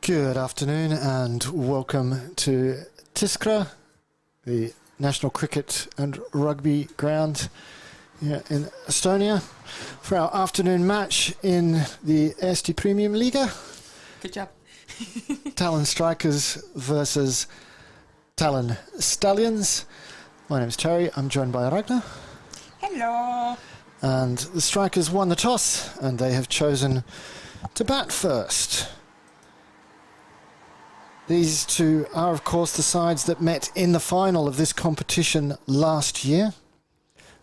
Good afternoon and welcome to Tiskre, the National Cricket and Rugby ground here in Estonia for our afternoon match in the Eesti Premium Liiga. Good job. Tallinn Strikers versus Tallinn Stallions. My name's Terry, I'm joined by Ragnar. Hello. And the Strikers won the toss and they have chosen to bat first. These two are, of course, the sides that met in the final of this competition last year.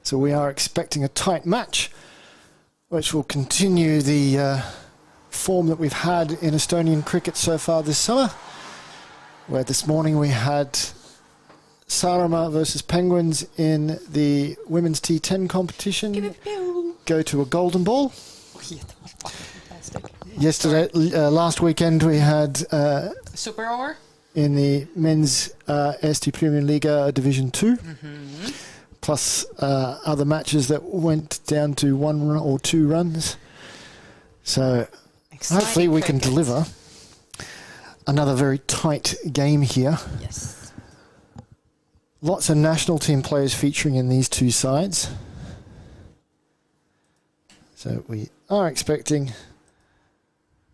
So we are expecting a tight match, which will continue the form that we've had in Estonian cricket so far this summer, where this morning we had Saaremaa versus Penguins in the women's T10 competition go to a golden ball. Oh, yeah, that was fantastic. Yesterday, last weekend, we had Super over in the men's Eesti Premium Liiga Division 2, plus other matches that went down to 1 or 2 runs. So hopefully we can deliver another very tight game here. Yes. Lots of national team players featuring in these two sides. So we are expecting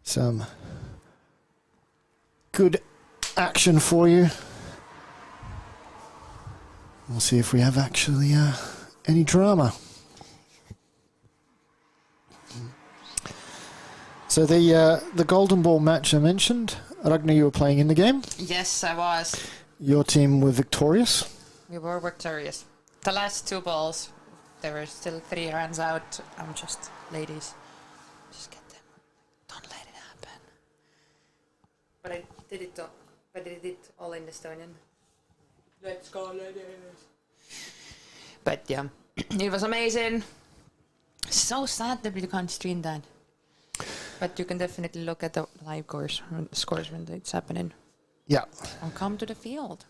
some good action for you. We'll see if we have actually any drama. So the golden ball match I mentioned, Ragnar, you were playing in the game. Yes, I was. Your team were victorious. We were victorious. The last 2 balls, there were still 3 runs out. I'm just, ladies, just get them. Don't let it happen. But I did it all. But I did it all in Estonian. Let's go, ladies. But yeah, it was amazing. So sad that we can't stream that. But you can definitely look at the live scores when it's happening. Yeah. Or come to the field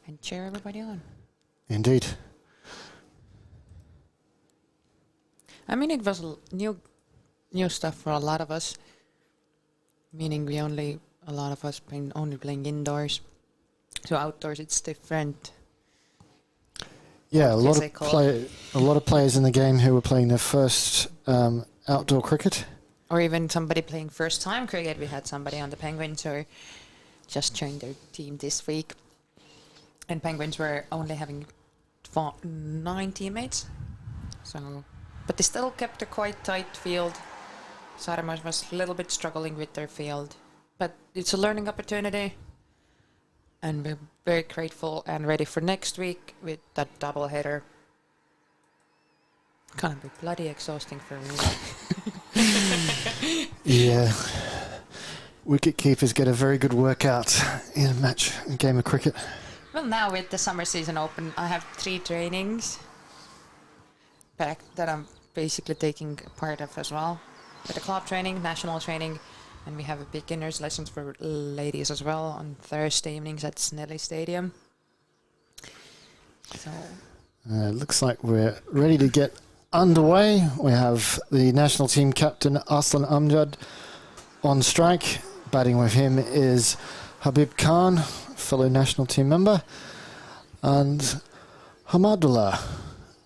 and cheer everybody on. Indeed. I mean, it was new stuff for a lot of us. Meaning a lot of us only playing indoors. So outdoors it's different. Yeah, a lot of players in the game who were playing their first outdoor cricket. Or even somebody playing first time cricket. We had somebody on the Penguins who just joined their team this week. And Penguins were only having 9 teammates. So, but they still kept a quite tight field. Saaremaa was a little bit struggling with their field. But it's a learning opportunity. And we're very grateful and ready for next week with that double header. Gonna be bloody exhausting for me. Yeah. Wicket keepers get a very good workout in a game of cricket. Well, now with the summer season open, I have 3 trainings back that I'm basically taking part of as well. With the club training, national training, and we have a beginners lessons for ladies as well on Thursday evenings at Snelly Stadium. So looks like we're ready to get underway. We have the national team captain Aslan Amjad on strike. Batting with him is Habib Khan, fellow national team member, and Hamadullah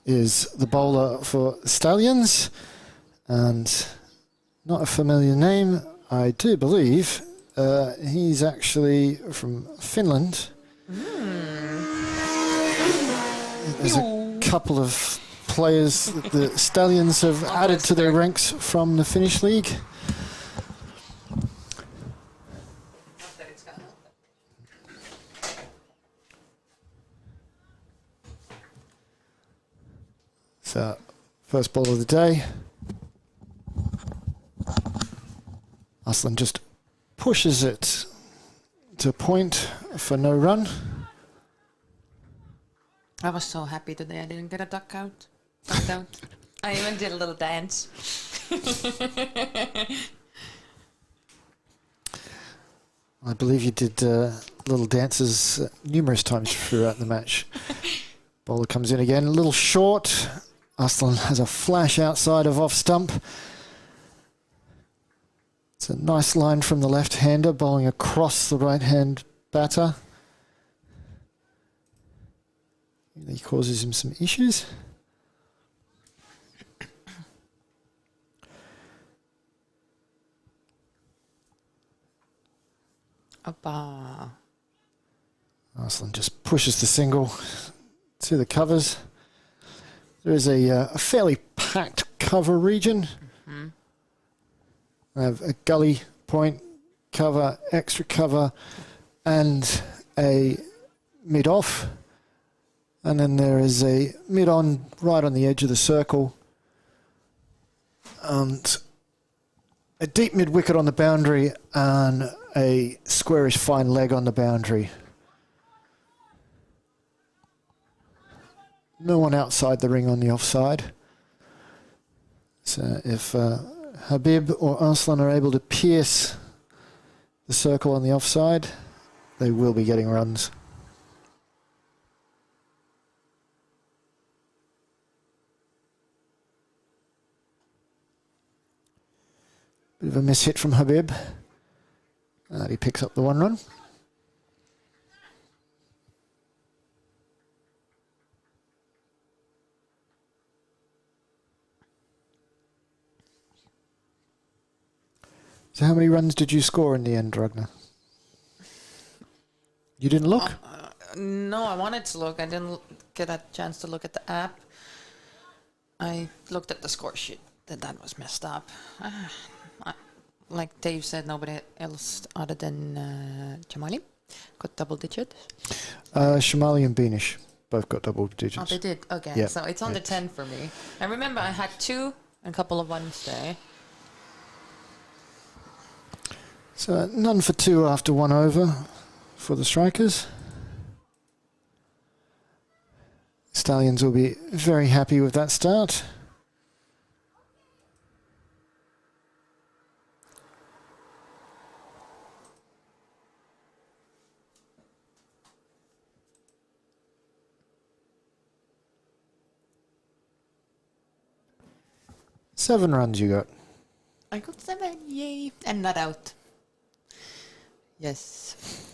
is the bowler for Stallions, and not a familiar name, I do believe. He's actually from Finland. There's a couple of players that the Stallions have added to their ranks from the Finnish league. So, first ball of the day. Aslan just pushes it to point for no run. I was so happy today I didn't get a duck out. I even did a little dance. I believe you did little dances numerous times throughout the match. Bowler comes in again, a little short. Aslan has a flash outside of off stump. It's a nice line from the left-hander, bowling across the right-hand batter. He causes him some issues. Oppa. Arslan just pushes the single to the covers. There is a fairly packed cover region. I have a gully point cover, extra cover, and a mid-off. And then there is a mid-on right on the edge of the circle. And a deep mid-wicket on the boundary and a squarish fine leg on the boundary. No one outside the ring on the offside. So if Habib or Arslan are able to pierce the circle on the offside, they will be getting runs. Bit of a miss hit from Habib. He picks up the 1 run. So how many runs did you score in the end, Ragnar? You didn't look? No, I wanted to look. I didn't get a chance to look at the app. I looked at the score sheet. That was messed up. Like Dave said, nobody else other than Jamali got double digits. Shamali and Beanish both got double digits. Oh, they did? Okay, yeah. So it's on the 10 for me. I remember I had 2 and a couple of Wednesday. So none for 2 after 1 over for the strikers. Stallions will be very happy with that start. Seven runs you got. I got 7, yay. And not out. Yes.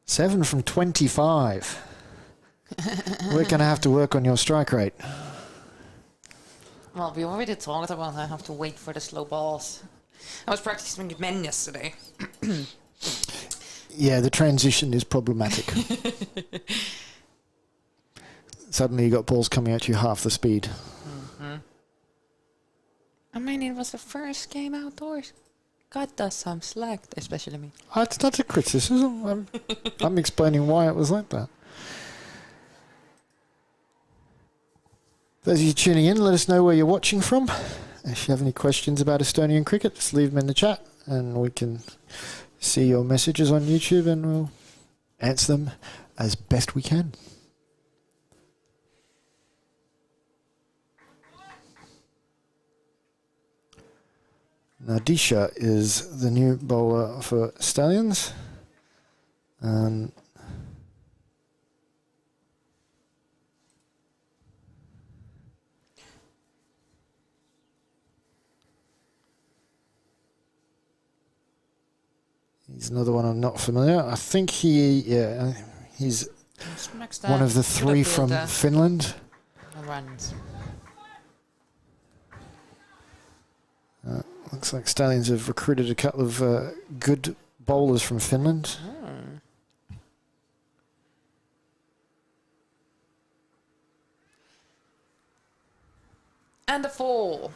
7 from 25. We're going to have to work on your strike rate. Well, we already talked about I have to wait for the slow balls. I was practicing with men yesterday. Yeah, the transition is problematic. Suddenly you got balls coming at you half the speed. I mean, it was the first game outdoors. Got us some slack, especially me. It's not a criticism. I'm explaining why it was like that. Those of you tuning in, let us know where you're watching from. If you have any questions about Estonian cricket, just leave them in the chat and we can see your messages on YouTube and we'll answer them as best we can. Nadisha is the new bowler for Stallions. He's another one I'm not familiar. I think he's one of the 3 from Finland. Runs. Looks like Stallions have recruited a couple of good bowlers from Finland. And a 4.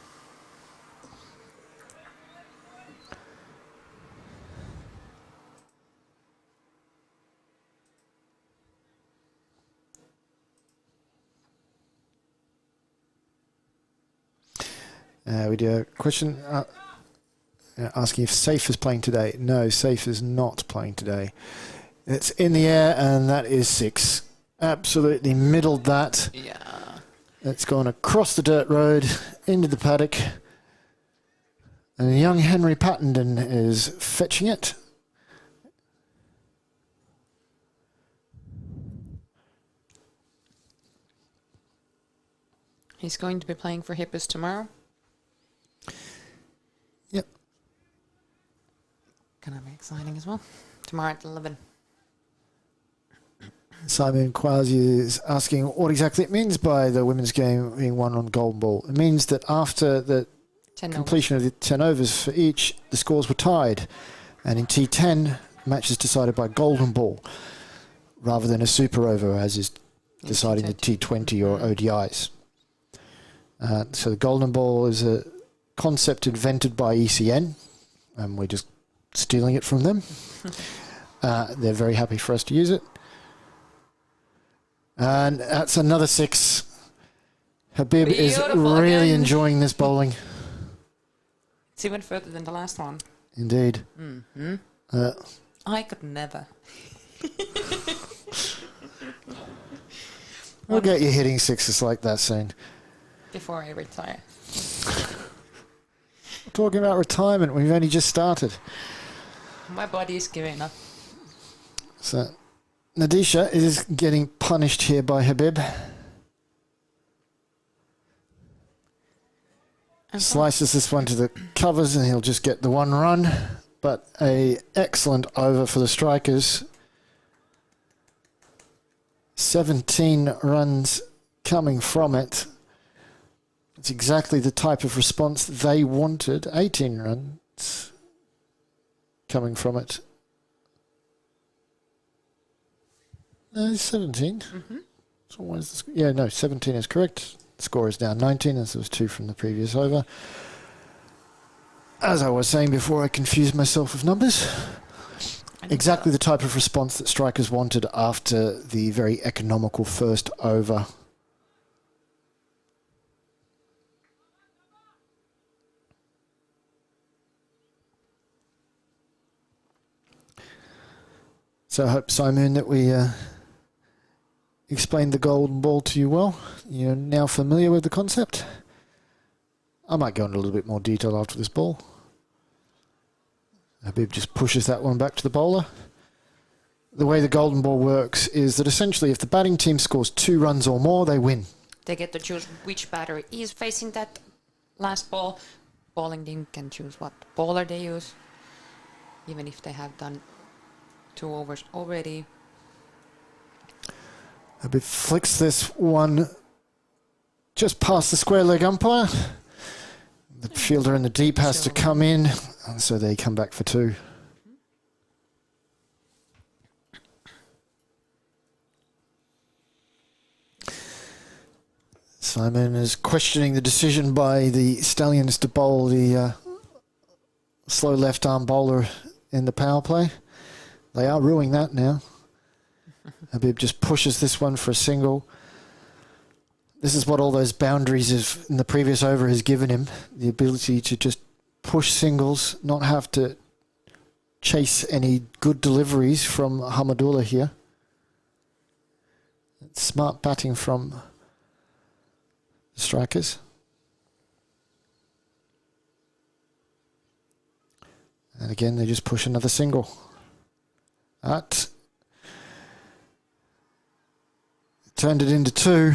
We do a question asking if Safe is playing today. No, Safe is not playing today. It's in the air, and that is 6. Absolutely middled that. Yeah. It's gone across the dirt road into the paddock. And young Henry Pattenden is fetching it. He's going to be playing for Hippos tomorrow. gonna be exciting as well. Tomorrow at 11. Simon Quasi is asking what exactly it means by the women's game being won on golden ball. It means that after the 10 completion of the 10 overs for each, the scores were tied. And in T10, matches decided by golden ball rather than a super over, as is deciding the T20 or ODIs. So the golden ball is a concept invented by ECN, and we're just stealing it from them. They're very happy for us to use it. And that's another 6. Habib is really enjoying this bowling. It's even further than the last one. Indeed. I could never. We'll get you hitting 6s like that soon. Before I retire. Talking about retirement, we've only just started. My body is giving up. So Nadisha is getting punished here by Habib. Slices this one to the covers and he'll just get the 1 run. But a excellent over for the strikers. 17 runs coming from it. It's exactly the type of response they wanted. 18 runs coming from it. No, 17. So why is this? Yeah, no, 17 is correct. The score is down 19, as there was 2 from the previous over. As I was saying before, I confused myself with numbers. Exactly the type of response that strikers wanted after the very economical first over. So I hope, Simon, that we explained the golden ball to you well. You're now familiar with the concept. I might go into a little bit more detail after this ball. Habib just pushes that one back to the bowler. The way the golden ball works is that essentially if the batting team scores 2 runs or more, they win. They get to choose which batter is facing that last ball. Bowling team can choose what bowler they use, even if they have done 2 overs already. Habib flicks this one just past the square leg umpire. The fielder in the deep has to come in, and so they come back for 2. Simon is questioning the decision by the Stallions to bowl the slow left arm bowler in the power play. They are ruining that now. Habib just pushes this one for a single. This is what all those boundaries in the previous over has given him. The ability to just push singles, not have to chase any good deliveries from Hamadullah here. It's smart batting from the strikers. And again, they just push another single. That turned it into 2.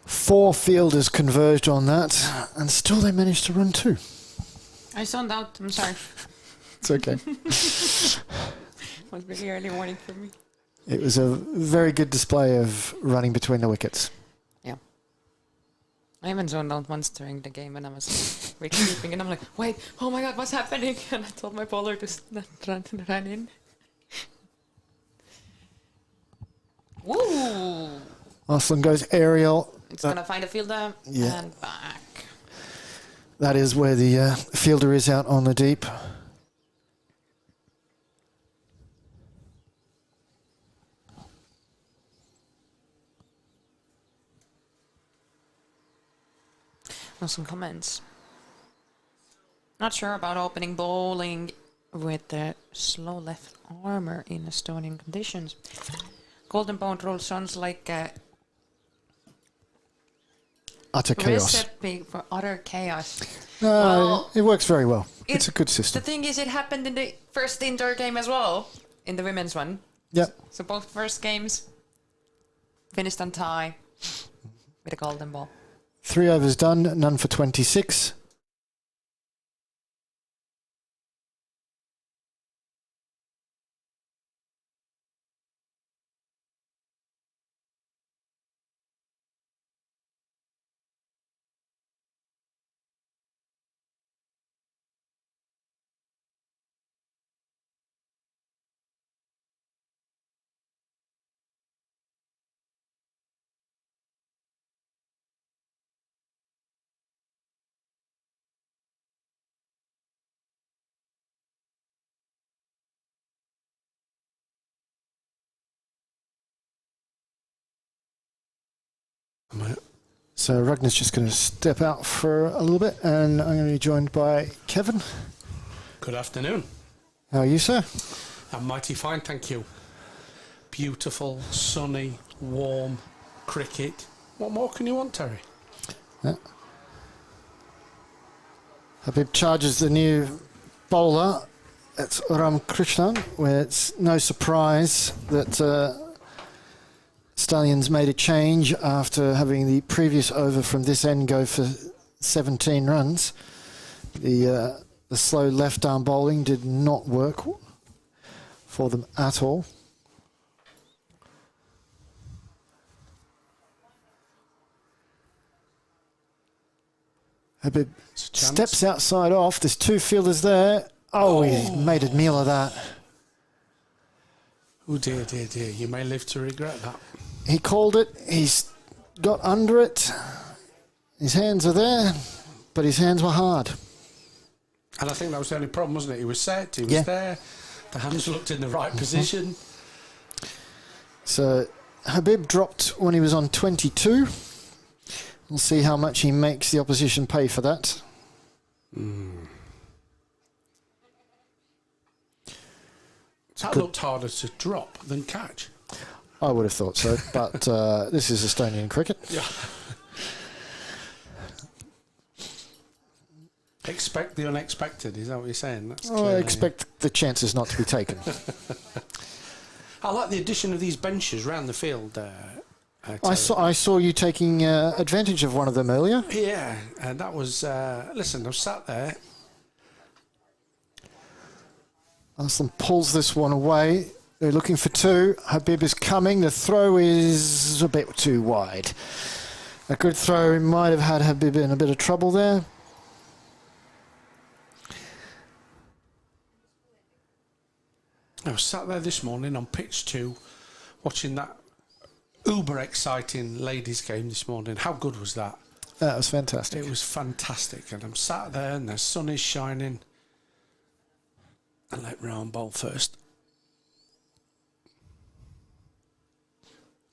4 fielders converged on that, and still they managed to run 2. I zoned out, I'm sorry. It's okay. It was really early morning for me. It was a very good display of running between the wickets. Yeah. I even zoned out once during the game when I was sleeping, and I'm like, wait, oh my god, what's happening? And I told my bowler to run in. Woo! Aslan goes aerial. It's going to find a fielder and back. That is where the fielder is out on the deep. Now some comments. Not sure about opening bowling with the slow left armour in Estonian conditions. Golden Bone rule sounds like a utter chaos. Recipe for utter chaos. No, well, it works very well. It's a good system. The thing is, it happened in the first indoor game as well, in the women's one. Yep. So both first games finished on tie with a golden ball. 3 overs done, none for 26. So Ragnar's just going to step out for a little bit, and I'm going to be joined by Kevin. Good afternoon. How are you, sir? I'm mighty fine, thank you. Beautiful, sunny, warm, cricket. What more can you want, Terry? Yeah. Habib charges the new bowler. It's Ram Krishnan, where it's no surprise that Stallions made a change after having the previous over from this end go for 17 runs. The slow left-arm bowling did not work for them at all. Habib steps outside off. There's two fielders there. Oh, he made a meal of that. Oh dear, dear, dear. You may live to regret that. He called it. He's got under it. His hands are there, but his hands were hard. And I think that was the only problem, wasn't it? He was set, he was there, the hands looked in the right position. So Habib dropped when he was on 22. We'll see how much he makes the opposition pay for that. That looked harder to drop than catch. I would have thought so, but this is Estonian cricket. Yeah. Expect the unexpected, is that what you're saying? That's I expect the chances not to be taken. I like the addition of these benches round the field. I saw you taking advantage of one of them earlier. Yeah, and that was... listen, I was sat there. Arslan pulls this one away. They're looking for two. Habib is coming. The throw is a bit too wide. A good throw might have had Habib in a bit of trouble there. I was sat there this morning on pitch 2 watching that uber exciting ladies game this morning. How good was that? That was fantastic. It was fantastic. And I'm sat there and the sun is shining. And let Round bowl first.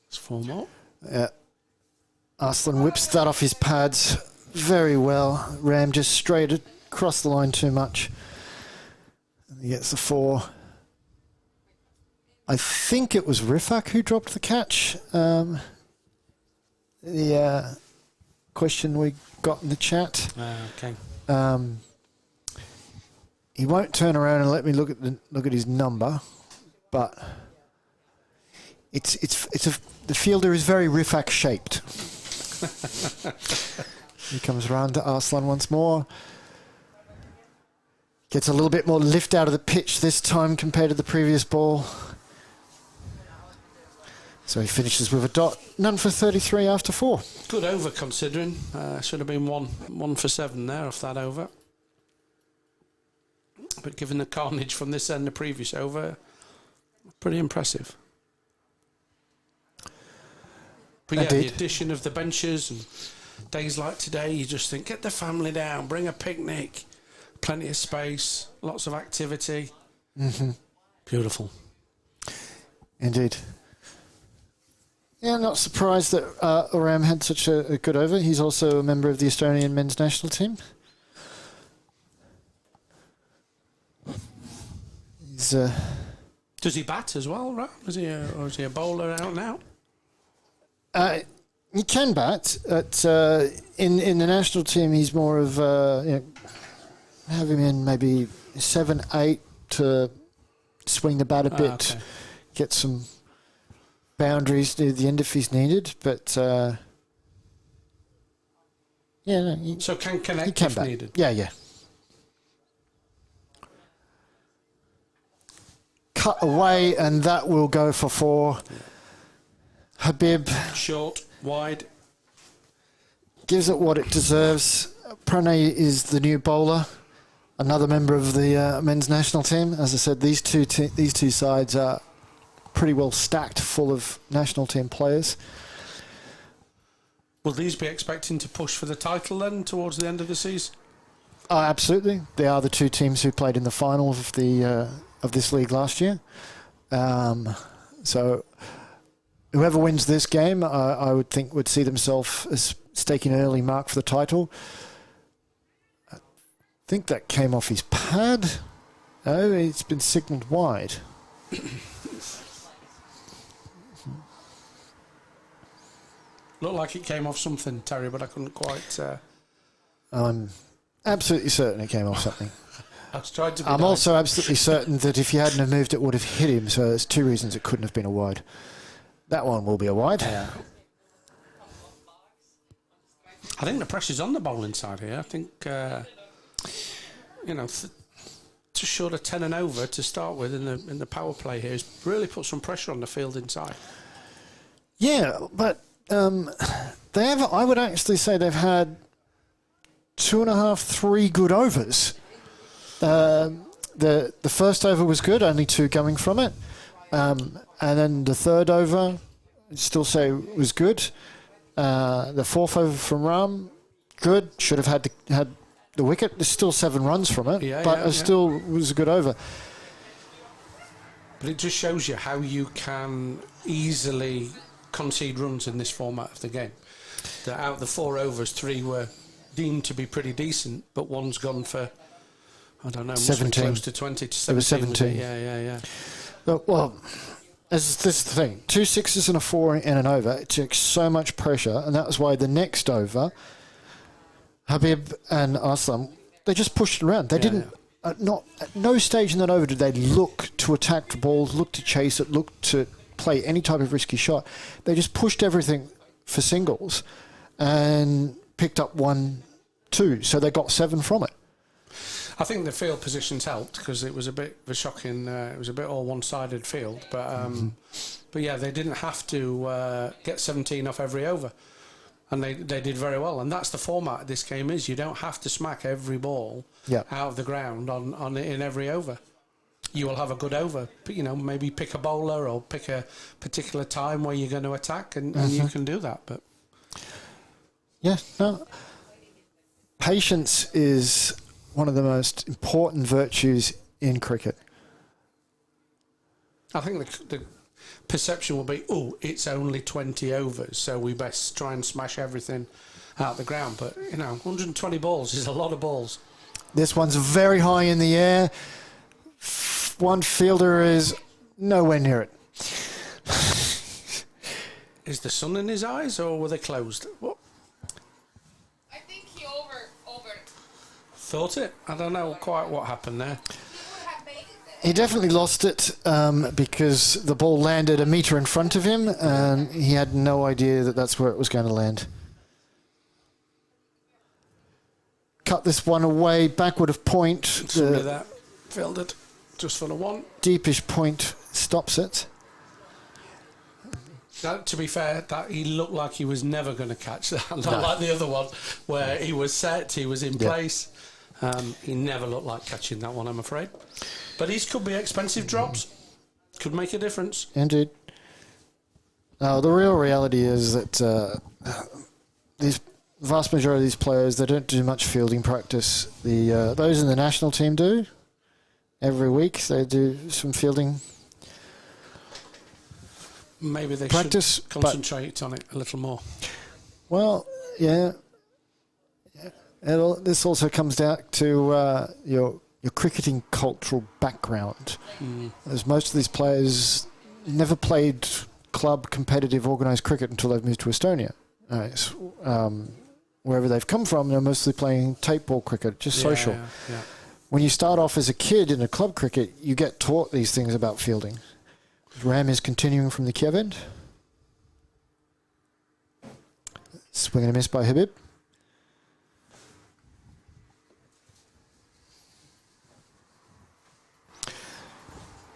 It's 4 more. Yeah. Arslan whips that off his pads very well. Ram just straight across the line too much. And he gets the 4. I think it was Rifak who dropped the catch. The question we got in the chat. Okay. He won't turn around and let me look at his number, but the fielder is very Rifak shaped. He comes around to Arslan once more. Gets a little bit more lift out of the pitch this time compared to the previous ball. So he finishes with a dot. None for 33 after 4. Good over considering. Should have been one for 7 there off that over. But given the carnage from this end, the previous over, pretty impressive. But yeah, the addition of the benches and days like today, you just think, get the family down, bring a picnic, plenty of space, lots of activity. Mm-hmm. Beautiful. Indeed. Yeah, not surprised that Oram had such a good over. He's also a member of the Estonian men's national team. He's, does he bat as well, right? Is he a bowler out and out? He can bat. In the national team, he's more of have him in maybe 7, 8 to swing the bat a bit, okay. Get some boundaries near the end if he's needed. But so can connect he can if bat. needed. Yeah. Cut away, and that will go for 4. Habib short, wide, gives it what it deserves. Pranay is the new bowler, another member of the men's national team. As I said, these two sides are pretty well stacked, full of national team players. Will these be expecting to push for the title then towards the end of the season? Oh, absolutely. They are the two teams who played in the final of this league last year. So whoever wins this game, I would think would see themselves as staking an early mark for the title. I think that came off his pad. Oh, it's been signalled wide. Looked like it came off something, Terry, but I couldn't quite... I'm absolutely certain it came off something. I was trying to be I'm nice. also absolutely certain that if you hadn't have moved, it would have hit him. So there's 2 reasons it couldn't have been a wide. That one will be a wide. Yeah. I think the pressure's on the bowling side here. I think, just short of 10 and over to start with in the power play here has really put some pressure on the field inside. Yeah, but they have. I would actually say they've had 2.5, 3 good overs. The first over was good, only 2 coming from it, and then the third over, I'd still say was good. The fourth over from Ram, good. Should have had the wicket. There's still 7 runs from it, but it still was a good over. But it just shows you how you can easily concede runs in this format of the game. That out of the 4 overs, 3 were deemed to be pretty decent, but one's gone for, I don't know, 17. Close to 20 to 17. It was 17. Yeah. Well, this is the thing. 2 6s and a 4 in an over. It took so much pressure, and that was why the next over, Habib and Aslam, they just pushed it around. They didn't. At no stage in that over did they look to attack the ball, look to chase it, look to play any type of risky shot. They just pushed everything for singles and picked up 1, 2. So they got 7 from it. I think the field positions helped because it was a bit of a shocking. It was a bit all one-sided field, but yeah, they didn't have to get 17 off every over, and they did very well. And that's the format of this game is you don't have to smack every ball out of the ground on in every over. You will have a good over, but, maybe pick a bowler or pick a particular time where you're going to attack, and you can do that. But patience is one of the most important virtues in cricket. I think the perception will be, it's only 20 overs, so we best try and smash everything out the ground. But, 120 balls is a lot of balls. This one's very high in the air. One fielder is nowhere near it. Is the sun in his eyes, or were they closed? What? I think he over. Thought it. I don't know quite what happened there. He definitely lost it because the ball landed a metre in front of him and he had no idea that that's where it was going to land. Cut this one away, backward of point. Somebody that fielded just for the 1. Deepish point stops it. To be fair, that he looked like he was never going to catch that. Not like the other one where he was set, he was in place. He never looked like catching that one, I'm afraid. But these could be expensive drops. Could make a difference. Indeed. Now, the real reality is that these vast majority of these players, they don't do much fielding practice. Those in the national team do. Every week they do some fielding Maybe they practice, should concentrate on it a little more. Well, yeah. This also comes down to your cricketing cultural background. As most of these players never played club, competitive, organised cricket until they've moved to Estonia. Wherever they've come from, they're mostly playing tape ball cricket, just social. Yeah. When you start off as a kid in a club cricket, you get taught these things about fielding. Ram is continuing from the Kiev end. Swing and a miss by Habib.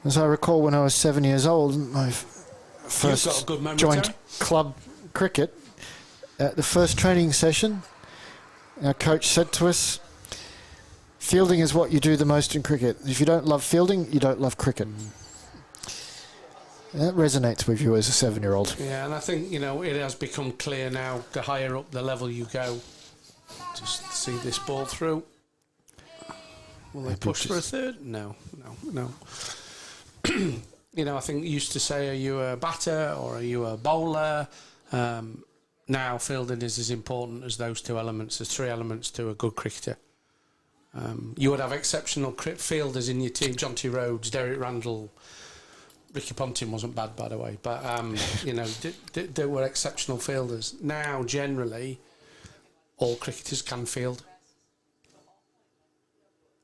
As I recall, when I was 7 years old, my first joined club cricket. At the first training session, our coach said to us, fielding is what you do the most in cricket. If you don't love fielding, you don't love cricket. That resonates with you as a 7-year-old. Yeah, and I think, it has become clear now, the higher up the level you go, just see this ball through. Will they push for a third? No. I think you used to say, are you a batter or are you a bowler? now fielding is as important as those two elements. There's three elements to a good cricketer. You would have exceptional fielders in your team. John T. Rhodes, Derek Randall, Ricky Ponting wasn't bad, by the way, but you know, they were exceptional fielders. Now, generally, all cricketers can field.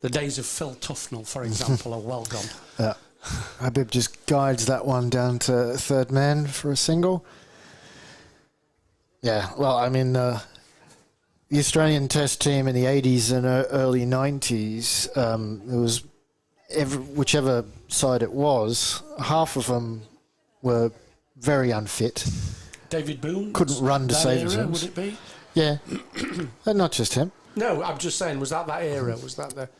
The days of Phil Tufnell, for example, are well gone. Yeah. Habib just guides that one down to third man for a single. Yeah, well, I mean, the Australian Test team in the 80s and early 90s, it was whichever side it was, half of them were very unfit. David Boone? Couldn't run to save themselves. Would it be? Yeah, and not just him. No, I'm just saying, was that era? Was that the...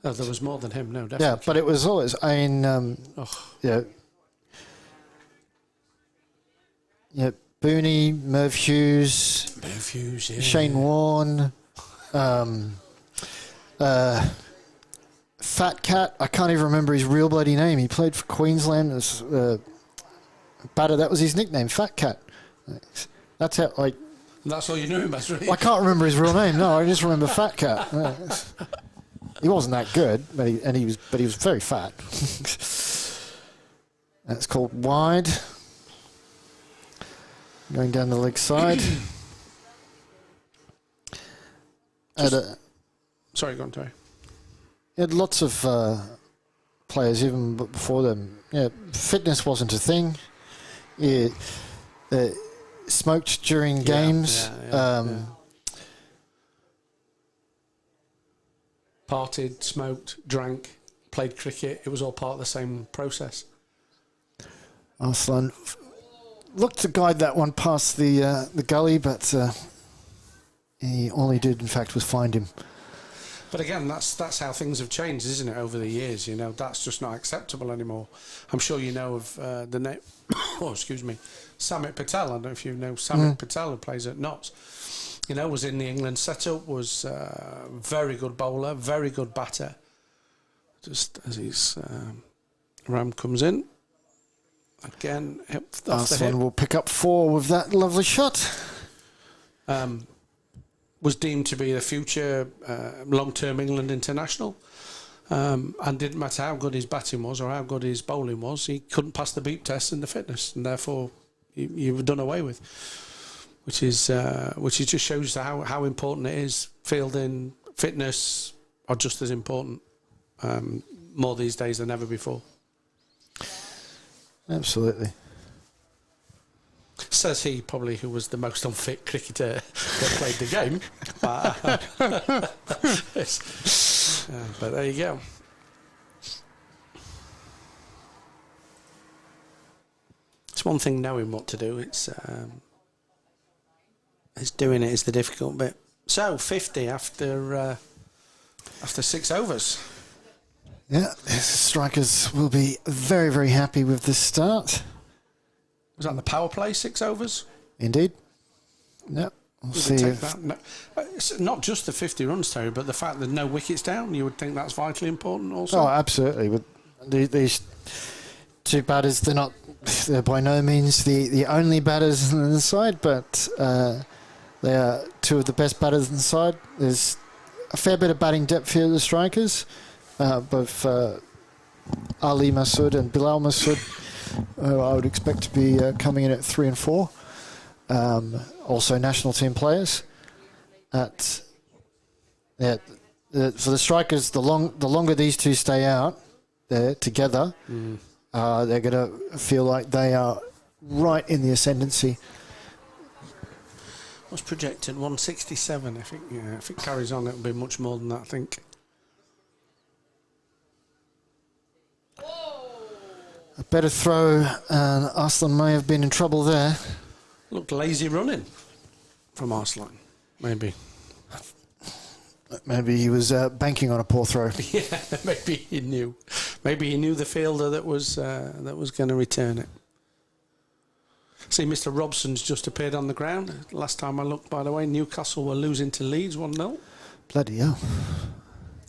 No, there was more than him, no, definitely. Yeah, but it was always, I mean, yeah. Yeah, Booney, Merv Hughes, yeah. Shane Warne, Fat Cat. I can't even remember his real bloody name. He played for Queensland as batter. That was his nickname, Fat Cat. That's how, like. That's all you knew him as, really? I can't remember his real name. No, I just remember Fat Cat. He wasn't that good, but he was very fat. That's called wide. Going down the leg side. Sorry, go on, Terry. He had lots of players even before them. Yeah, fitness wasn't a thing. He smoked during games. Yeah. Partied, smoked, drank, played cricket. It was all part of the same process. Arslan looked to guide that one past the gully, but all he did, in fact, was find him. But again, that's how things have changed, isn't it, over the years? You know, that's just not acceptable anymore. I'm sure you know of the name. Oh, excuse me, Samit Patel. I don't know if you know Samit Patel, who plays at Notts. You know, was in the England setup. Was very good bowler, very good batter. Just as his ram comes in. Again, off the hip. Will pick up 4 with that lovely shot. Was deemed to be the future long-term England international. And didn't matter how good his batting was or how good his bowling was, he couldn't pass the beep test and the fitness, and therefore you were done away with. Which just shows how important it is. Fielding, fitness are just as important more these days than ever before. Absolutely. Says he, probably, who was the most unfit cricketer that played the game. But there you go. It's one thing knowing what to do. It's doing it is the difficult bit. So 50 after 6 overs. Yeah, the strikers will be very, very happy with this start. Was that the power play, 6 overs? Indeed. Yeah. We'll see that. No, it's not just the 50 runs, Terry, but the fact that no wickets down, you would think that's vitally important also. Oh, absolutely. But these two batters, they're by no means the only batters on the side, but they are two of the best batters on the side. There's a fair bit of batting depth here, the strikers. Both Ali Masood and Bilal Masood, who I would expect to be coming in at 3 and 4. Also national team players. For the strikers, the longer these two stay out there together, they're going to feel like they are right in the ascendancy. What's projected? 167, I think. Yeah, if it carries on, it'll be much more than that, I think. A better throw, and Arslan may have been in trouble there. Looked lazy running from Arslan, maybe. Maybe he was banking on a poor throw. Yeah, maybe he knew. Maybe he knew the fielder that was going to return it. See, Mr. Robson's just appeared on the ground. Last time I looked, by the way, Newcastle were losing to Leeds 1-0. Bloody hell.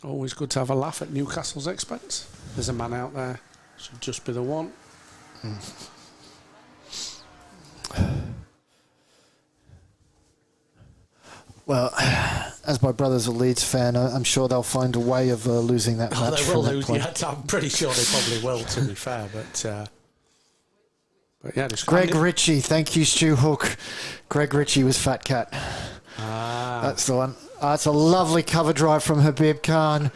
Always good to have a laugh at Newcastle's expense. There's a man out there. Should just be the one. Well, as my brother's a Leeds fan, I'm sure they'll find a way of losing that match. They will lose. Yeah, I'm pretty sure they probably will, to be fair. But yeah, Greg Ritchie, thank you, Stu Hook. Greg Ritchie was Fat Cat. That's the one. It's a lovely cover drive from Habib Khan.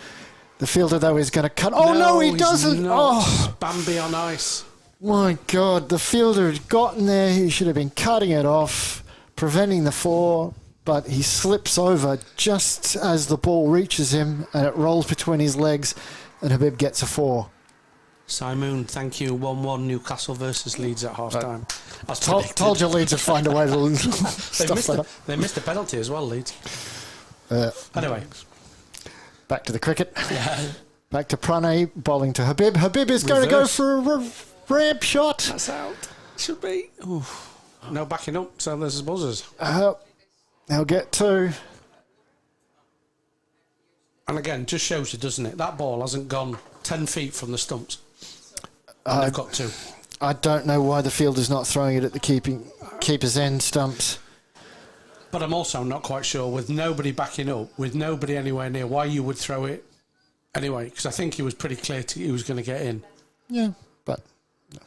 The fielder, though, is going to cut. Oh, no, he doesn't. Oh, Bambi on ice. My God, the fielder had gotten there. He should have been cutting it off, preventing the 4, but he slips over just as the ball reaches him, and it rolls between his legs, and Habib gets a 4. Simon, thank you. 1-1 Newcastle versus Leeds at half-time. Told you Leeds would find a way to stuff that up. They missed a penalty as well, Leeds. Anyway. Back to the cricket. Back to Pranay, bowling to Habib. Habib is going to go for a ramp shot. That's out. Should be. Ooh. No backing up, so there's buzzers. They'll get 2. And again, just shows you, doesn't it? That ball hasn't gone 10 feet from the stumps. And they've got 2. I don't know why the fielder's not throwing it at the keeper's end stumps. But I'm also not quite sure, with nobody backing up, with nobody anywhere near, why you would throw it anyway, because I think he was pretty clear he was going to get in. Yeah, but... No.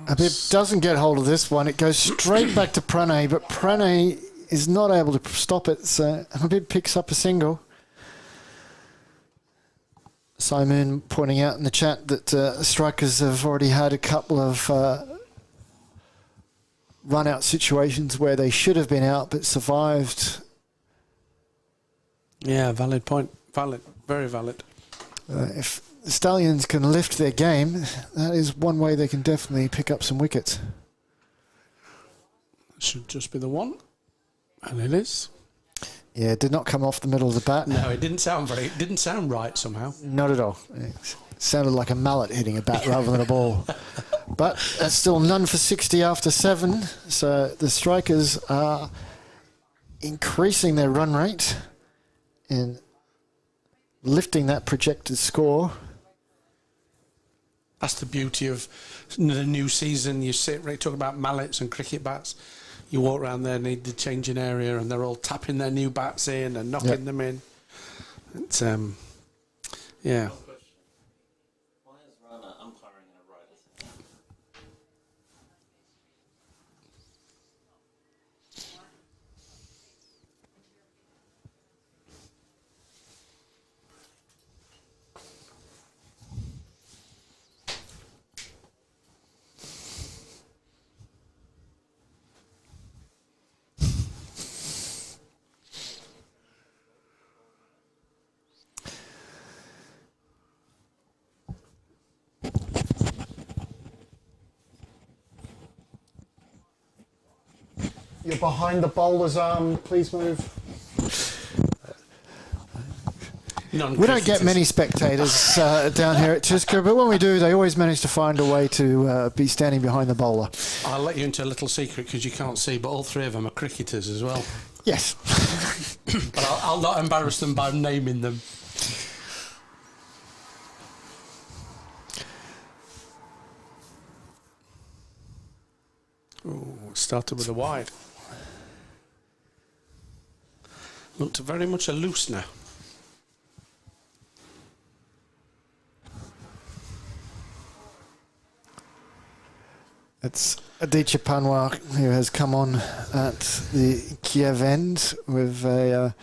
Habib doesn't get hold of this one. It goes straight back to Pranay, but Pranay is not able to stop it, so Habib picks up a single. Simon pointing out in the chat that strikers have already had a couple of run-out situations where they should have been out but survived. Yeah, valid point. Valid. Very valid. If the Stallions can lift their game, that is one way they can definitely pick up some wickets. Should just be the one. And it is. Yeah, it did not come off the middle of the bat. No, it didn't sound right somehow. Not at all. It sounded like a mallet hitting a bat rather than a ball. But that's still none for 60 after 7. So the strikers are increasing their run rate and lifting that projected score. That's the beauty of the new season. You talk about mallets and cricket bats. You walk around there, need the changing area, and they're all tapping their new bats in and knocking them in. It's yeah. Why is Rana umpiring in a right? You're behind the bowler's arm. Please move. We don't get many spectators down here at Tiskre, but when we do, they always manage to find a way to be standing behind the bowler. I'll let you into a little secret because you can't see, but all 3 of them are cricketers as well. Yes. But I'll not embarrass them by naming them. Ooh, it started with a wide. Looked very much a loosener. It's Aditya Panwar who has come on at the Kiev end with a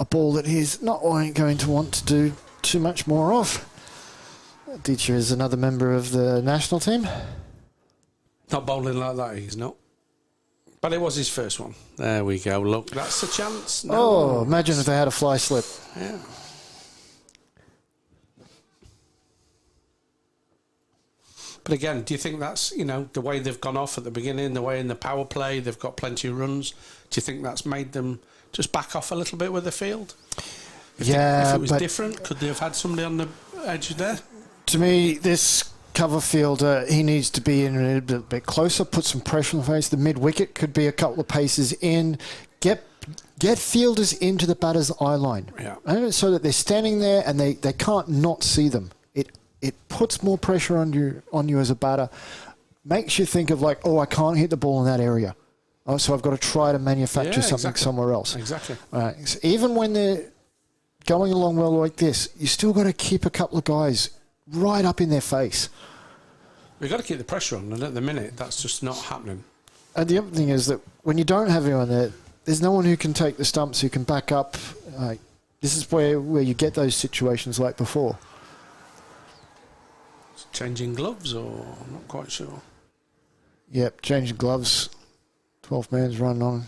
ball that he's not going to want to do too much more of. Aditya is another member of the national team. Not bowling like that, he's not. But it was his first one. There we go. Look, that's a chance. No. Oh, imagine if they had a fly slip. Yeah. But again, do you think that's, the way they've gone off at the beginning, the way in the power play, they've got plenty of runs. Do you think that's made them just back off a little bit with the field? If it was different, could they have had somebody on the edge there? To me, this cover fielder, he needs to be in a little bit closer, put some pressure on the face. The mid-wicket could be a couple of paces in. Get fielders into the batter's eye line, so that they're standing there and they can't not see them. It puts more pressure on you as a batter, makes you think of like, oh, I can't hit the ball in that area. Oh, so I've got to try to manufacture something somewhere else. Exactly. Right. So even when they're going along well like this, you still got to keep a couple of guys right up in their face. We've got to keep the pressure on, and at the minute, that's just not happening. And the other thing is that when you don't have anyone there, there's no one who can take the stumps, who can back up. This is where you get those situations like before. Changing gloves, or I'm not quite sure. Yep, changing gloves. 12 man's run on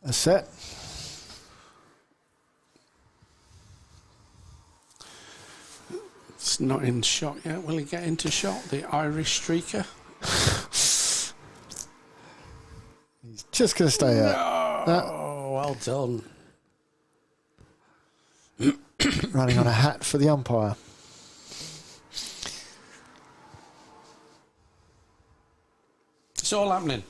a set. It's not in shot yet. Will he get into shot? The Irish streaker. He's just going to stay out. Oh, well done. Running on a hat for the umpire. It's all happening.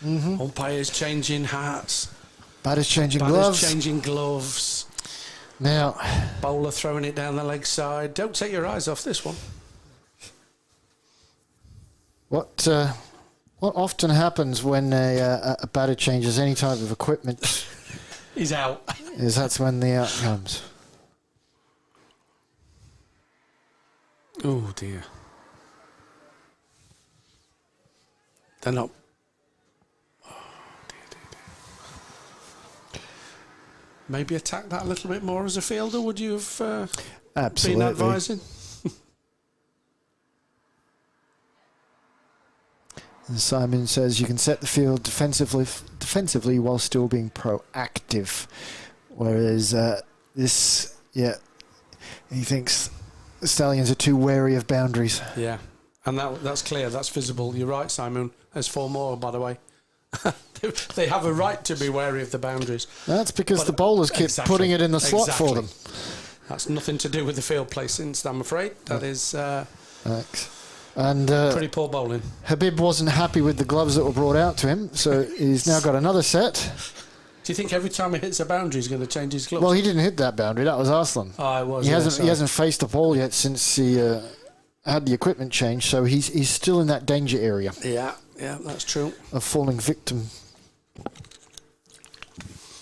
Umpires changing hats. Batters changing Batters gloves. changing gloves. Now, Bowler throwing it down the leg side. Don't take your eyes off this one. what often happens when a batter changes any type of equipment He's out. is that's when the out comes. Oh, dear. They're not... Maybe attack that a little bit more as a fielder, would you have Absolutely. been advising? And Simon says you can set the field defensively while still being proactive. Whereas he thinks the Stallions are too wary of boundaries. Yeah, and that's clear, that's visible. You're right, Simon. There's 4 more, by the way. They have a right to be wary of the boundaries. That's because the bowlers keep putting it in the slot for them. That's nothing to do with the field placings, I'm afraid. That is pretty poor bowling. Habib wasn't happy with the gloves that were brought out to him, so he's now got another set. Do you think every time he hits a boundary he's going to change his gloves? Well, he didn't hit that boundary. That was Arslan. Oh, it was. He hasn't faced the ball yet since he had the equipment changed, so he's still in that danger area. Yeah, that's true. Of falling victim.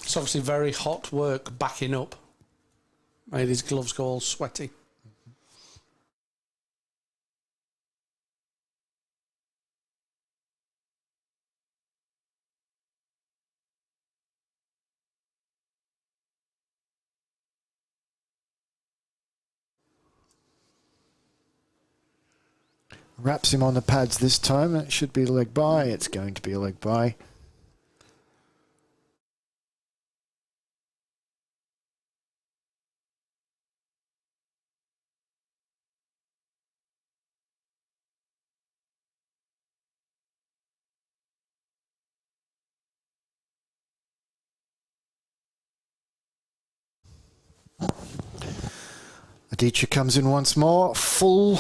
It's obviously very hot work backing up. Made his gloves go all sweaty. Wraps him on the pads this time. It should be a leg by. It's going to be a leg by. Aditya comes in once more. Full.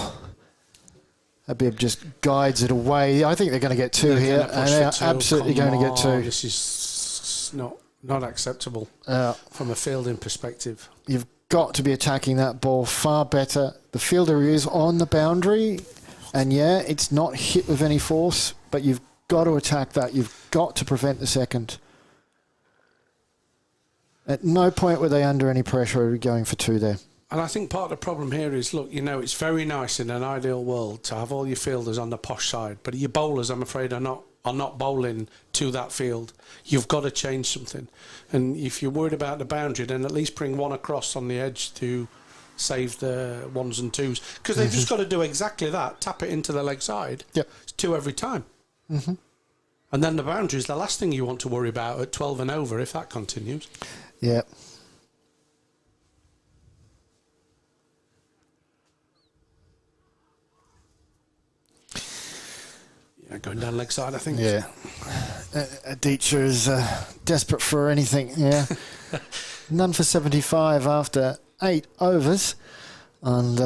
Habib just guides it away. I think they're going to get 2 here, and they are absolutely going to get 2. This is not acceptable from a fielding perspective. You've got to be attacking that ball far better. The fielder is on the boundary, and it's not hit with any force, but you've got to attack that. You've got to prevent the second. At no point were they under any pressure going for 2 there. And I think part of the problem here is, look, it's very nice in an ideal world to have all your fielders on the posh side, but your bowlers, I'm afraid, are not bowling to that field. You've got to change something. And if you're worried about the boundary, then at least bring one across on the edge to save the 1s and 2s. Because they've just got to do exactly that, tap it into the leg side. Yep. It's 2 every time. Mm-hmm. And then the boundary is the last thing you want to worry about at 12 and over if that continues. Yeah. Going down leg side, I think. Yeah. Aditya is desperate for anything. Yeah. None for 75 after 8 overs. And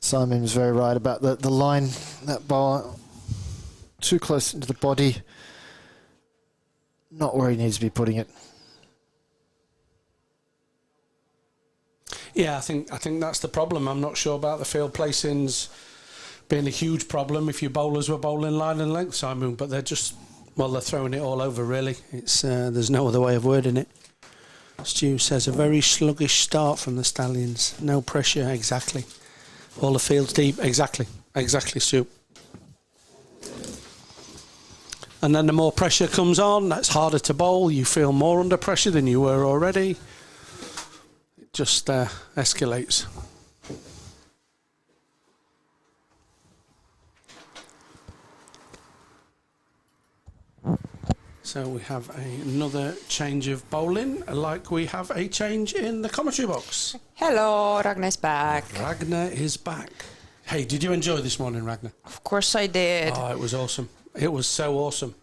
Simon was very right about the line. That bar too close into the body. Not where he needs to be putting it. Yeah, I think that's the problem. I'm not sure about the field placings being a huge problem if your bowlers were bowling line and length, Simon, but they're throwing it all over, really. It's there's no other way of wording it. Stu says a very sluggish start from the Stallions. No pressure, exactly. All the fields deep, exactly, Stu. And then the more pressure comes on, that's harder to bowl. You feel more under pressure than you were already. It just escalates. So we have another change of bowling, like we have a change in the commentary box. Hello, Ragnar is back. Ragnar is back. Hey, did you enjoy this morning, Ragnar? Of course I did. Oh, it was awesome. It was so awesome.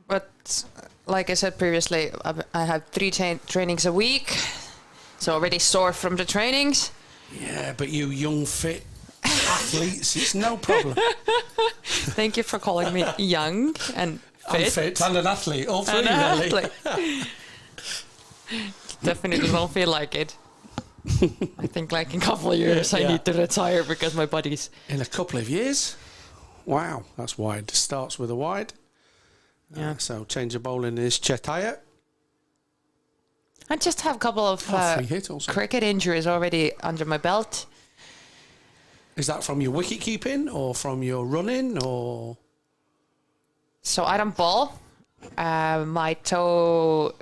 But like I said previously, I have 3 trainings a week. So already sore from the trainings. Yeah, but you young, fit athletes, it's no problem. Thank you for calling me young and fit. Unfit and an athlete, all three, and really. Definitely don't feel like it. I think like in a couple of years I need to retire because my body's... In a couple of years? Wow, that's wide. Starts with a wide. Yeah. So change of bowling is Chetaya. I just have a couple of free hit also. cricket injuries already under my belt. Is that from your wicket keeping or from your running or? So I don't bowl. My toe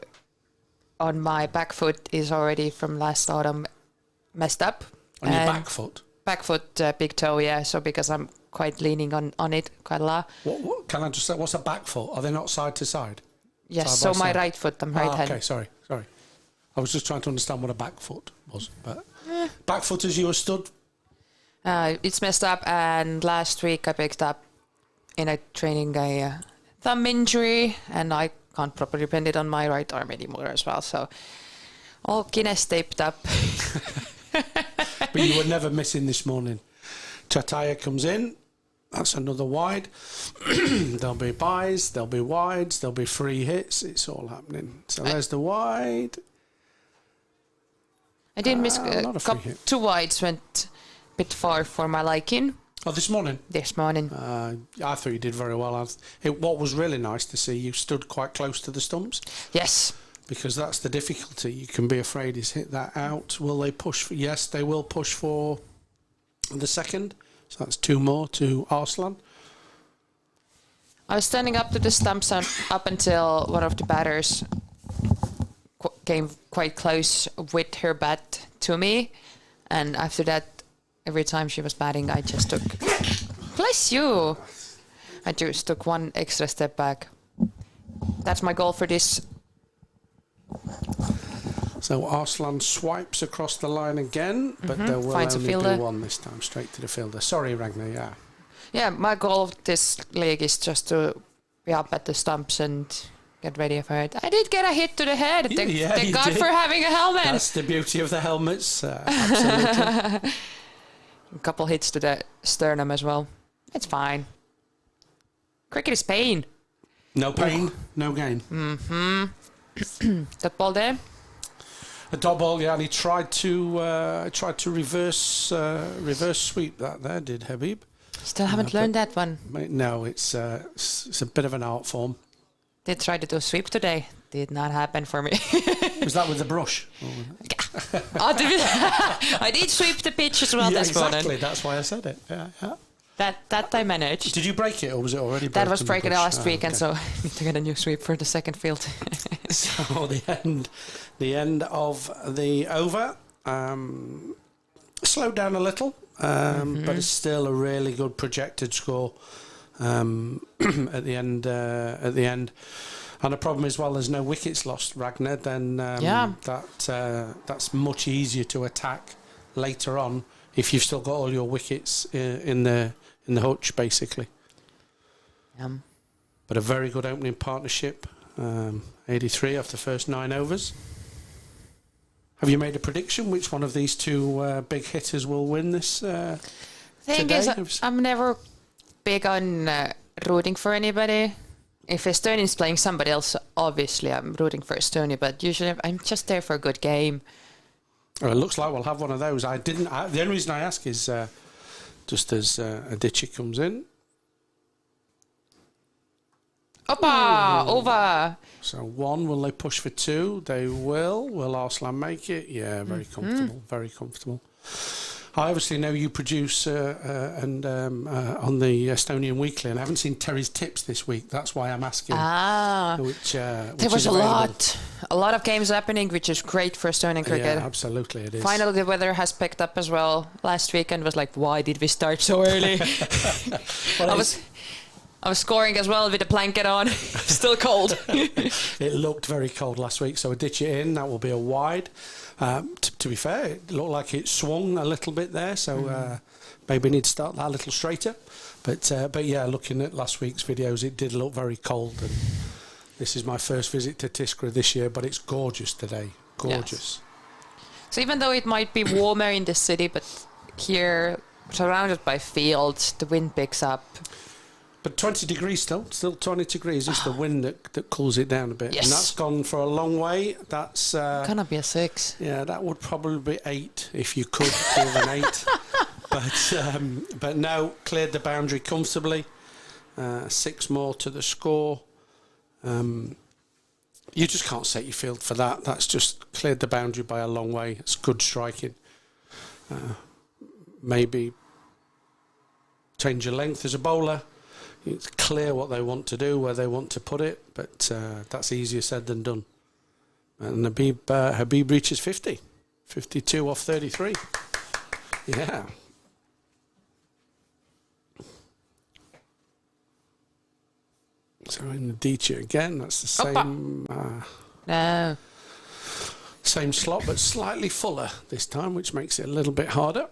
on my back foot is already from last autumn messed up. On your back foot? Back foot, big toe, yeah. So because I'm quite leaning on it quite a lot. What can I just say? What's a back foot? Are they not side to side? Yes, side so my side? right foot, I'm right-handed. Okay, sorry. I was just trying to understand what a back foot was. But back foot as you were stood? It's messed up, and last week I picked up in a training a thumb injury, and I can't properly bend it on my right arm anymore as well. So all kines taped up. But you were never missing this morning. Chataya comes in. That's another wide. There'll be byes, there'll be wides, there'll be free hits. It's all happening. So there's the wide. I did miss two wides, went a bit far for my liking. Oh, this morning? This morning. I thought you did very well. What was really nice to see, you stood quite close to the stumps. Yes. Because that's the difficulty. You can be afraid is hit that out. Will they push for? Yes, they will push for the second. So that's 2 more to Arslan. I was standing up to the stumps up until one of the batters came quite close with her bat to me. And after that, every time she was batting, I just took... Bless you! I just took 1 extra step back. That's my goal for this. So Arslan swipes across the line again, but there will Finds a only fielder. be 1 this time, straight to the fielder. Sorry, Ragnar, yeah. Yeah, my goal of this league is just to be up at the stumps and get ready for it. I did get a hit to the head. Thank God for having a helmet. That's the beauty of the helmets, absolutely. A couple hits to the sternum as well. It's fine. Cricket is pain. No pain, no gain. That ball there? A dot ball, yeah, and he tried to reverse sweep that there, did Habib. Still haven't learned that one. No, it's a bit of an art form. Did try to do a sweep today. Did not happen for me. Was that with the brush? I did sweep the pitch as well this morning. Exactly, that's why I said it. Yeah. That I managed. Did you break it or was it already broken? That was breaking last weekend, so I need to get a new sweep for the second field. So the end of the over slowed down a little, but it's still a really good projected score at the end. And the problem is, well, there's no wickets lost, Ragnar. Then that's much easier to attack later on if you've still got all your wickets in the hutch, basically. But a very good opening partnership. 83 off the first 9 overs. Have you made a prediction which one of these two big hitters will win this Thing today? is, I'm never big on rooting for anybody. If Estonia's playing somebody else, obviously I'm rooting for Estonia, but usually I'm just there for a good game. Well, it looks like we'll have one of those. The only reason I ask is just as Adichie comes in. Opa! Over! So one, will they push for two? They will. Will Arslan make it? Yeah, very comfortable. Very comfortable. I obviously know you produce and on the Estonian Weekly, and I haven't seen Terry's tips this week. That's why I'm asking. Which there was a lot of games happening, which is great for Estonian cricket. Yeah, absolutely, it is. Finally, the weather has picked up as well. Last weekend was like, why did we start so early? Well, I was scoring as well with a blanket on. Still cold. It looked very cold last week, so a ditch it in. That will be a wide. To be fair, it looked like it swung a little bit there, so maybe we need to start that a little straighter. But yeah, looking at last week's videos, it did look very cold. And this is my first visit to Tiskre this year, but it's gorgeous today. Gorgeous. Yes. So even though it might be warmer in the city, but here, surrounded by fields, the wind picks up. But 20 degrees still 20 degrees. It's the wind that cools it down a bit. Yes. And that's gone for a long way. That's Gonna be a 6. Yeah, that would probably be 8 if you could give an 8. But no, cleared the boundary comfortably. 6 more to the score. You just can't set your field for that. That's just cleared the boundary by a long way. It's good striking. Maybe change your length as a bowler. It's clear what they want to do, where they want to put it, but that's easier said than done. And Habib reaches 50. 52 off 33. Yeah. So in the Adichie again, that's the same... No. Same slot, but slightly fuller this time, which makes it a little bit harder.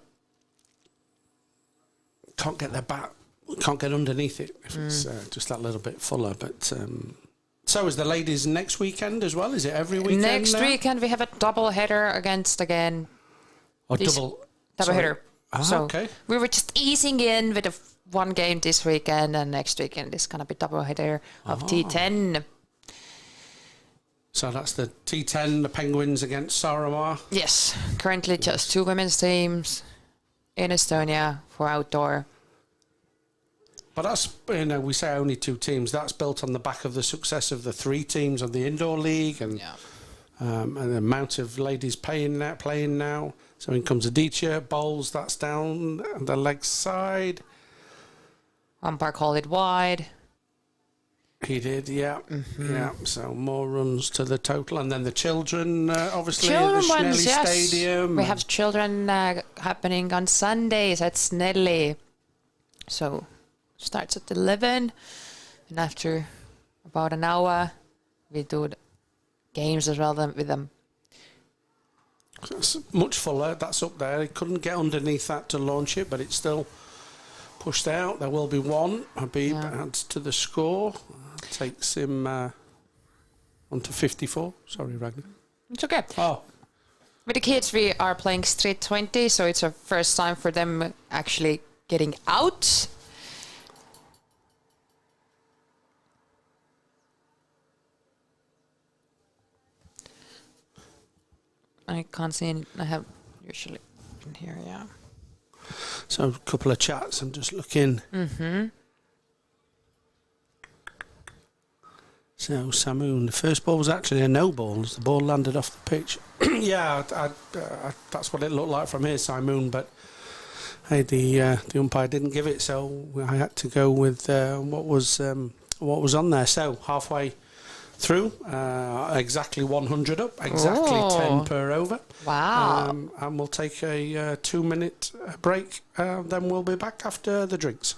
Can't get their bat... Can't get underneath it if it's just that little bit fuller. But so is the ladies next weekend as well? Is it every weekend? Next weekend we have a double header against again. Double header. So okay. we were just easing in with one game this weekend, and next weekend is gonna be double header of T10. So that's the T10, the Penguins against Saaremaa. Yes, currently just 2 women's teams in Estonia for outdoor. But that's, we say only 2 teams. That's built on the back of the success of the 3 teams of the indoor league and the amount of ladies playing now. So in comes Adichie, bowls, that's down the leg side. Umpire called it wide. He did, yeah. Yeah, so more runs to the total. And then the children, obviously, at the Snelly Stadium. We have children happening on Sundays at Snelly. So... starts at 11, and after about an hour, we do the games as well with them. It's much fuller. That's up there. He couldn't get underneath that to launch it, but it's still pushed out. There will be one. Habib adds to the score. Takes him on to 54. Sorry, Ragnar. It's okay. Oh. With the kids, we are playing Street 20, so it's our first time for them actually getting out. I can't see any. I have usually in here, yeah. So a couple of chats. I'm just looking. So Samoon, the first ball was actually a no ball as the ball landed off the pitch. Yeah, that's what it looked like from here, Samoon. But hey, the umpire didn't give it, so I had to go with what was on there. So halfway through, exactly 100 up, exactly 10 per over. Wow. And we'll take a 2-minute break, then we'll be back after the drinks.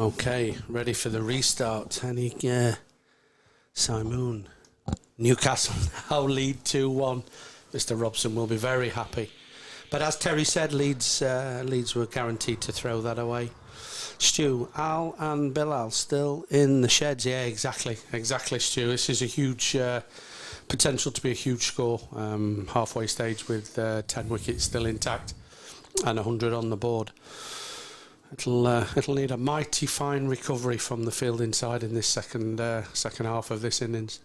Okay, ready for the restart. Henning Simon. Newcastle now lead 2-1. Mr. Robson will be very happy. But as Terry said, Leeds were guaranteed to throw that away. Stu, Al and Bilal still in the sheds. Yeah, exactly, Stu. This is a huge potential to be a huge score. Halfway stage with 10 wickets still intact and 100 on the board. It'll need a mighty fine recovery from the field inside in this second half of this innings.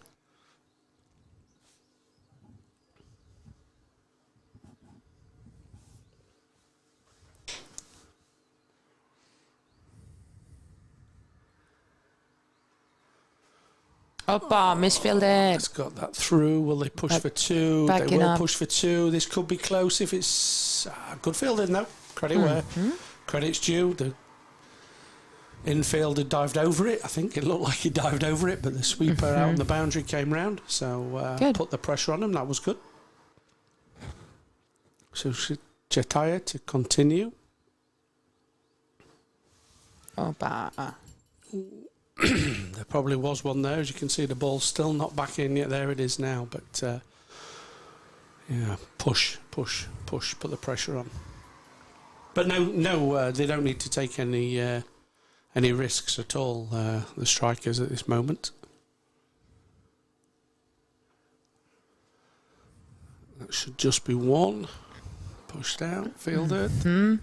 Oppa, misfielded. It's got that through. Will they push for two? They will push for two. This could be close if it's good fielding though. Credit where credit's due. The infielder dived over it. I think it looked like he dived over it, but the sweeper out on the boundary came round. So put the pressure on him. That was good. So Jetaya to continue. Oppa. There probably was one there. As you can see, the ball's still not back in yet. There it is now. But yeah, push. Put the pressure on. But no, they don't need to take any risks at all. The strikers at this moment. That should just be one. Pushed out, fielded.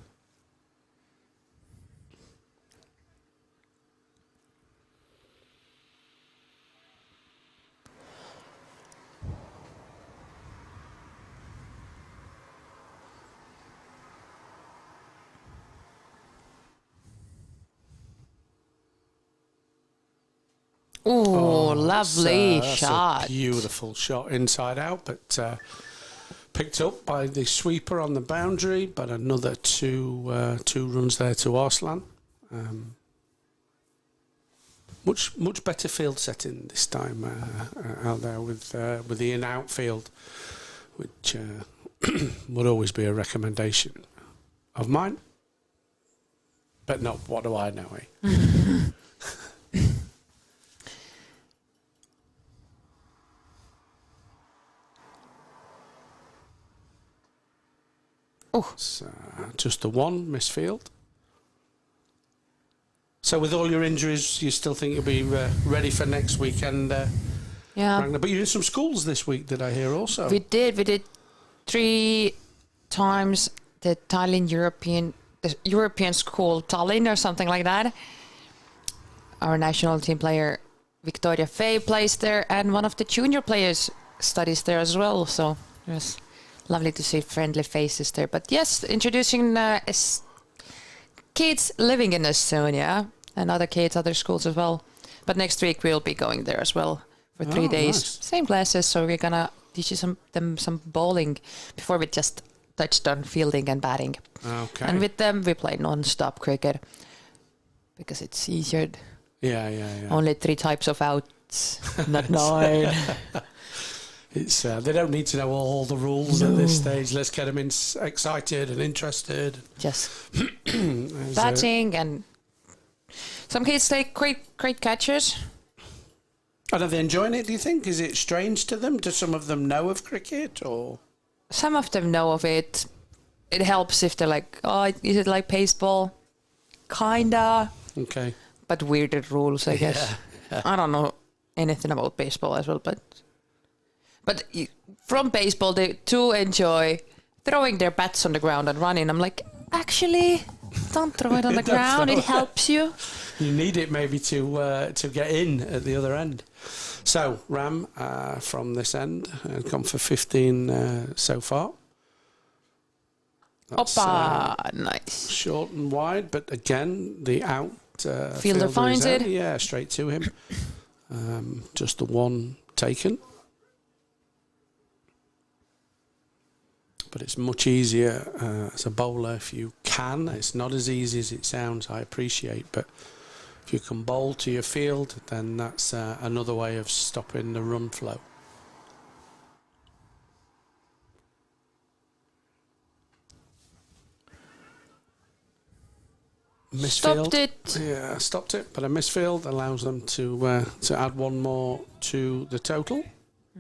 Ooh, lovely shot. A beautiful shot inside out, but picked up by the sweeper on the boundary. But another two runs there to Arslan. Much better field setting this time out there with the in-out field, which would always be a recommendation of mine. But no, what do I know, eh? Oh, just the one misfield. So with all your injuries, you still think you'll be ready for next weekend? yeah. Ragnar? But you're in some schools this week, did I hear also? We did 3 times the Tallinn European school, Tallinn or something like that. Our national team player Victoria Fay plays there, and one of the junior players studies there as well. So it was lovely to see friendly faces there. But yes, introducing kids living in Estonia and other kids, other schools as well. But next week we'll be going there as well for 3 days. Nice. Same classes, so we're gonna teach you some bowling before we just touched on fielding and batting. Okay. And with them we play non-stop cricket because it's easier. Yeah. Only 3 types of outs, not 9. It's they don't need to know all the rules at this stage. Let's get them excited and interested. Just batting, and some kids take great catches. And are they enjoying it, do you think? Is it strange to them? Do some of them know of cricket, or? Some of them know of it. It helps if they're like, oh, is it like baseball? Kinda. Okay. But weirder rules, I guess. Yeah. I don't know anything about baseball as well, but from baseball, they too enjoy throwing their bats on the ground and running. I'm like, actually, don't throw it on the ground. It helps you. You need it maybe to get in at the other end. So Ram from this end gone for 15 so far. That's, Oppa, nice. Short and wide, but again the out fielder finds it. Yeah, straight to him. Just the one taken. But it's much easier as a bowler if you can. It's not as easy as it sounds, I appreciate, but if you can bowl to your field, then that's another way of stopping the run flow. Misfield. Stopped it. Yeah, stopped it, but a misfield allows them to add one more to the total.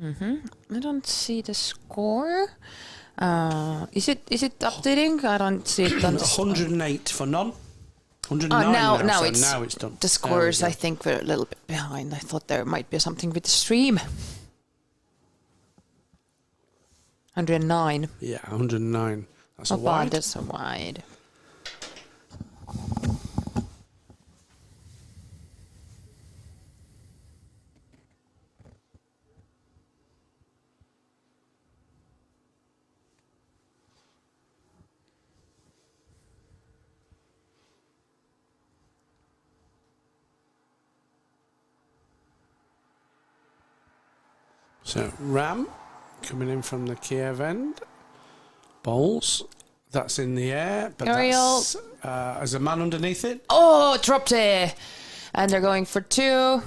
I don't see the score. Is it updating? I don't see it done. 108 for none. 109 now now it's done. The scores, I think, were a little bit behind. I thought there might be something with the stream. 109. Yeah, 109. That's a Not wide. bad, that's a wide. So Ram coming in from the Kiev end. Bowls. That's in the air, but Ariel. that's as a man underneath it. Oh, dropped it. And they're going for 2.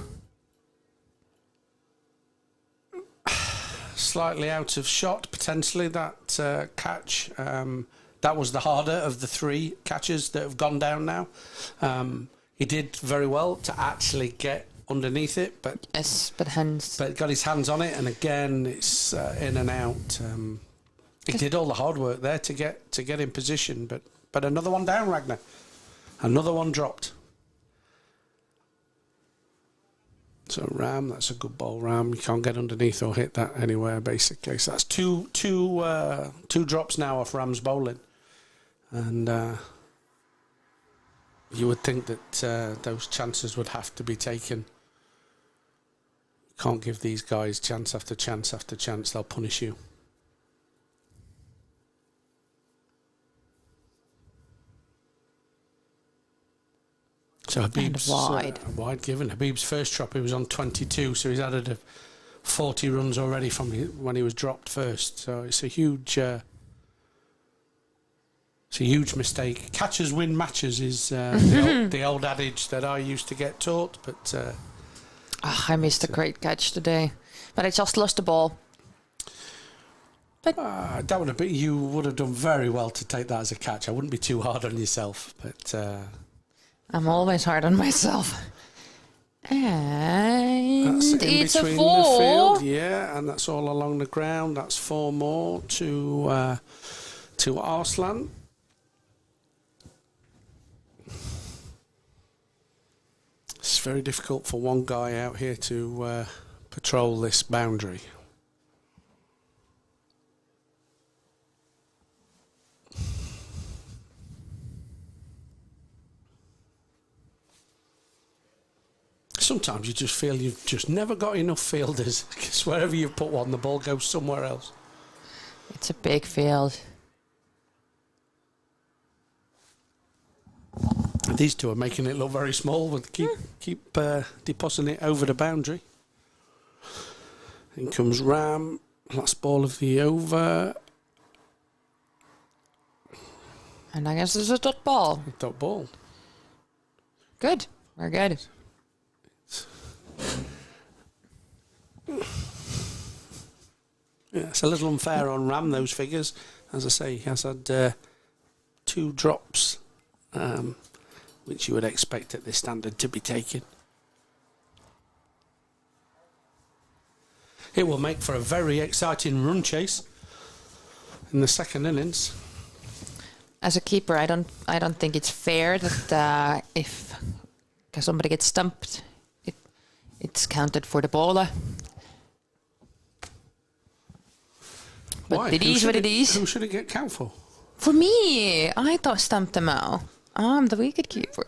Slightly out of shot, potentially, that catch. That was the harder of the 3 catches that have gone down now. He did very well to actually get underneath it, but Yes, but hands. but got his hands on it, and again it's in and out. He did all the hard work there to get in position, but another one down, Ragnar. Another one dropped. So Ram, that's a good ball, Ram. You can't get underneath or hit that anywhere, basically. So that's two drops now off Ram's bowling, and you would think that those chances would have to be taken. Can't give these guys chance after chance after chance. They'll punish you. So Habib's wide given. Habib's first drop, he was on 22, so he's added 40 runs already from when he was dropped first. So it's a huge mistake. Catchers win matches is the old adage that I used to get taught, but I missed a great catch today, but I just lost the ball. But that would have been, you would have done very well to take that as a catch. I wouldn't be too hard on yourself, but I'm always hard on myself. And that's in it's a between 4. the field, yeah, and that's all along the ground. That's 4 more to Arslan. It's very difficult for one guy out here to patrol this boundary. Sometimes you just feel you've just never got enough fielders, because wherever you put one, the ball goes somewhere else. It's a big field. These two are making it look very small, but keep depositing it over the boundary. In comes Ram, last ball of the over. And I guess it's a dot ball. Dot ball. Good. We're good. Yeah, it's a little unfair on Ram, those figures. As I say, he has had 2 drops, which you would expect at this standard to be taken. It will make for a very exciting run chase in the second innings. As a keeper, I don't think it's fair that if somebody gets stumped, it's counted for the bowler. But Why? it is what it is. Who should it get count for? For me, I thought stumped them out. I'm the wicket keeper.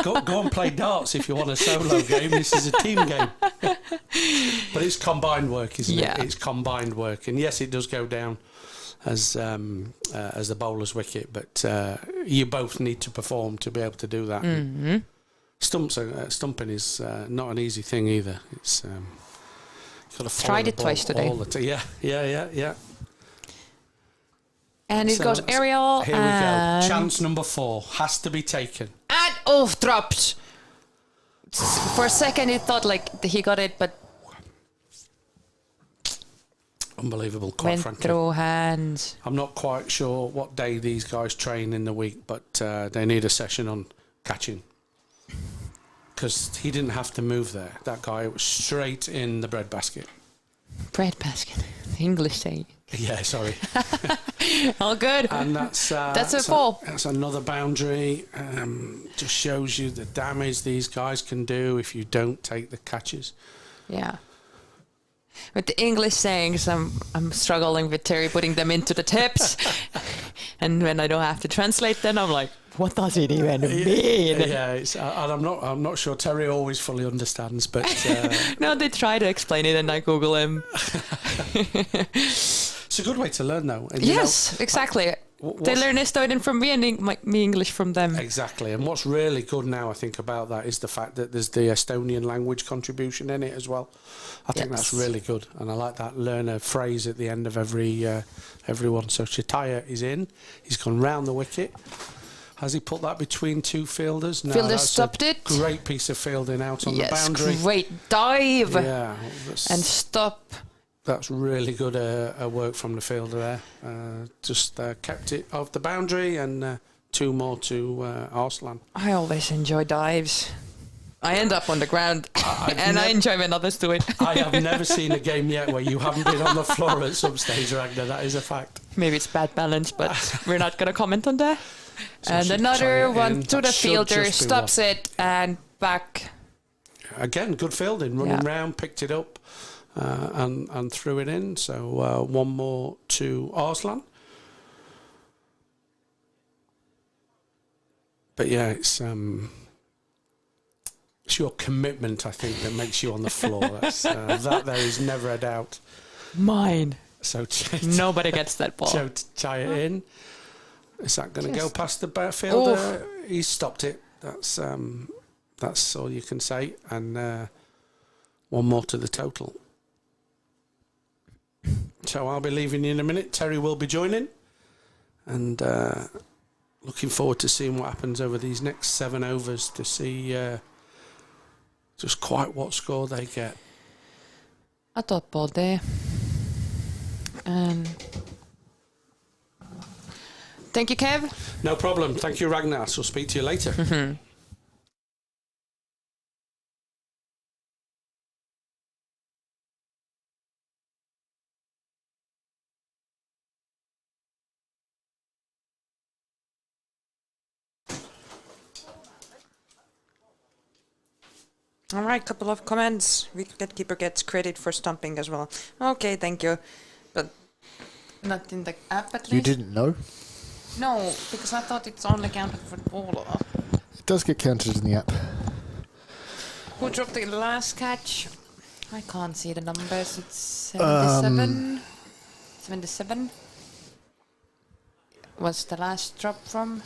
Go and play darts if you want a solo game. This is a team game. But it's combined work, isn't it? It's combined work. And yes, it does go down as the bowler's wicket, but you both need to perform to be able to do that. Mm-hmm. Stumping is not an easy thing either. It's you've got to follow tried the it ball twice today. all the yeah. And it goes aerial. Here we go. Chance number 4 has to be taken. And dropped. For a second, it thought like he got it, but Unbelievable, quite went frankly. through hands. I'm not quite sure what day these guys train in the week, but they need a session on catching. Because he didn't have to move there. That guy was straight in the breadbasket. Breadbasket. English saying. Yeah, sorry. All good. And that's a fall. That's another boundary. Just shows you the damage these guys can do if you don't take the catches. Yeah. With the English sayings, I'm struggling with Terry putting them into the tips. And when I don't have to translate them, I'm like, what does it even mean? Yeah, and I'm not sure Terry always fully understands, but no, they try to explain it, and I Google him. It's a good way to learn, though. And yes, exactly. They learn Estonian from me and me English from them. Exactly. And what's really good now, I think, about that is the fact that there's the Estonian language contribution in it as well. I think that's really good. And I like that learn a phrase at the end of everyone. So Chataya is in. He's gone round the wicket. Has he put that between two fielders? No, Fielder stopped it. Great piece of fielding out on the boundary. Great dive. Yeah. And stop. That's really good work from the fielder there. Just kept it off the boundary and 2 more to Arslan. I always enjoy dives. I end up on the ground I enjoy when others do it. I have never seen a game yet where you haven't been on the floor at some stage, Ragnar. That is a fact. Maybe it's bad balance, but we're not going to comment on that. So and another one to the fielder, stops it and back. Again, good fielding, running round, picked it up. And threw it in. So 1 more to Arslan. But yeah, it's your commitment, I think, that makes you on the floor. That's, that there is never a doubt. Mine. So nobody gets that ball. So tie it in. Is that going to go past the fielder? He stopped it. That's all you can say. And 1 more to the total. So I'll be leaving you in a minute. Terry will be joining. And looking forward to seeing what happens over these next 7 overs to see just quite what score they get. A dot ball there. Thank you, Kev. No problem. Thank you, Ragnar. So speak to you later. All right, couple of comments. Wicketkeeper gets credit for stumping as well. Okay, thank you. But not in the app at least. You didn't know? No, because I thought it's only counted for the bowler. It does get counted in the app. Who dropped the last catch? I can't see the numbers. It's 77. 77 was the last drop from.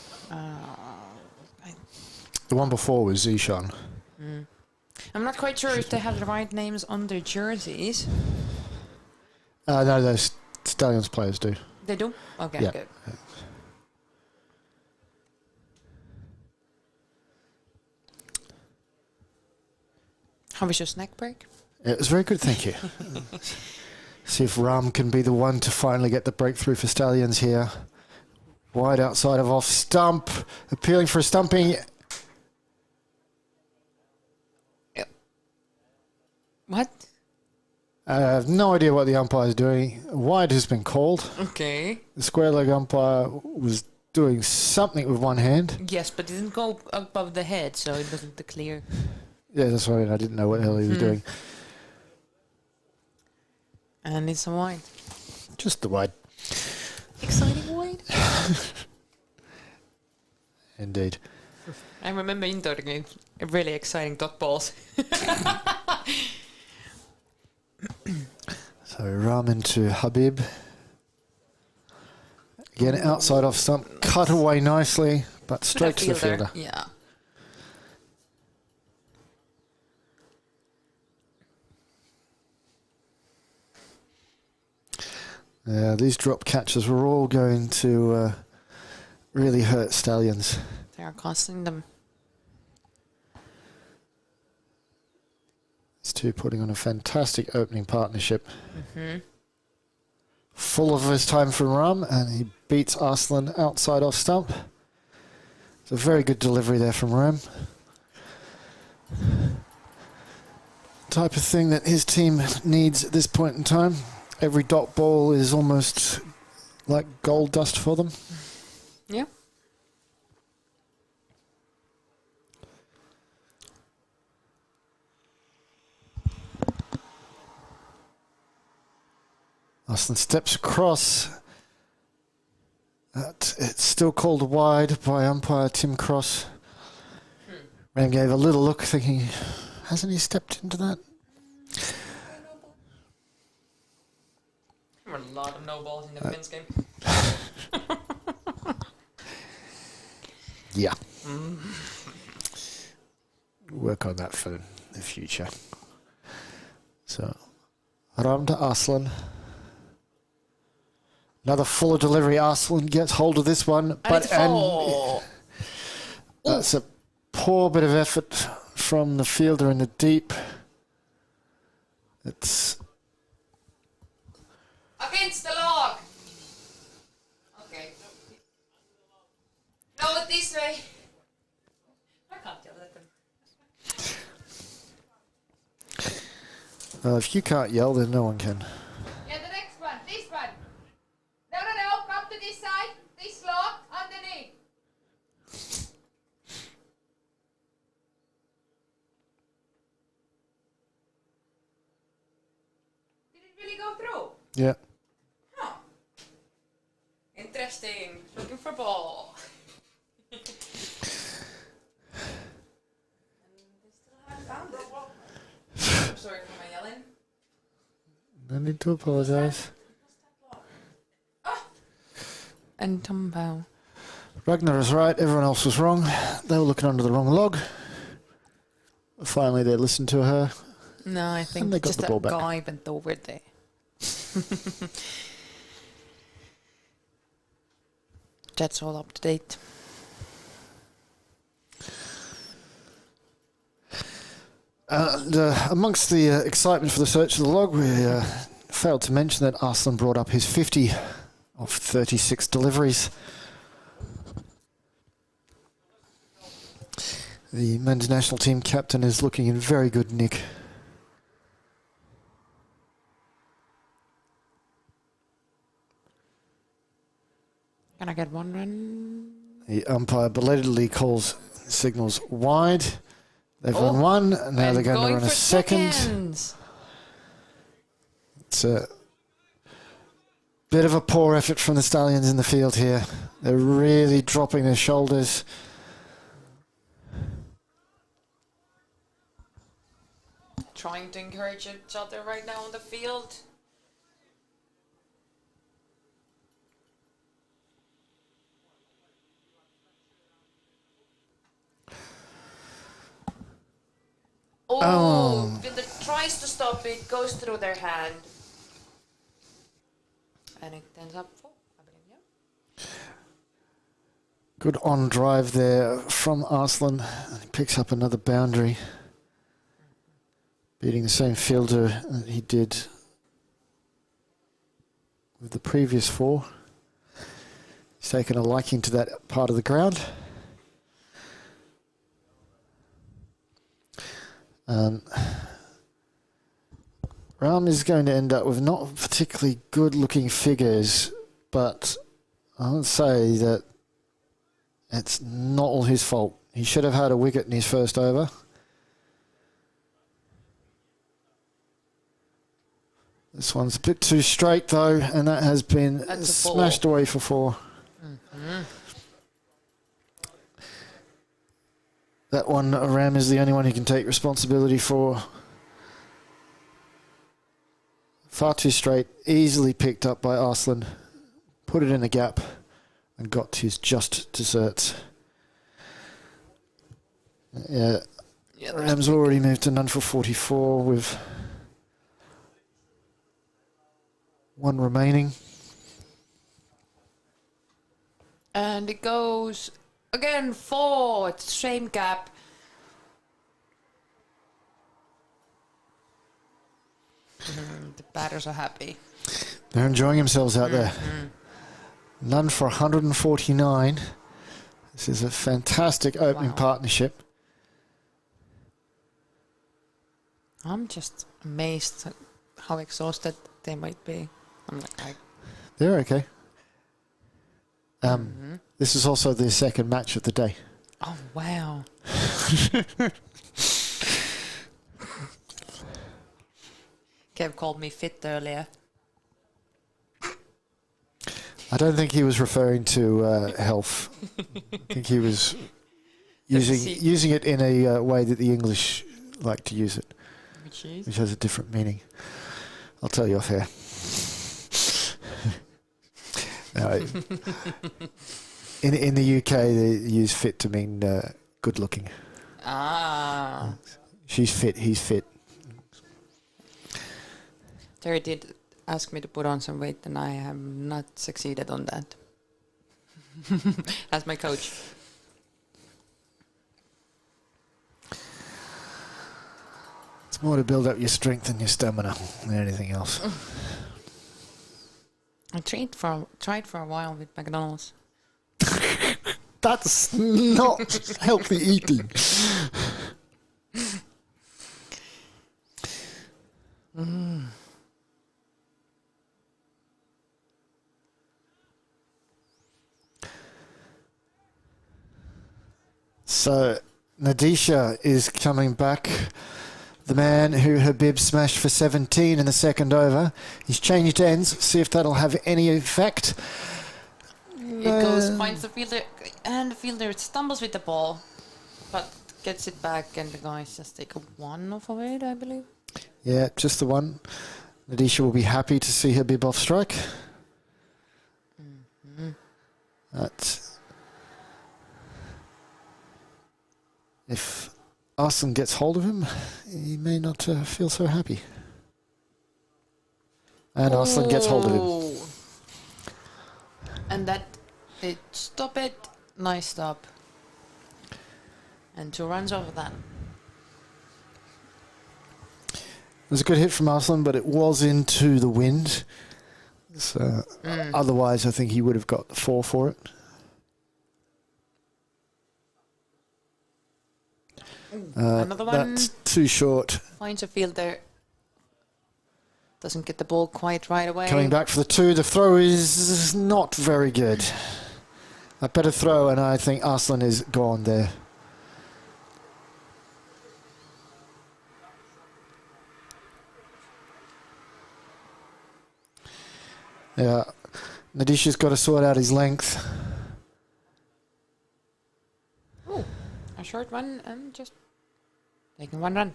The one before was Zishan. I'm not quite sure if they have the right names on their jerseys. No, those Stallions players do. They do? Okay, yeah. good. Yeah. How was your snack break? It was very good, thank you. See if Ram can be the one to finally get the breakthrough for Stallions here. Wide outside of off stump, appealing for a stumping. What? I have no idea what the umpire is doing. Wide has been called. Okay. The square leg umpire was doing something with one hand. Yes, but it didn't go above the head, so it wasn't clear. Yeah, that's right. I didn't know what the hell he was doing. And it's a wide. Just the wide. Exciting wide. Indeed. I remember indoor games, really exciting dot balls. So Ram into Habib. Again, outside off stump, cut away nicely, but straight to the fielder. Yeah. These drop catches were all going to really hurt Stallions. They are costing them. These two putting on a fantastic opening partnership. Full of his time from Ram, and he beats Arslan outside off stump. a very good delivery there from Ram. Type of thing that his team needs at this point in time. Every dot ball is almost like gold dust for them. Yeah. Arslan steps across. It's still called wide by umpire Tim Cross. Ram gave a little look thinking, hasn't he stepped into that? There were a lot of no balls in the men's game. Yeah. Work on that for the future. So, Ram to Arslan. Another fuller delivery. Arslan gets hold of this one. And that's a poor bit of effort from the fielder in the deep. It's against the log. Okay. No, this way. I can't yell at them. if you can't yell, then no one can. Yeah, the next one. This one. No. Come to this side. This log underneath. Did it really go through? Yeah. Huh. Interesting. Looking for ball. And they still haven't found it. I'm sorry for my yelling. No need to apologise. And Tombow. Ragnar is right, everyone else was wrong. They were looking under the wrong log. Finally, they listened to her. No, I think they got just the ball that back. guy went over there. That's all up to date. Amongst the excitement for the search of the log, we failed to mention that Arslan brought up his 50 of 36 deliveries. The men's national team captain is looking in very good nick. Can I get one run? The umpire belatedly signals wide. They've run one, and now they're going to run a second. Seconds. It's a bit of a poor effort from the Stallions in the field here. They're really dropping their shoulders. Trying to encourage each other right now on the field. Oh, fielder tries to stop it, goes through their hand. And it ends up full, I believe, yeah. Good on drive there from Arslan. He picks up another boundary. Beating the same fielder that he did with the previous four. He's taken a liking to that part of the ground. Ram is going to end up with not particularly good looking figures, but I would say that it's not all his fault. He should have had a wicket in his first over. This one's a bit too straight though, and that has been smashed away for four. That one, Ram is the only one who can take responsibility for. Far too straight, easily picked up by Arslan. Put it in the gap and got his just desserts. Yeah, Ram's already moved to none for 44 with one remaining. And it goes again four. It's the same gap. The batters are happy. They're enjoying themselves out there. None for 149. This is a fantastic opening partnership. I'm just amazed at how exhausted they might be. I'm like, They're okay. This is also the second match of the day. oh wow. Kev called me fit earlier. I don't think he was referring to health. I think he was using it in a way that the English like to use it, which has a different meaning. I'll tell you off here. In the UK, they use fit to mean good looking. Ah. She's fit, he's fit. Terry did ask me to put on some weight, and I have not succeeded on that. As my coach. It's more to build up your strength and your stamina than anything else. I tried for a while with McDonald's. That's not healthy eating. So Nadisha is coming back. The man who Habib smashed for 17 in the second over. He's changed ends. See if that'll have any effect. It goes, finds the fielder, and the fielder stumbles with the ball, but gets it back, and the guys just take a one off of it, I believe. Yeah, just the one. Nadisha will be happy to see Habib off strike. If Arslan gets hold of him, he may not feel so happy. And Arslan gets hold of him. And that, stop it, nice stop. And 2 runs over that. It was a good hit from Arslan, but it was into the wind. So otherwise, I think he would have got 4 for it. Another one. That's too short. Finds a fielder. Doesn't get the ball quite right away. Coming back for the 2. The throw is not very good. A better throw, and I think Arslan is gone there. Yeah, Nadisha's got to sort out his length. Ooh, a short one and just taking 1 run.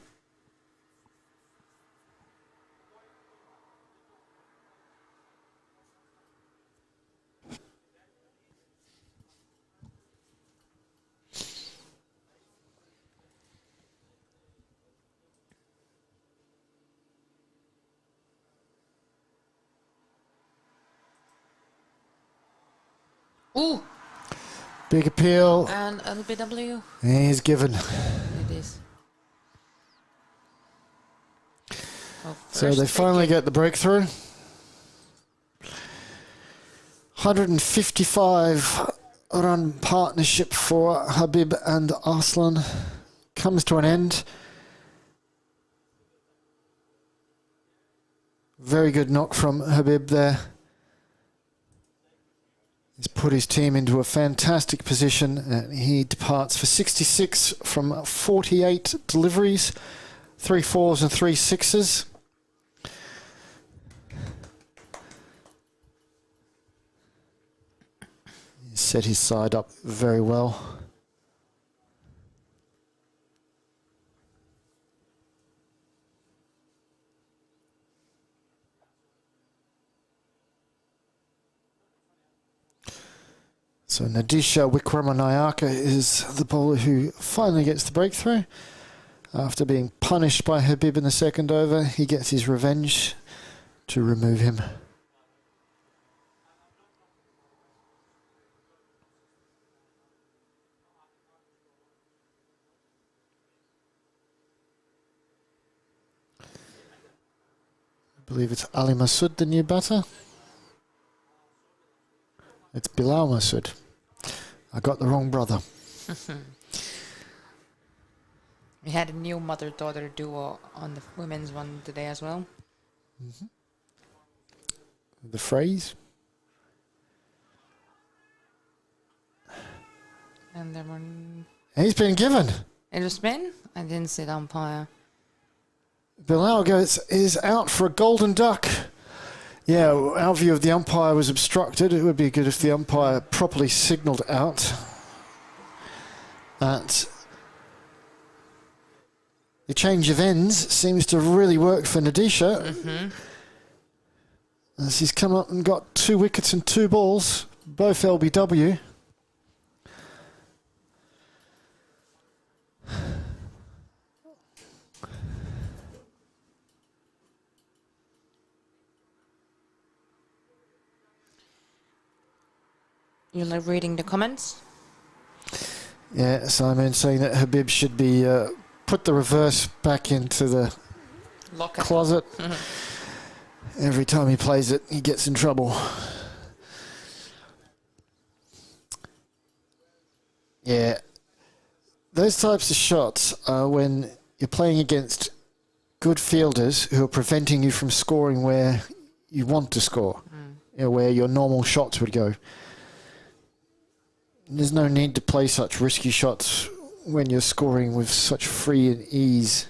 Ooh! Big appeal. And LBW. He's given. It is. So they finally get the breakthrough. 155 run partnership for Habib and Arslan comes to an end. Very good knock from Habib there. He's put his team into a fantastic position. He departs for 66 from 48 deliveries, 3 4s and 3 6s. He's set his side up very well. So Nadisha Wickramanayaka is the bowler who finally gets the breakthrough. After being punished by Habib in the second over, he gets his revenge to remove him. I believe it's Ali Masood, the new batter. It's Bilal Masood. I got the wrong brother. We had a new mother-daughter duo on the women's one today as well. The phrase. And there were... He's been given. It was Ben? I didn't see the umpire. Bilal is out for a golden duck. Yeah, our view of the umpire was obstructed. It would be good if the umpire properly signalled out that the change of ends seems to really work for Nadisha. As he's come up and got 2 wickets and 2 balls, both LBW. You like reading the comments? Yeah, Simon saying that Habib should be put the reverse back into the Locker. closet. Every time he plays it, he gets in trouble. Yeah, those types of shots are when you're playing against good fielders who are preventing you from scoring where you want to score, where your normal shots would go. There's no need to play such risky shots when you're scoring with such free and ease.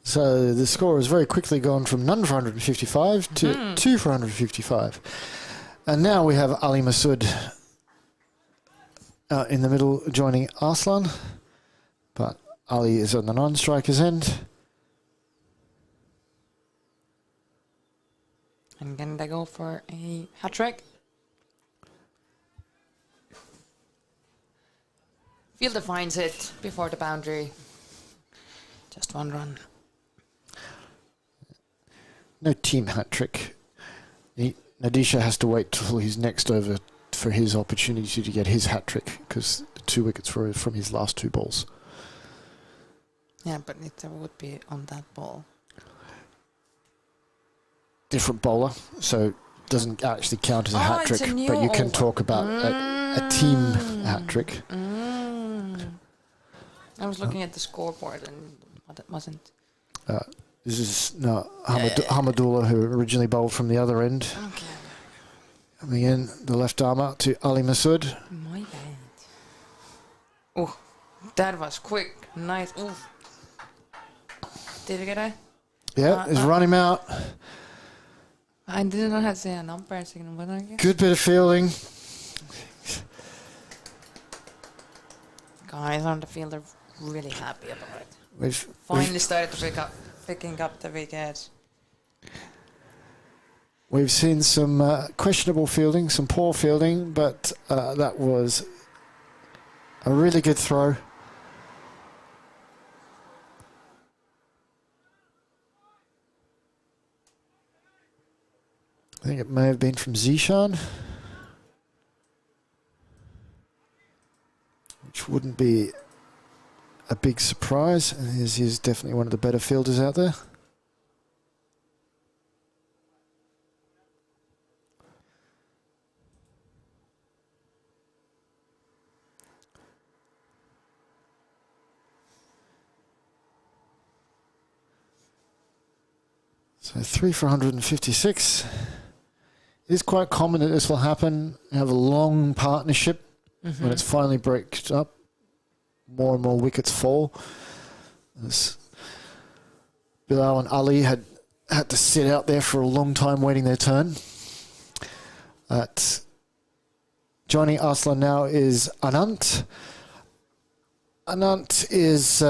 So the score has very quickly gone from none for 155 to 2 for 155. And now we have Ali Masood out in the middle joining Arslan. But Ali is on the non-striker's end. And can they go for a hat-trick? Fielder finds it before the boundary. Just 1 run. No team hat-trick. Nadisha has to wait till he's next over for his opportunity to get his hat-trick because the 2 wickets were from his last 2 balls. Yeah, but it would be on that ball. Different bowler, so doesn't actually count as a hat-trick, but you can talk about a team hat-trick. I was looking at the scoreboard and it wasn't. This is Hamadullah, who originally bowled from the other end. Okay. Coming in, the left armour to Ali Masood. My bad. Oh, that was quick. Nice. Ooh. Did you get it? Yeah, he's run him out. I didn't know how to say an umpire signal, but I guess. Good bit of fielding. Guys on the field are really happy about it. We've Finally started to picking up the wickets. We've seen some questionable fielding, some poor fielding, but that was a really good throw. I think it may have been from Zishan, which wouldn't be a big surprise. He's definitely one of the better fielders out there. So 3 for 156. It is quite common that this will happen. You have a long partnership when it's finally breaks up. More and more wickets fall. As Bilal and Ali had to sit out there for a long time waiting their turn. Joining Arslan now is Anant. Anant is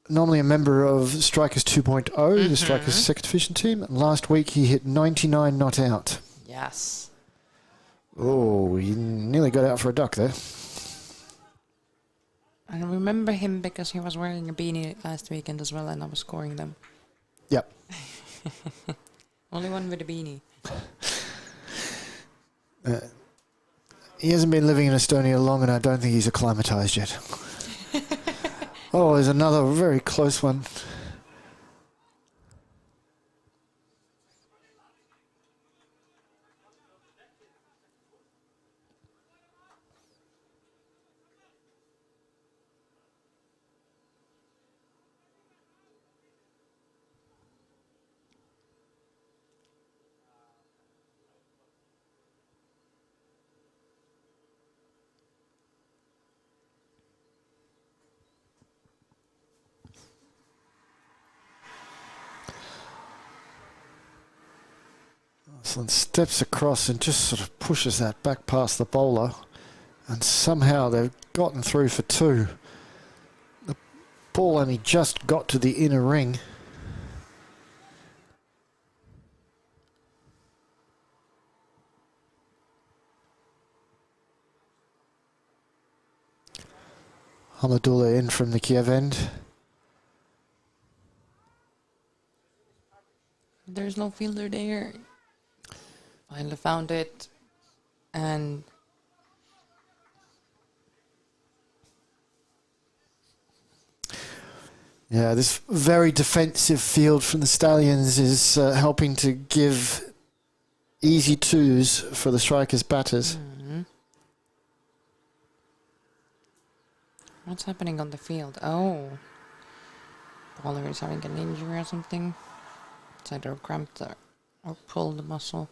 normally a member of Strikers 2.0, the Strikers second division team. And last week he hit 99 not out. Yes. Oh, he nearly got out for a duck there. I remember him because he was wearing a beanie last weekend as well, and I was scoring them. Yep. Only one with a beanie. He hasn't been living in Estonia long, and I don't think he's acclimatized yet. Oh, there's another very close one. Arslan steps across and just sort of pushes that back past the bowler, and somehow they've gotten through for 2. The ball only just got to the inner ring. Hamadullah in from the Kiev end. There's no fielder there. Finally found it. And yeah, this very defensive field from the Stallions is helping to give easy 2s for the Strikers batters. what's happening on the field? Oh. Bowler is having an injury or something. It's either cramped or pulled the muscle.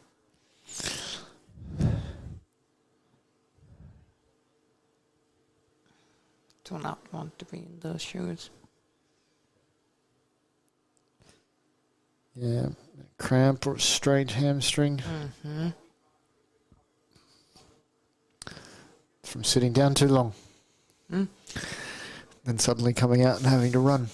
Do not want to be in those shoes. Yeah, cramp or strained hamstring. From sitting down too long. Then suddenly coming out and having to run.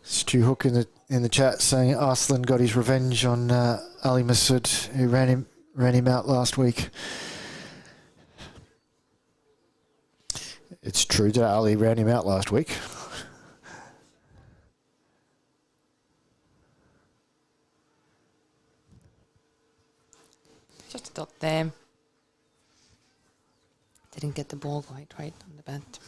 Stu Hook in the chat saying Arslan got his revenge on Ali Masood, who ran him out last week. It's true that Ali ran him out last week. Just got there. Didn't get the ball quite right on the bat.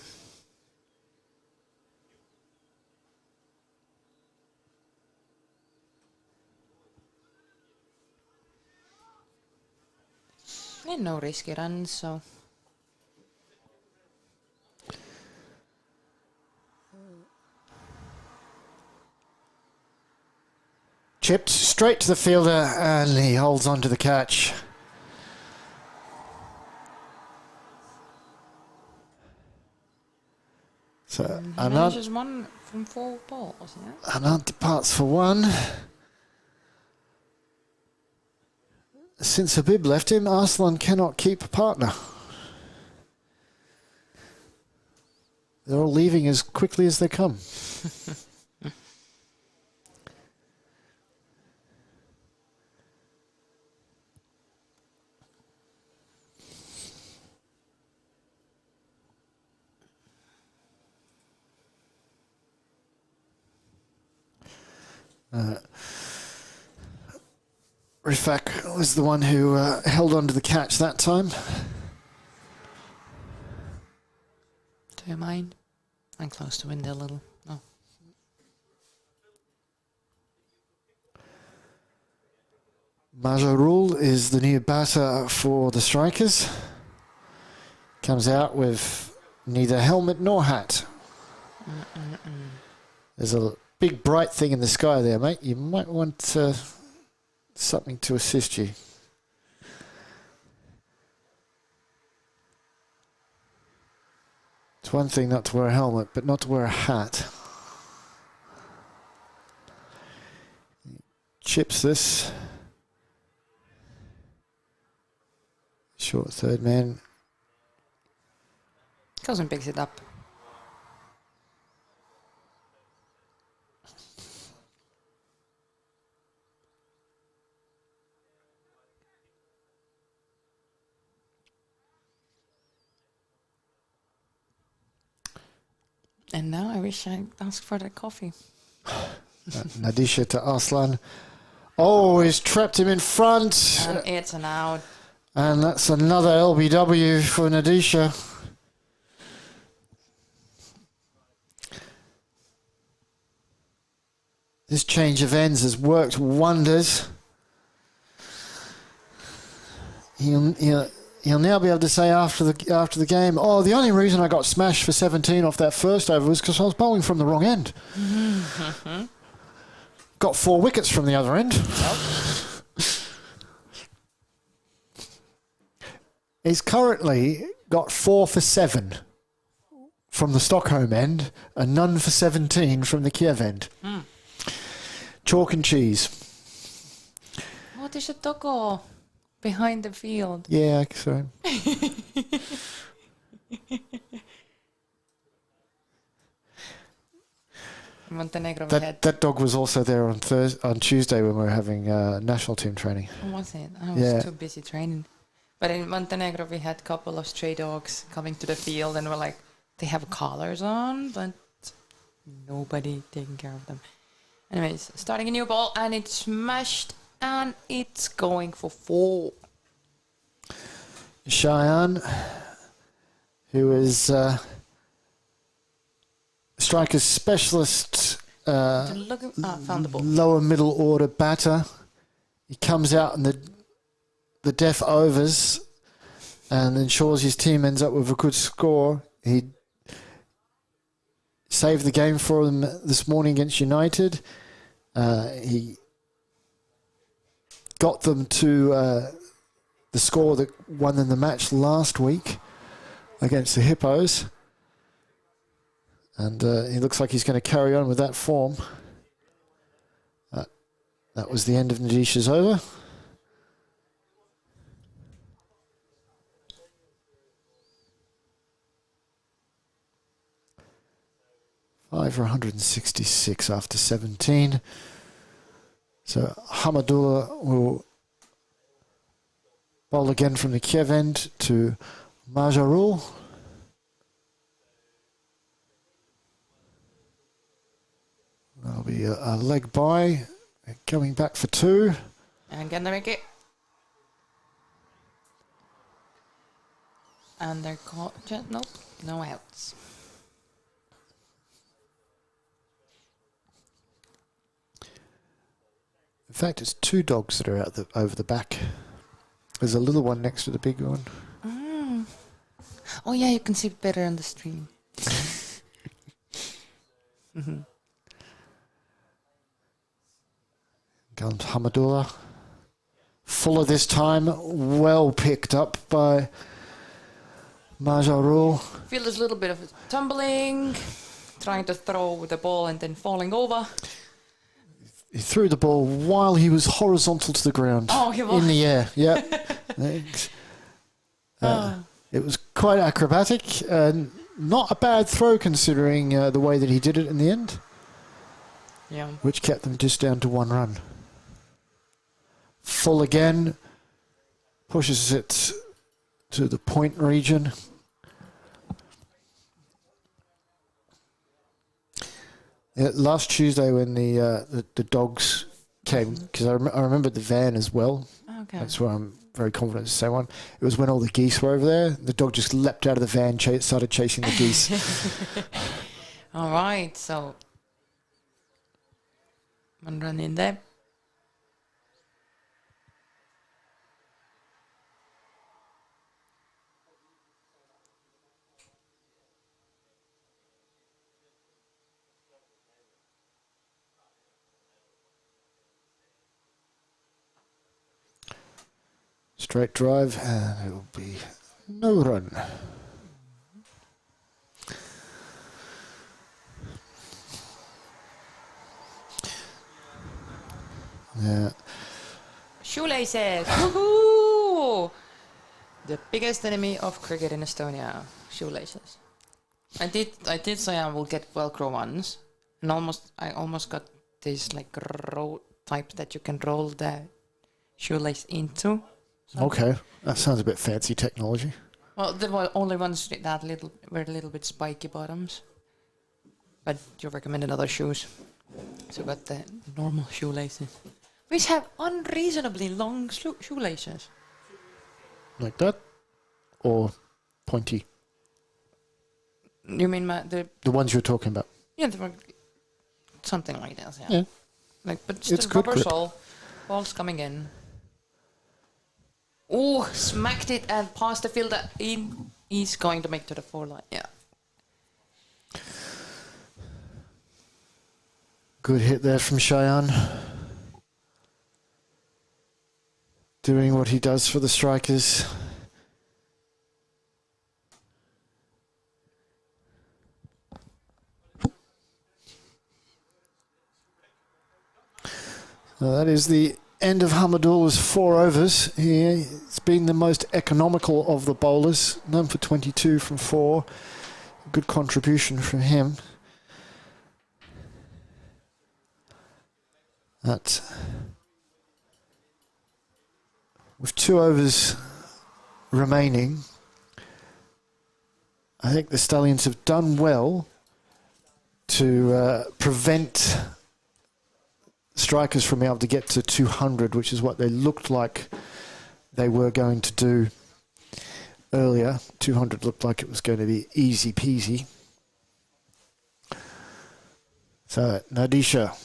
And no risky runs, so. Chipped straight to the fielder and he holds on to the catch. So Anand Just 1 from 4 balls, yeah? Anand departs for 1. Since Habib left him, Arslan cannot keep a partner. They're all leaving as quickly as they come. Rifak was the one who held on to the catch that time. Do you mind? I'm close to window a little. Oh. Majorul is the new batter for the Strikers. Comes out with neither helmet nor hat. There's a big bright thing in the sky there, mate. You might want something to assist you. It's one thing not to wear a helmet, but not to wear a hat. Chips this. Short third man. Goes and picks it up. And now I wish I asked for the coffee. Nadisha to Arslan. Oh, he's trapped him in front. And it's an out. And that's another LBW for Nadisha. This change of ends has worked wonders. He'll now be able to say after the game, oh, the only reason I got smashed for 17 off that first over was because I was bowling from the wrong end. Got 4 wickets from the other end. He's currently got 4 for 7 from the Stockholm end and none for 17 from the Kiev end. Chalk and cheese. What is a doggo behind the field? Yeah, sorry. Montenegro we had. That dog was also there on Tuesday when we were having national team training. Was it? I was too busy training. But in Montenegro we had a couple of stray dogs coming to the field and we're like, they have collars on, but nobody taking care of them. Anyways, starting a new ball and it's smashed and it's going for 4. Cheyenne, who is striker's specialist, Found the ball. lower middle order batter. He comes out in the deaf overs and ensures his team ends up with a good score. He saved the game for them this morning against United. He got them to the score that won them the match last week against the Hippos. And he looks like he's going to carry on with that form. That was the end of Nadisha's over. Five for 166 after 17. So Hamadullah will bowl again from the Kiev end to Majarul. That'll be a leg by, coming back for 2. And can they make it? And they're caught. Nope, no outs. In fact, it's 2 dogs that are out over the back. There's a little one next to the big one. Oh yeah, you can see it better on the stream. Gone to Hamadullah. Fuller this time, well picked up by Majarul. Feel there's a little bit of tumbling, trying to throw the ball and then falling over. He threw the ball while he was horizontal to the ground. Oh, he was? In the air, yeah. It was quite acrobatic. Not a bad throw considering the way that he did it in the end. Yeah. Which kept them just down to 1 run. Full again. Pushes it to the point region. Yeah, last Tuesday when the dogs came, because I remember the van as well. Okay. That's why I'm very confident it's the same one. It was when all the geese were over there. The dog just leapt out of the van, started chasing the geese. All right, so 1 run in there. Straight drive, and it'll be no run. Yeah. Shoelaces! Woohoo! The biggest enemy of cricket in Estonia. Shoelaces. I did say I will get Velcro ones, and I almost got this like roll type that you can roll the shoelace into. Okay, that sounds a bit fancy technology. Well, there were only ones that were a little bit spiky bottoms. But you recommended other shoes. So we got the normal shoelaces. Which have unreasonably long shoelaces. Like that? Or pointy? You mean the ones you're talking about? Yeah, they were something like that, yeah. Like, but still It's good rubber grip. sole. Ball's coming in. Oh, smacked it and passed the fielder in. He's going to make to the 4 line, yeah. Good hit there from Cheyenne. Doing what he does for the strikers. That is the end of Hamadullah's 4 overs. He's been the most economical of the bowlers. None for 22 from 4. Good contribution from him. That, with 2 overs remaining, I think the Stallions have done well to prevent strikers from being able to get to 200, which is what they looked like they were going to do earlier. 200 looked like it was going to be easy peasy. So, Nadisha.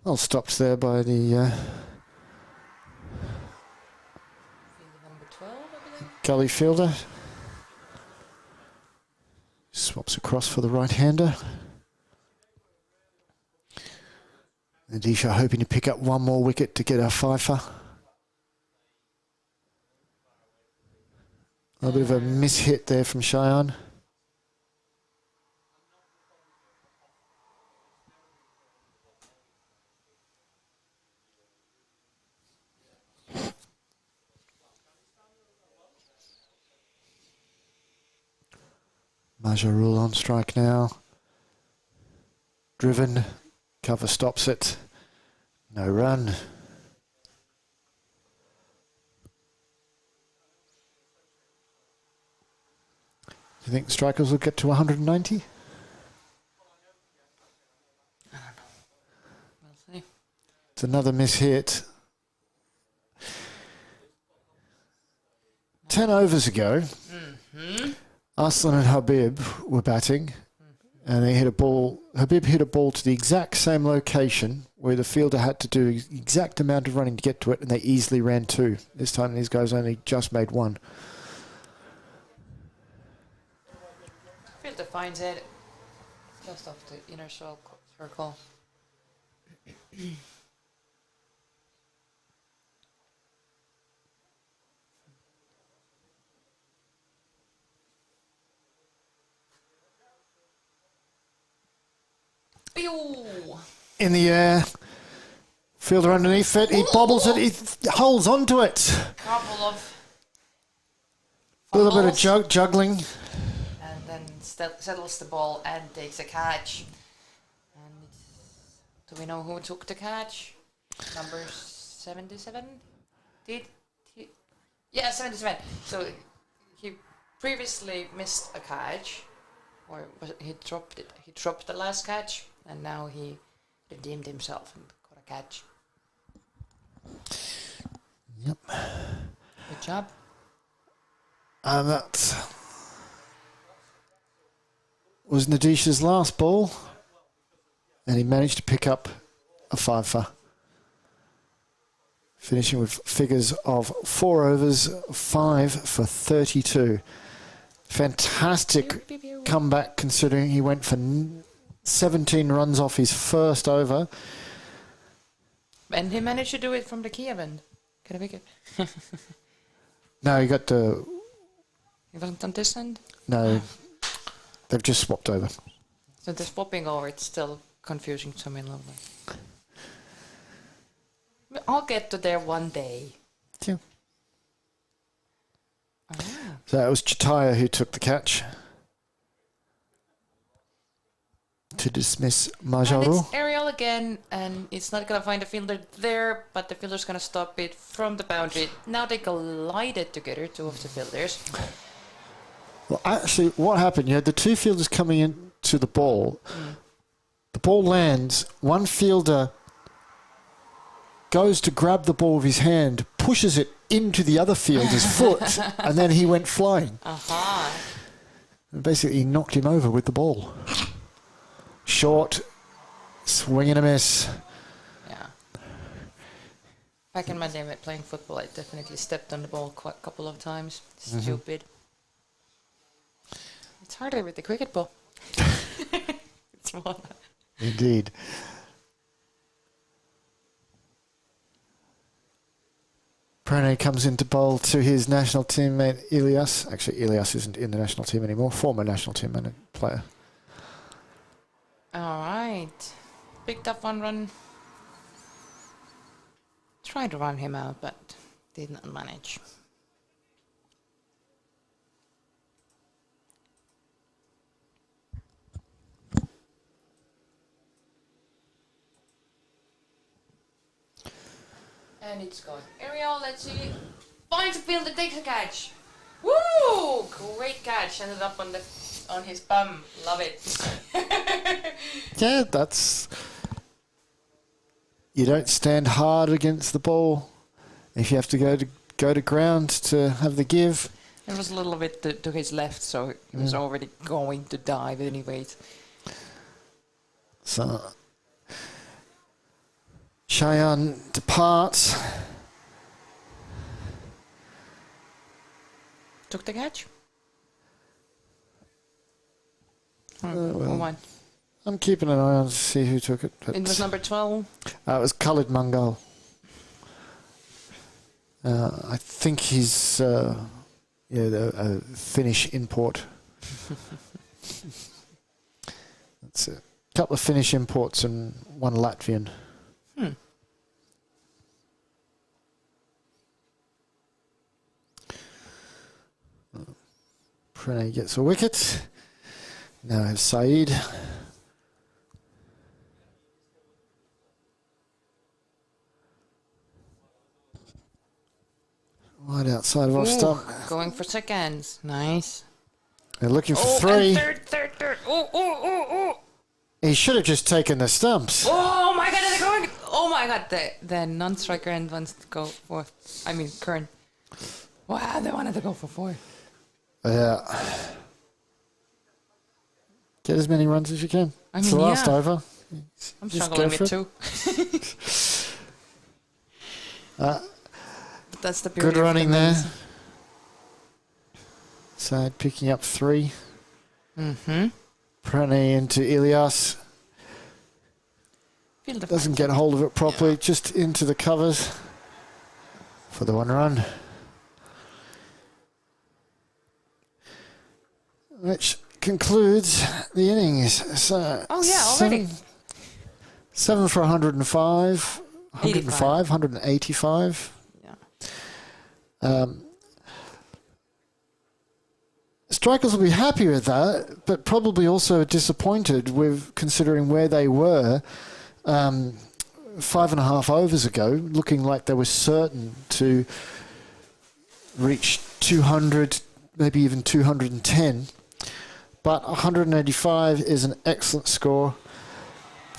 Well, stopped there by the Number 12, I believe. gully fielder. Swaps across for the right-hander. Nadisha hoping to pick up one more wicket to get her fifer. A bit of a mishit there from Cheyenne. Majarul on strike now. Driven. Cover stops it. No run. Do you think the strikers will get to 190? I don't know. We'll see. It's another miss-hit. 10 overs ago, Arslan and Habib were batting, and they hit a ball. Habib hit a ball to the exact same location where the fielder had to do the exact amount of running to get to it, and they easily ran 2. This time these guys only just made 1. Fielder finds it just off the inner circle. Ew. In the air, fielder underneath it, he bobbles it, he holds onto it. Couple of A little bit of fumbles, juggling. and then settles the ball and takes a catch. And do we know who took the catch? Number 77? Yeah, 77. So he previously missed a catch, or he dropped it. He dropped the last catch, and now he redeemed himself and got a catch. Yep. Good job. And that was Nadisha's last ball, and he managed to pick up a fifer, finishing with figures of 4 overs, 5 for 32. Fantastic comeback considering he went for 17 runs off his first over. And he managed to do it from the Kiev end. Get a wicket. No, he got the... He wasn't on this end? No, they've just swapped over. So the swapping over, it's still confusing to me a little bit. I'll get to there one day. Yeah. Oh. So it was Chataya who took the catch to dismiss And Majaru. it's aerial again, and it's not going to find a fielder there, but the fielder's going to stop it from the boundary. Now they collided together, 2 of the fielders. Well, actually, what happened? You had the 2 fielders coming into the ball. The ball lands. One fielder goes to grab the ball with his hand, pushes it into the other fielder's foot, and then he went flying. And basically knocked him over with the ball. Short, swing and a miss. Yeah. Back in my day when playing football, I definitely stepped on the ball quite a couple of times. Stupid. It's harder with the cricket ball. It's more. Prene comes into bowl to his national teammate Elias. Actually, Elias isn't in the national team anymore. Former national team player. All right. Picked up one run. Tried to run him out, but did not manage. And it's going. Ariel, let's see. Finds a field that takes a catch. Woo! Great catch. Ended up on his bum. Love it. Yeah, that's... You don't stand hard against the ball if you have to go to ground to have the give. It was a little bit to his left, so he was already going to dive anyways. So Cheyenne departs. Took the catch? Well, One. I'm keeping an eye on to see who took it. It was number 12. It was Khalid Mangal. I think he's a Finnish import. That's it. A couple of Finnish imports and one Latvian. Prene gets a wicket. Now I have Saeed. Right outside of off stump. Going for seconds. Nice. They're looking for Oh, three. and third. Oh. He should have just taken the stumps. Oh my god, they're going. Oh my god, the non-striker end wants to go for. I mean, Kern. Wow, they wanted to go for 4. Yeah. Get as many runs as you can. I It's mean, the last yeah. over. I'm Just struggling go for with 2. it. But that's the beauty Good of running the there. men's. Side picking up 3. Mm-hmm. Prene into Elias. Doesn't get hold of it properly. Just into the covers for the 1 run. Which concludes the innings. So Oh yeah, already. 7 for 105. 85. 185. Yeah. Strikers will be happy with that, but probably also disappointed with considering where they were 5.5 overs ago, looking like they were certain to reach 200, maybe even 210. But 185 is an excellent score.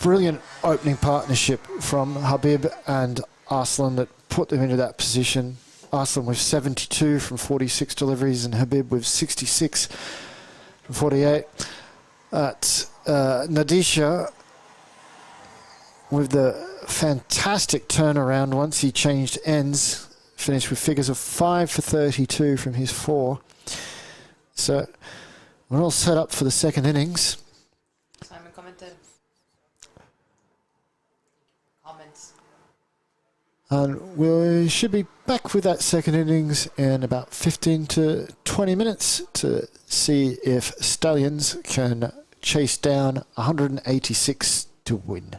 Brilliant opening partnership from Habib and Arslan that put them into that position. Arslan with 72 from 46 deliveries and Habib with 66 from 48. Nadisha with the fantastic turnaround once he changed ends, finished with figures of 5 for 32 from his 4. So we're all set up for the second innings. Simon commented. Comments. And we should be back with that second innings in about 15 to 20 minutes to see if Stallions can chase down 186 to win.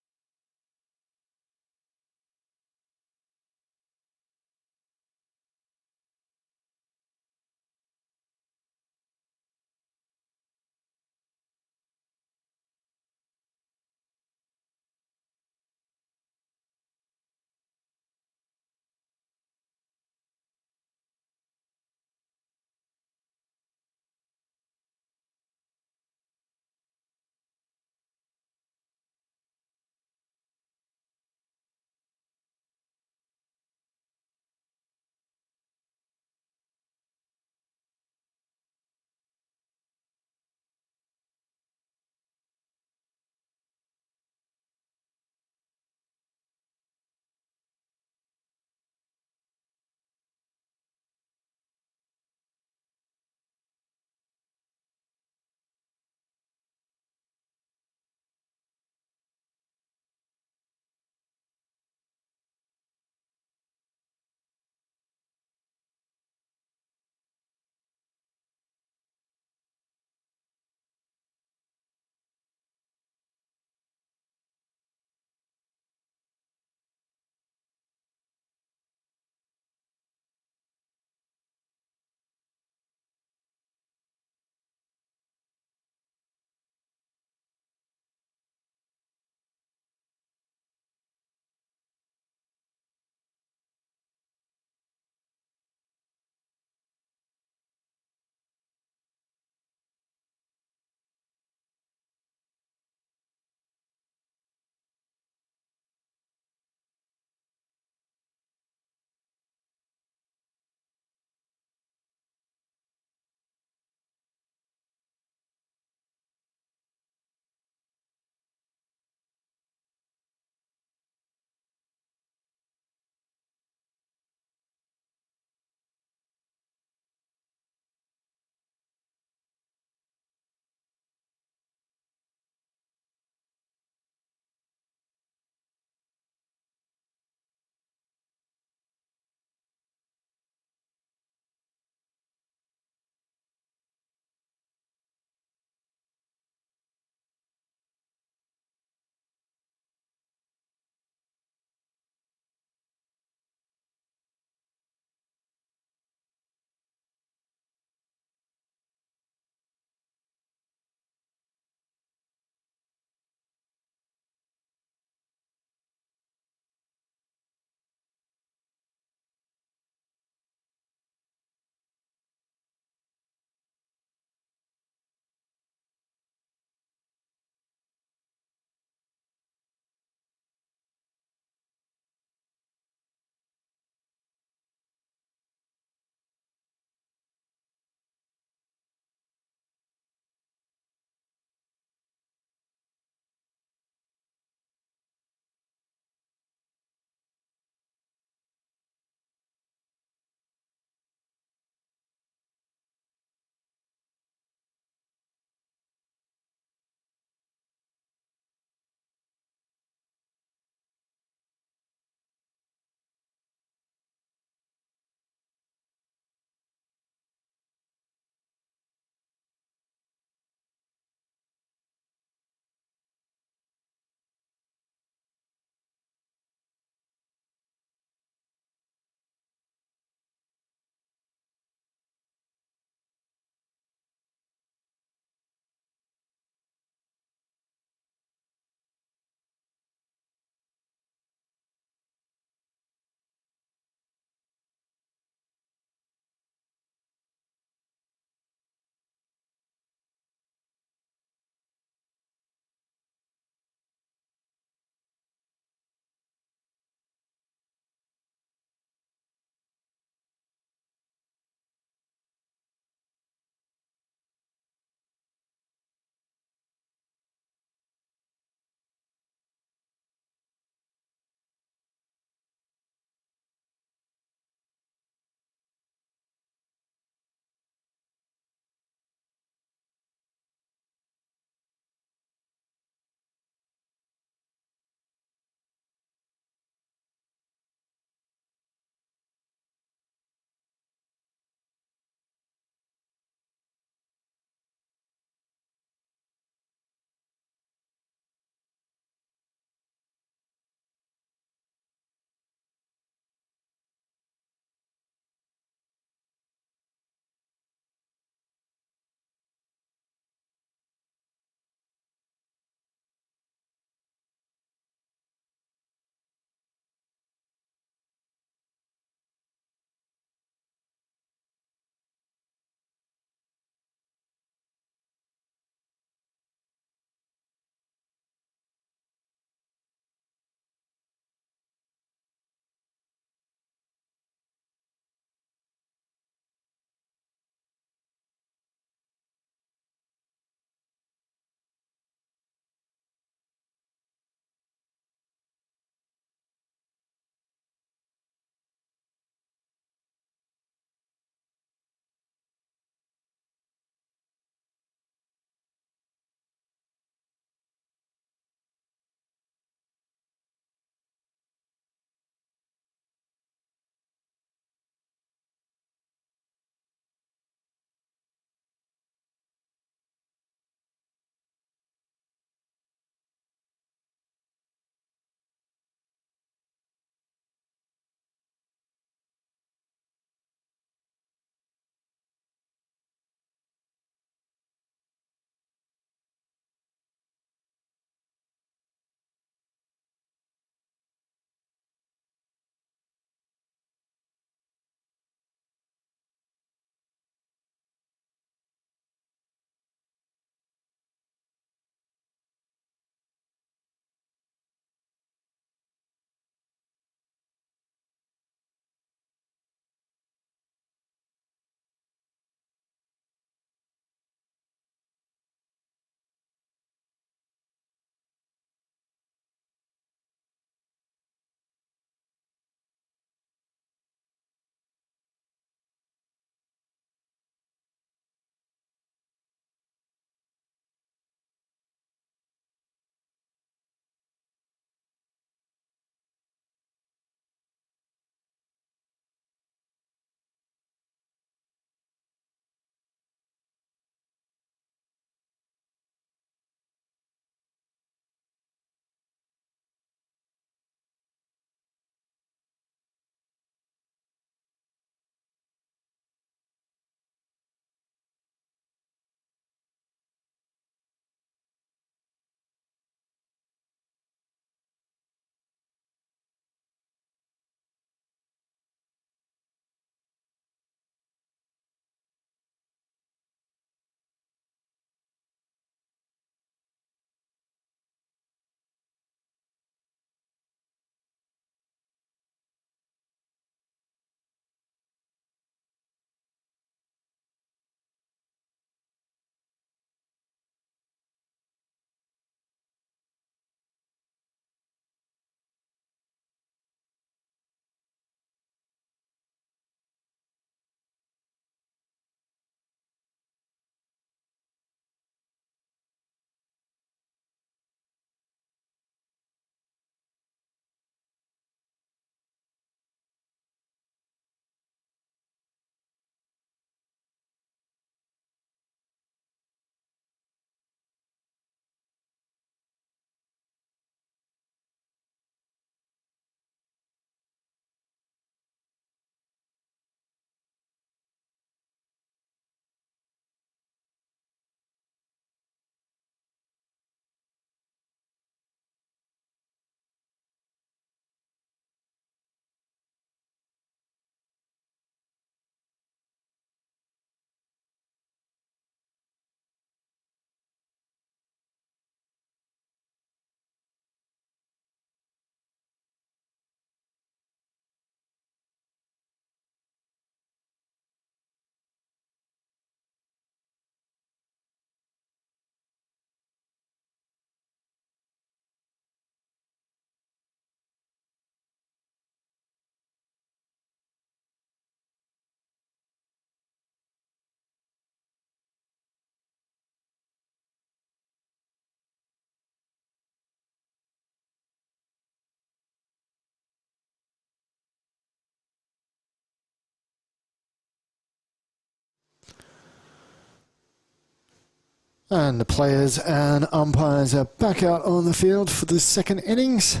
And the players and umpires are back out on the field for the second innings.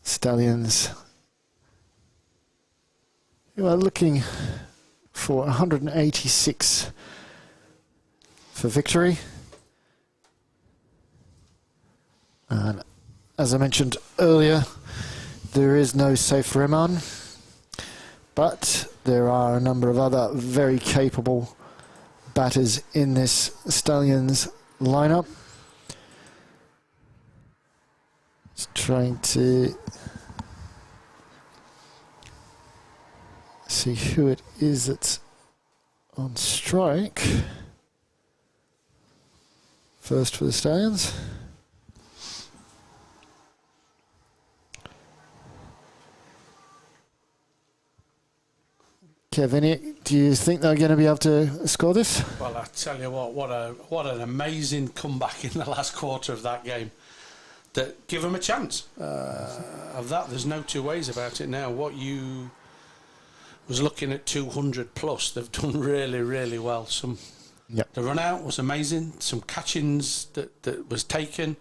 Stallions, who are looking for 186 for victory. And as I mentioned earlier, there is no safe remand, but there are a number of other very capable batters in this Stallions lineup. Just trying to see who it is that's on strike. First for the Stallions. Kevin, do you think they're going to be able to score this? Well, I tell you what an amazing comeback in the last quarter of that game. That give them a chance. Of that, there's no two ways about it now. What you was looking at 200 plus, they've done really, really well. The run out was amazing. Some catchings that was taken,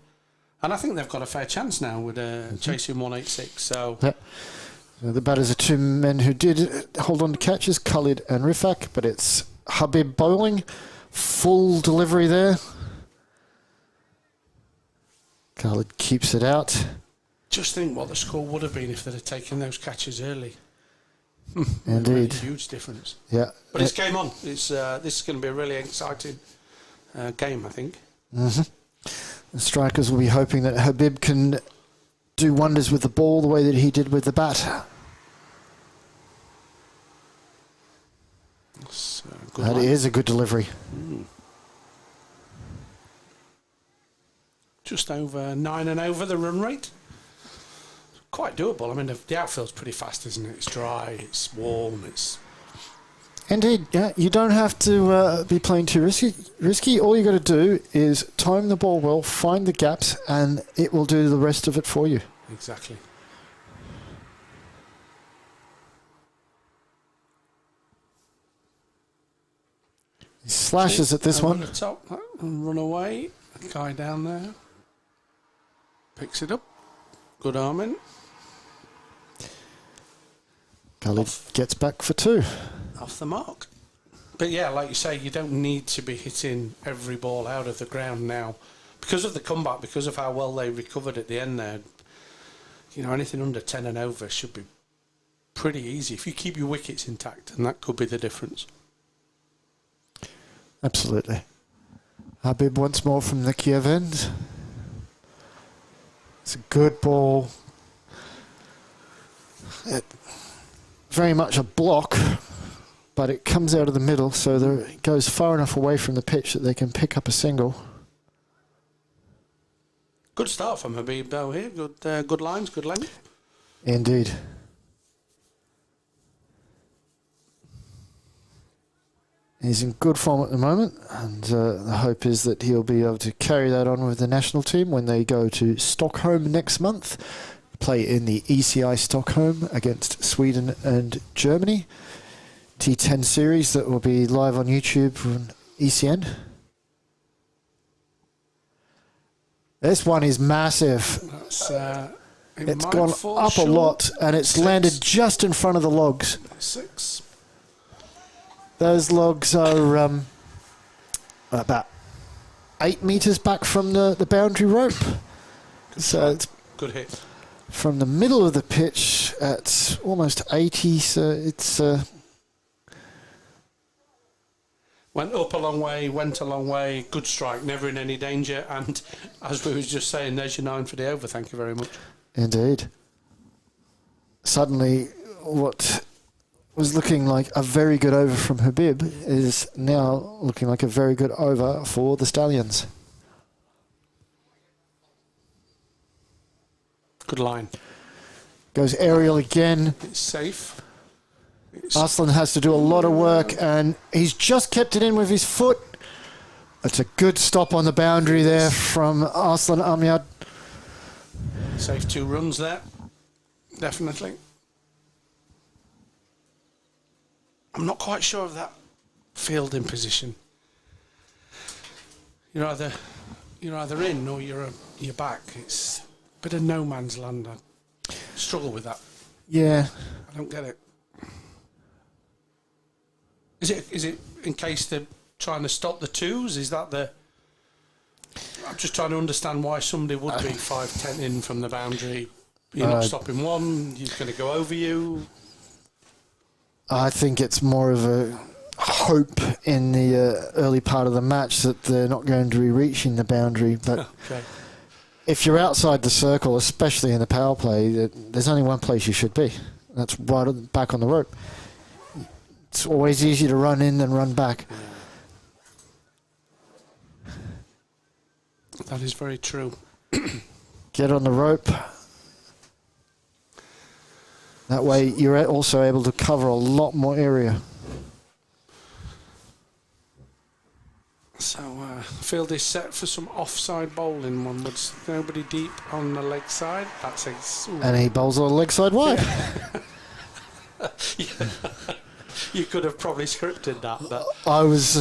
and I think they've got a fair chance now with chasing 186. So. Yep. The batters are two men who did hold on to catches, Khalid and Rifak, but it's Habib bowling. Full delivery there. Khalid keeps it out. Just think what the score would have been if they'd have taken those catches early. Indeed. Huge difference. Yeah. But it's game on. This is going to be a really exciting game, I think. Mm-hmm. The strikers will be hoping that Habib can do wonders with the ball the way that he did with the bat. That is a good delivery. Just over 9 and over the run rate. Quite doable. I mean, the outfield's pretty fast, isn't it? It's dry, it's warm, it's... Indeed, yeah. You don't have to be playing too risky. All you got to do is time the ball well, find the gaps, and it will do the rest of it for you. Exactly. He slashes at this one. The top and run away. A guy down there picks it up. Good arming. Khalid gets back for two. Off the mark. But yeah, like you say, you don't need to be hitting every ball out of the ground now. Because of the comeback, because of how well they recovered at the end there, you know, anything under 10 and over should be pretty easy if you keep your wickets intact, and that could be the difference. Absolutely. Habib once more from the Kiev end. It's a good ball. Very much a block, but it comes out of the middle, so it goes far enough away from the pitch that they can pick up a single. Good start from Habib though here. Good lines, good length. Indeed. He's in good form at the moment, and the hope is that he'll be able to carry that on with the national team when they go to Stockholm next month, play in the ECI Stockholm against Sweden and Germany. T10 series that will be live on YouTube from ECN. This one is massive. It's gone up a lot, and it's landed just in front of the logs. 6. Those logs are about 8 metres back from the boundary rope. So it's good hit. From the middle of the pitch at almost 80, so it's... Went up a long way, went a long way, good strike, never in any danger, and as we was just saying, there's your 9 for the over, thank you very much. Indeed. Suddenly, what was looking like a very good over from Habib is now looking like a very good over for the Stallions. Good line. Goes aerial again. It's safe. Arslan has to do a lot of work, and he's just kept it in with his foot. It's a good stop on the boundary there from Arslan Amjad. Safe 2 runs there, definitely. I'm not quite sure of that fielding position. you're either in or you're back. It's a bit of no man's land. I struggle with that. Yeah. I don't get it. Is it in case they're trying to stop the twos? Is that the... I'm just trying to understand why somebody would be 5-10 in from the boundary. You're not stopping one, he's going to go over you. I think it's more of a hope in the early part of the match that they're not going to be reaching the boundary. But Okay. if you're outside the circle, especially in the power play, there's only one place you should be. That's right back on the rope. It's always easier to run in than run back. That is very true. Get on the rope. That way you're also able to cover a lot more area. So field is set for some offside bowling. One would nobody deep on the leg side. That's And he bowls on the leg side wide. You could have probably scripted that. But I was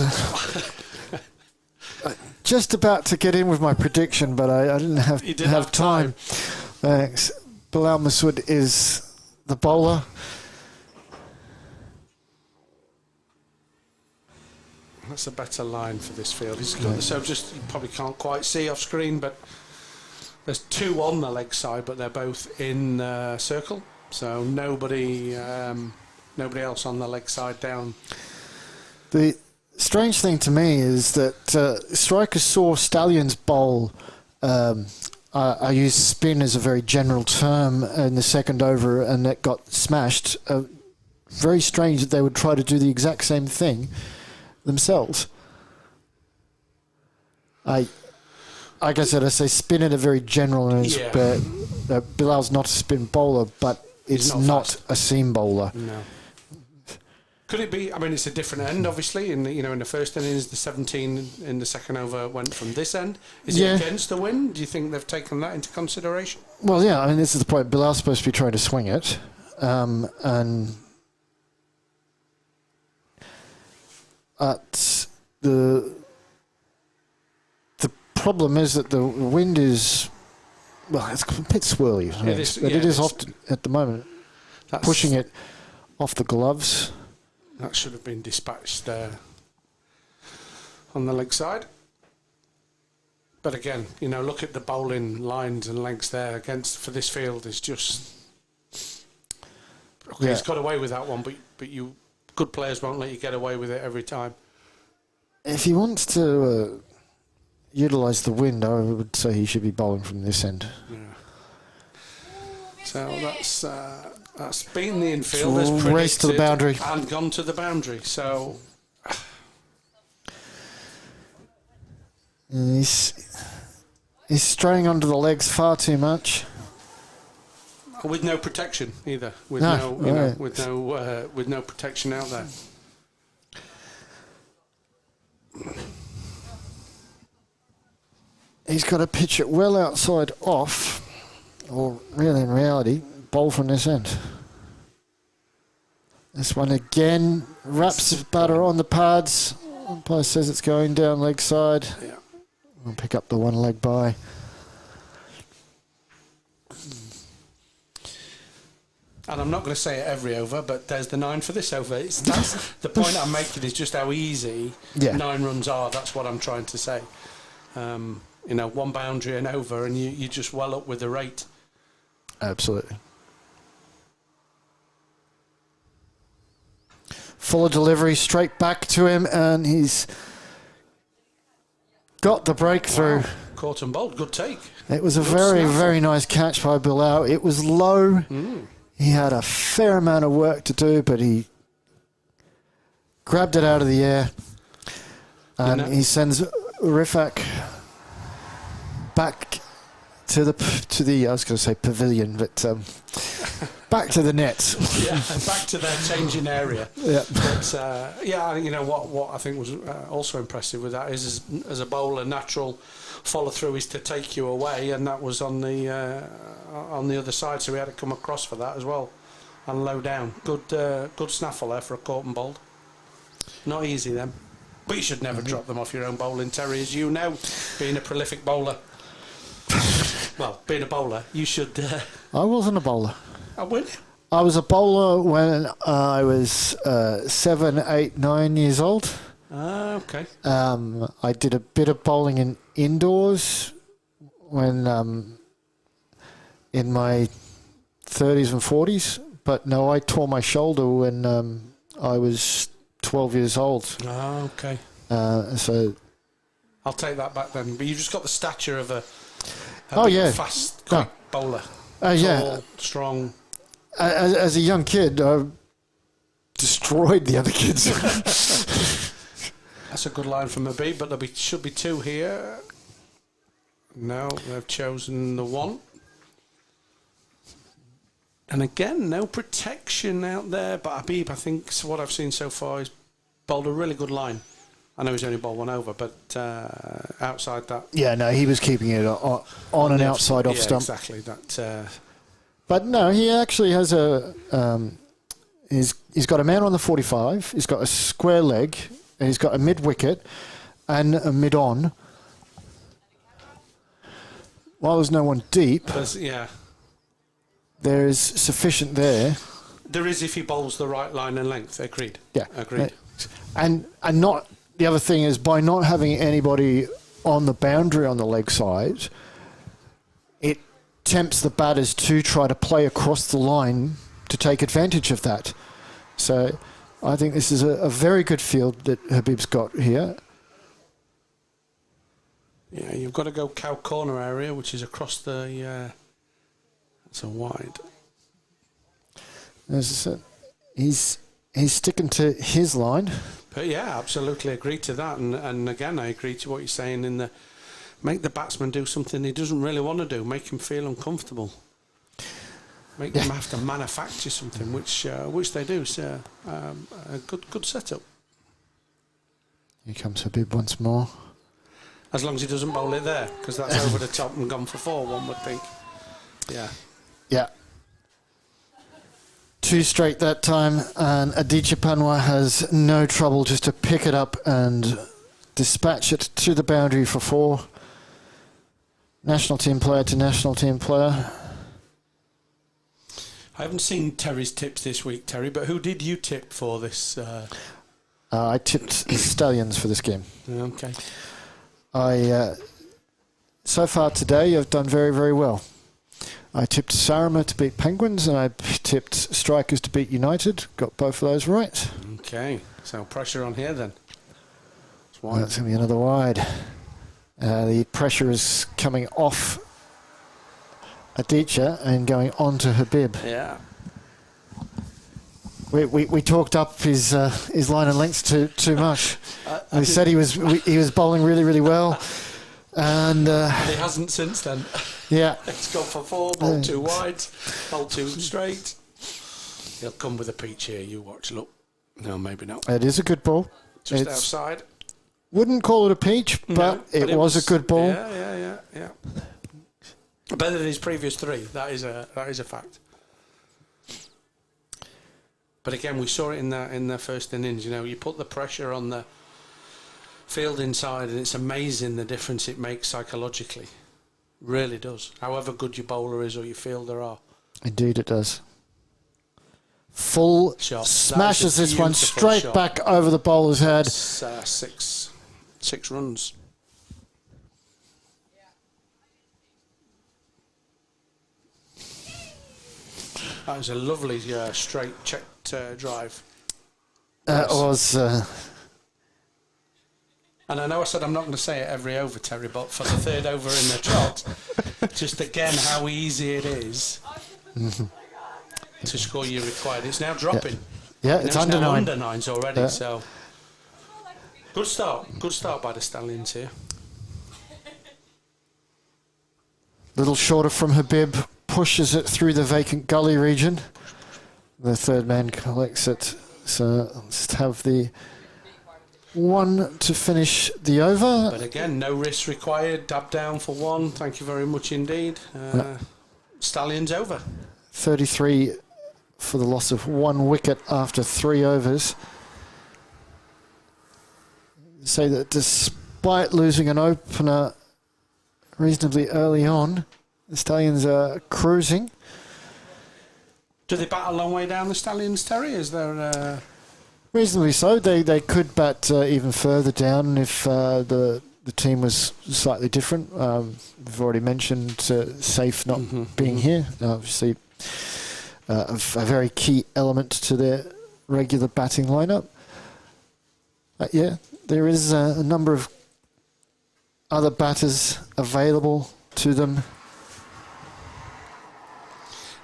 just about to get in with my prediction, but I didn't have time. Bilal Masood is the bowler. That's a better line for this field. He's got so just you probably can't quite see off screen, but there's two on the leg side, but they're both in circle. So nobody else on the leg side down. The strange thing to me is that strikers saw Stallions bowl. I use spin as a very general term in the second over, and it got smashed. Very strange that they would try to do the exact same thing themselves. Like I said, I say spin at a very general, but Bilal's not a spin bowler, but it's not a seam bowler. No. Could it be? I mean, it's a different end, obviously. In the first innings, the 17 in the second over went from this end. Is it against the wind? Do you think they've taken that into consideration? Well, yeah. I mean, this is the point. Bilal's supposed to be trying to swing it, and the problem is that the wind is it's a bit swirly. It is often at the moment pushing it off the gloves. That should have been dispatched on the leg side. But again, look at the bowling lines and legs there against for this field is just okay. He's got away with that one, but you good players won't let you get away with it every time. If he wants to utilise the wind, I would say he should be bowling from this end. Yeah. So that's been the infield as predicted, race to the boundary and gone to the boundary. So he's straying onto the legs far too much, with no protection either. With no protection out there. He's got to pitch it well outside off, or really in reality, bowl from this end. This one again wraps the batter on the pads. Umpire says it's going down leg side. Yeah. We'll pick up the one leg by. And I'm not going to say it every over, but there's the 9 for this over. That's the point I'm making is just how easy 9 runs are. That's what I'm trying to say. One boundary and over, and you just well up with the rate. Absolutely. Fuller delivery straight back to him, and he's got the breakthrough. Wow. Caught and bowled. Good take. It was a very nice catch by Bilal. It was low. He had a fair amount of work to do, but he grabbed it out of the air, and he sends Rifak back to the I was going to say pavilion, but back to the net. Yeah, back to their changing area. Yeah, but what I think was also impressive with that is as a bowler, natural follow through is to take you away, and that was on the other side, so we had to come across for that as well, and low down. Good snaffle there for a caught and bowled. Not easy then. But you should never drop them off your own bowling, Terry, as you know, being a prolific bowler. Well, being a bowler, you should... I wasn't a bowler. I would. I was a bowler when I was 7, 8, 9 years old. Okay. I did a bit of bowling in indoors when in my 30s and 40s. But no, I tore my shoulder when I was 12 years old. Okay. So I'll take that back then. But you've just got the stature of a fast, quick bowler. Tall, strong. As a young kid, I destroyed the other kids. That's a good line from Habib, but there should be 2 here. No, they've chosen the 1. And again, no protection out there. But Habib, I think, what I've seen so far, is bowled a really good line. I know he's only bowled 1 over, but outside that... Yeah, no, he was keeping it on an outside off stump. Exactly. That. But no, he actually has a... he's got a man on the 45, he's got a square leg, and he's got a mid-wicket and a mid-on. While there's no one deep, there is sufficient there. There is if he bowls the right line and length. Agreed. Yeah. Agreed. And not... The other thing is, by not having anybody on the boundary on the leg side, it tempts the batters to try to play across the line to take advantage of that. So I think this is a very good field that Habib's got here. Yeah, you've got to go cow corner area, which is across the... that's a wide. As I said, he's sticking to his line. But yeah, absolutely agree to that. And again, I agree to what you're saying in the... Make the batsman do something he doesn't really want to do. Make him feel uncomfortable. Make them have to manufacture something, which they do. So a good setup. Here comes Habib once more. As long as he doesn't bowl it there, because that's over the top and gone for 4, one would think. Yeah. Yeah. 2 straight that time, and Aditya Panwa has no trouble just to pick it up and dispatch it to the boundary for 4. National team player to national team player. I haven't seen Terry's tips this week, Terry, but who did you tip for this? I tipped the Stallions for this game. Okay. So far today, I've done very, very well. I tipped Sarima to beat Penguins, and I tipped Strikers to beat United. Got both of those right. Okay, so pressure on here then. That's going to be another wide. The pressure is coming off Aditya and going on to Habib. Yeah. We talked up his line and length too much. We said he was bowling really, really well. And he hasn't since then. Yeah. It's gone for 4, ball 2 wide, ball 2 straight. He'll come with a peach here, you watch, look. No, maybe not. It is a good ball. Just outside. Wouldn't call it a peach, but it was a good ball. Yeah. Better than his previous 3, that is a fact. But again, we saw it in the first innings, you put the pressure on the field inside, and it's amazing the difference it makes psychologically. Really does. However good your bowler is or your fielder are. Indeed it does. Full shot. Smashes this one straight back over the bowler's head. It's, 6 runs. That was a lovely straight checked drive. That was... And I know I said I'm not going to say it every over, Terry, but for the 3rd over in the trot, just again how easy it is to score you required. It's now dropping. Yeah, it's under 9. Under 9s already, so... Good start by the Stallions here. Little shorter from Habib, pushes it through the vacant gully region. The 3rd man collects it, so let's have the... 1 to finish the over. But again, no risk required. Dab down for 1. Thank you very much indeed. Stallions over. 33 for the loss of 1 wicket after 3 overs. say that despite losing an opener reasonably early on, the Stallions are cruising. Do they bat a long way down the Stallions, Terry? Is there... Reasonably so. They could bat even further down if the team was slightly different. We've already mentioned Safe not being here. Obviously, a very key element to their regular batting lineup. Yeah, there is a number of other batters available to them.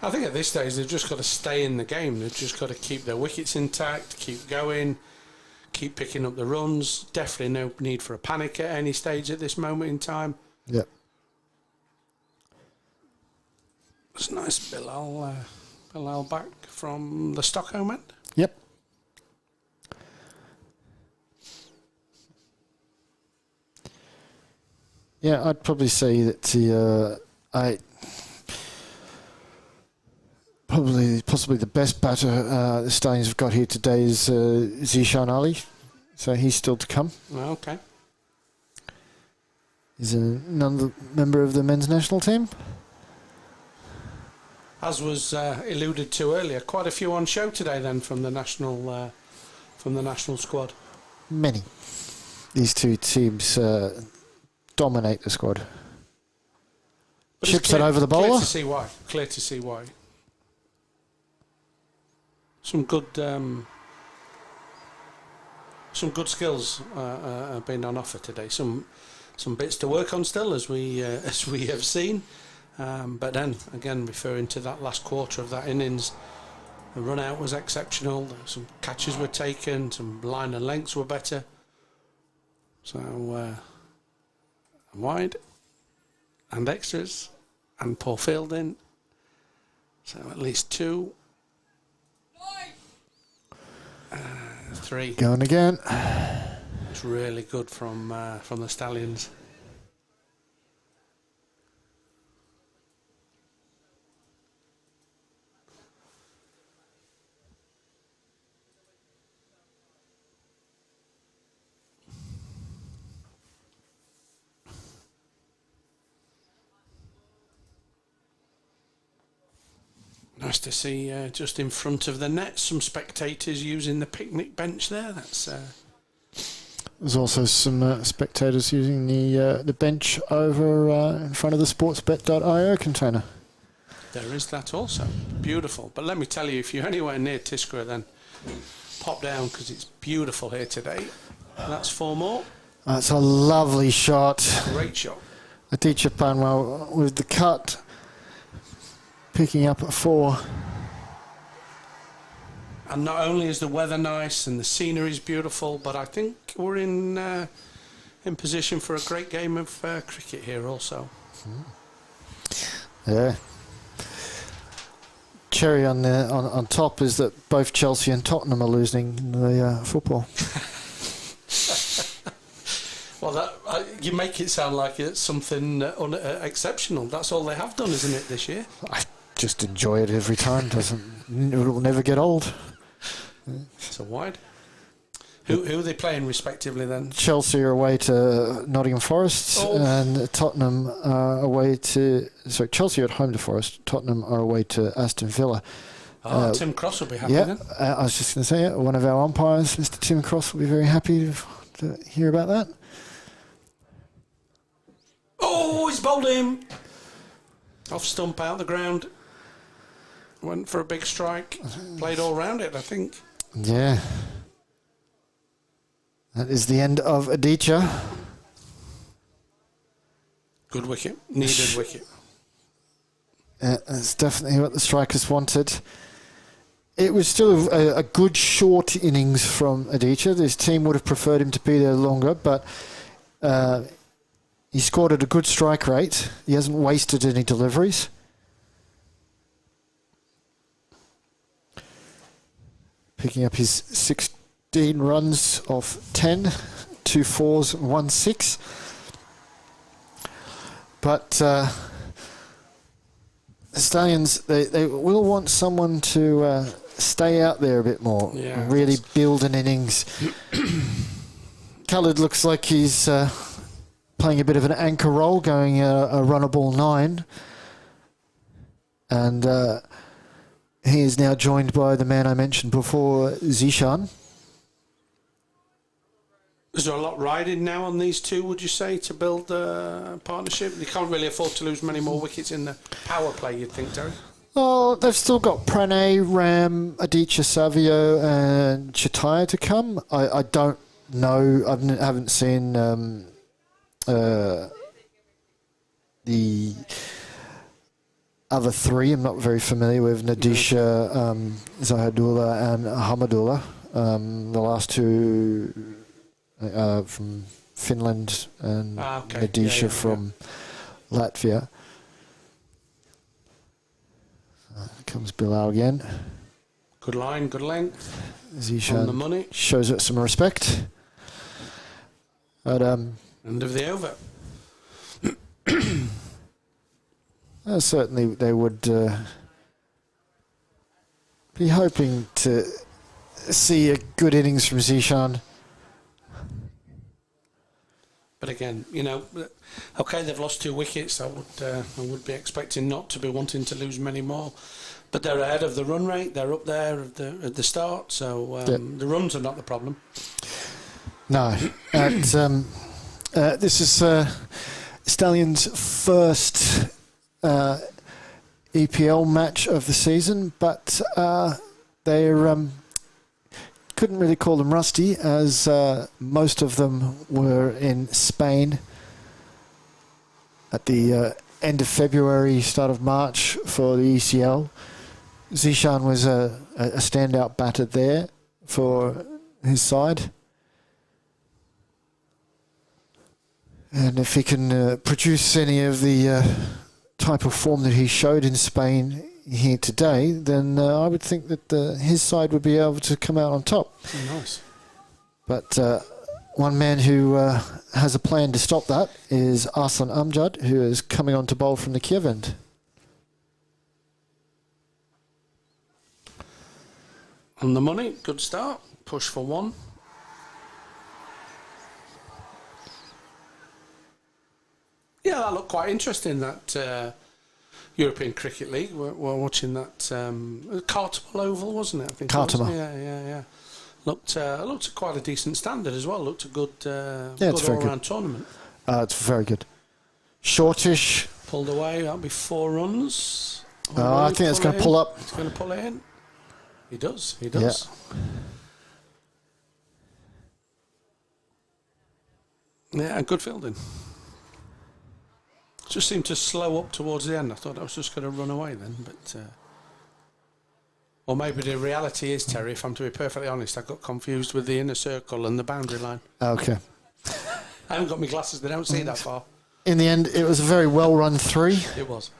I think at this stage they've just got to stay in the game. They've just got to keep their wickets intact, keep going, keep picking up the runs. Definitely no need for a panic at any stage at this moment in time. Yep. It's nice Bilal back from the Stockholm end. Yep. Yeah, I'd probably say that possibly the best batter the Stallions have got here today is Zishan Ali. So he's still to come. Okay. He's another member of the men's national team. As was alluded to earlier, quite a few on show today then from the national squad. Many. These two teams dominate the squad. But Chips it over the bowler. Clear to see why. Some good skills have been on offer today. Some bits to work on still, as we have seen. But then again, referring to that last quarter of that innings, the run out was exceptional. Some catches were taken. Some line and lengths were better. So wide and extras and poor fielding. So at least 2. 3. Going again. It's really good from the Stallions. Nice to see just in front of the net some spectators using the picnic bench there. That's there's also some spectators using the bench over in front of the sportsbet.io container. There is that also. Beautiful. But let me tell you, if you're anywhere near Tiskre, then pop down because it's beautiful here today. That's 4 more. That's a lovely shot. Great shot. Aditya Panwell with the cut. Picking up at 4. And not only is the weather nice and the scenery is beautiful, but I think we're in position for a great game of cricket here also. Yeah. Cherry on top is that both Chelsea and Tottenham are losing the football. Well, you make it sound like it's something exceptional. That's all they have done, isn't it, this year? I just enjoy it every time. It will never get old. So wide. Who are they playing respectively then? Chelsea are away to Nottingham Forest and Tottenham are away to... Sorry, Chelsea are at home to Forest. Tottenham are away to Aston Villa. Tim Cross will be happy then. I was just going to say it. One of our umpires, Mr. Tim Cross, will be very happy to hear about that. Oh, he's bowled him! Off stump, out the ground. Went for a big strike. Played all round it, I think. Yeah. That is the end of Aditya. Good wicket. Needed wicket. That's definitely what the strikers wanted. It was still a good short innings from Aditya. His team would have preferred him to be there longer, but he scored at a good strike rate. He hasn't wasted any deliveries. Picking up his 16 runs off 10, 2 4s, 1 6. But the Stallions, they will want someone to stay out there a bit more, really build an innings. Khalid looks like he's playing a bit of an anchor role, going a runner ball 9. And he is now joined by the man I mentioned before, Zishan. Is there a lot riding now on these two, would you say, to build a partnership? They can't really afford to lose many more wickets in the power play, you'd think, Terry. Well, they've still got Pranay, Ram, Aditya Savio and Chataya to come. I don't know. I haven't seen the other 3. I'm not very familiar with Nadisha, Zahadullah and Hamadullah. The last 2 from Finland and Nadisha from Latvia. Comes Bilal again. Good line, good length. Zishan on the money. Shows it some respect. But, end of the over. Certainly they would be hoping to see a good innings from Zishan. But again, you know, okay, they've lost 2 wickets. I would be expecting not to be wanting to lose many more. But they're ahead of the run rate. They're up there at the start. So the runs are not the problem. No. This is Stallions' first EPL match of the season, but they're couldn't really call them rusty, as most of them were in Spain at the end of February, start of March for the ECL. Zishan was a standout batter there for his side. And if he can produce any of the type of form that he showed in Spain here today, then I would think that his side would be able to come out on top. Nice. But one man who has a plan to stop that is Arslan Amjad, who is coming on to bowl from the Kiev end. On the money, good start. Push for 1. Yeah, that looked quite interesting, that European Cricket League. We're watching that Cartable Oval, wasn't it? I think Cartable. Yeah. Looked at quite a decent standard as well. Looked a good, it's very all-round good. tournament. It's very good. Shortish. Pulled away. That'll be 4 runs. I think it's going to pull up. It's going to pull it in. He does. Yeah. Yeah, good fielding. Just seemed to slow up towards the end. I thought I was just going to run away then, but or maybe the reality is, Terry, if I'm to be perfectly honest, I got confused with the inner circle and the boundary line. Okay. I haven't got my glasses; they don't see that far. In the end, it was a very well-run 3. It was.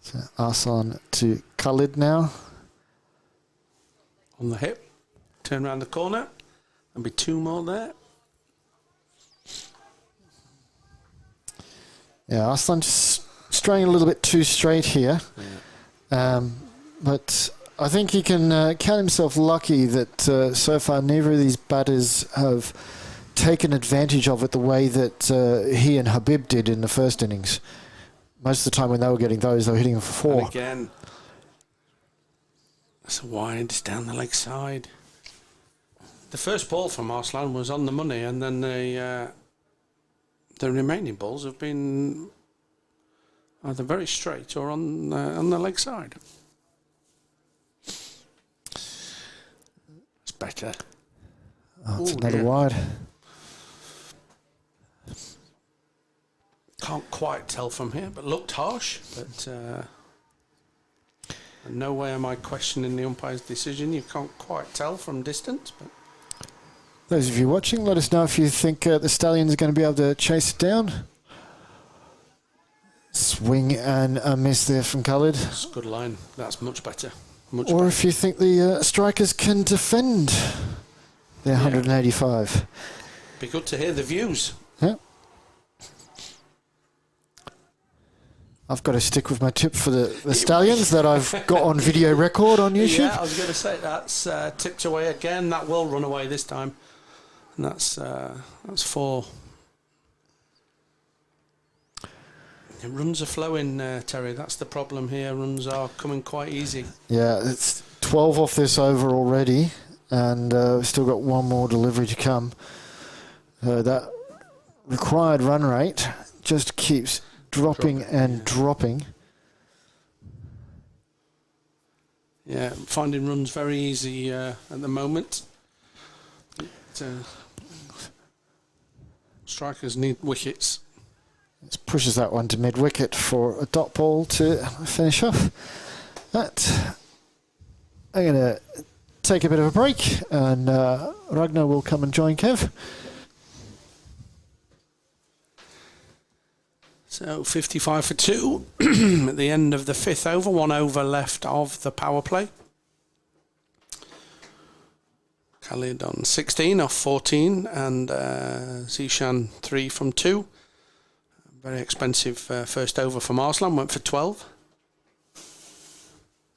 So Arslan to Khalid now. On the hip, turn around the corner, and be 2 more there. Yeah, Arslan just straying a little bit too straight here. Yeah. But I think he can count himself lucky that so far neither of these batters have taken advantage of it the way that he and Habib did in the first innings. Most of the time when they were getting those, they were hitting them for 4. And again, it's wide down the leg side. The first ball from Arslan was on the money, and then the remaining balls have been either very straight or on the leg side. It's better. Oh, it's another wide. Can't quite tell from here, but looked harsh. But no way am I questioning the umpire's decision. You can't quite tell from distance. But those of you watching, let us know if you think the Stallions are going to be able to chase it down. Swing and a miss there from Khalid. That's a good line. That's much better. Much or better. if you think the strikers can defend their 185. Be good to hear the views. Yeah. I've got to stick with my tip for the Stallions that I've got on video record on YouTube. Yeah, I was going to say that's tipped away again. That will run away this time, and that's 4. Runs are flowing, Terry. That's the problem here. Runs are coming quite easy. Yeah, it's 12 off this over already, and we've still got one more delivery to come. That required run rate just keeps dropping and dropping. Yeah, finding runs very easy at the moment. Strikers need wickets. This pushes that one to mid-wicket for a dot ball to finish off. That, I'm going to take a bit of a break, and Ragnar will come and join Kev. So 55 for 2 at the end of the 5th over. 1 over left of the power play. Khalid on 16 off 14, and Zishan 3 from 2. Very expensive first over from Arslan, went for 12.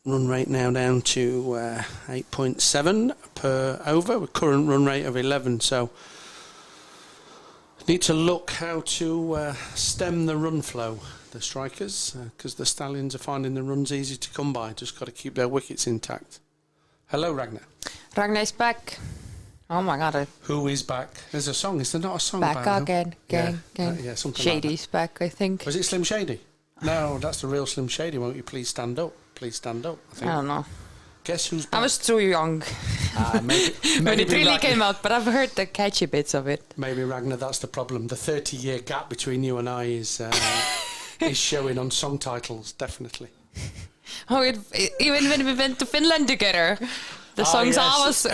Run rate now down to 8.7 per over, with current run rate of 11. So need to look how to stem the run flow, the strikers, because the Stallions are finding the runs easy to come by. Just got to keep their wickets intact. Hello, Ragnar. Ragnar is back. Oh my God. Who is back? There's a song. Is there not a song Back about again, gang, gang. yeah, something Shady's like back, I think. that. Was it Slim Shady? No, that's the real Slim Shady. Won't you please stand up? Please stand up. I think. I don't know. Guess who's back? I was too young Maybe when it really Ragnar. came out, but I've heard the catchy bits of it. Maybe, Ragnar, that's the problem. The 30-year gap between you and I is showing on song titles, definitely. Oh, even when we went to Finland together, the songs yes. I was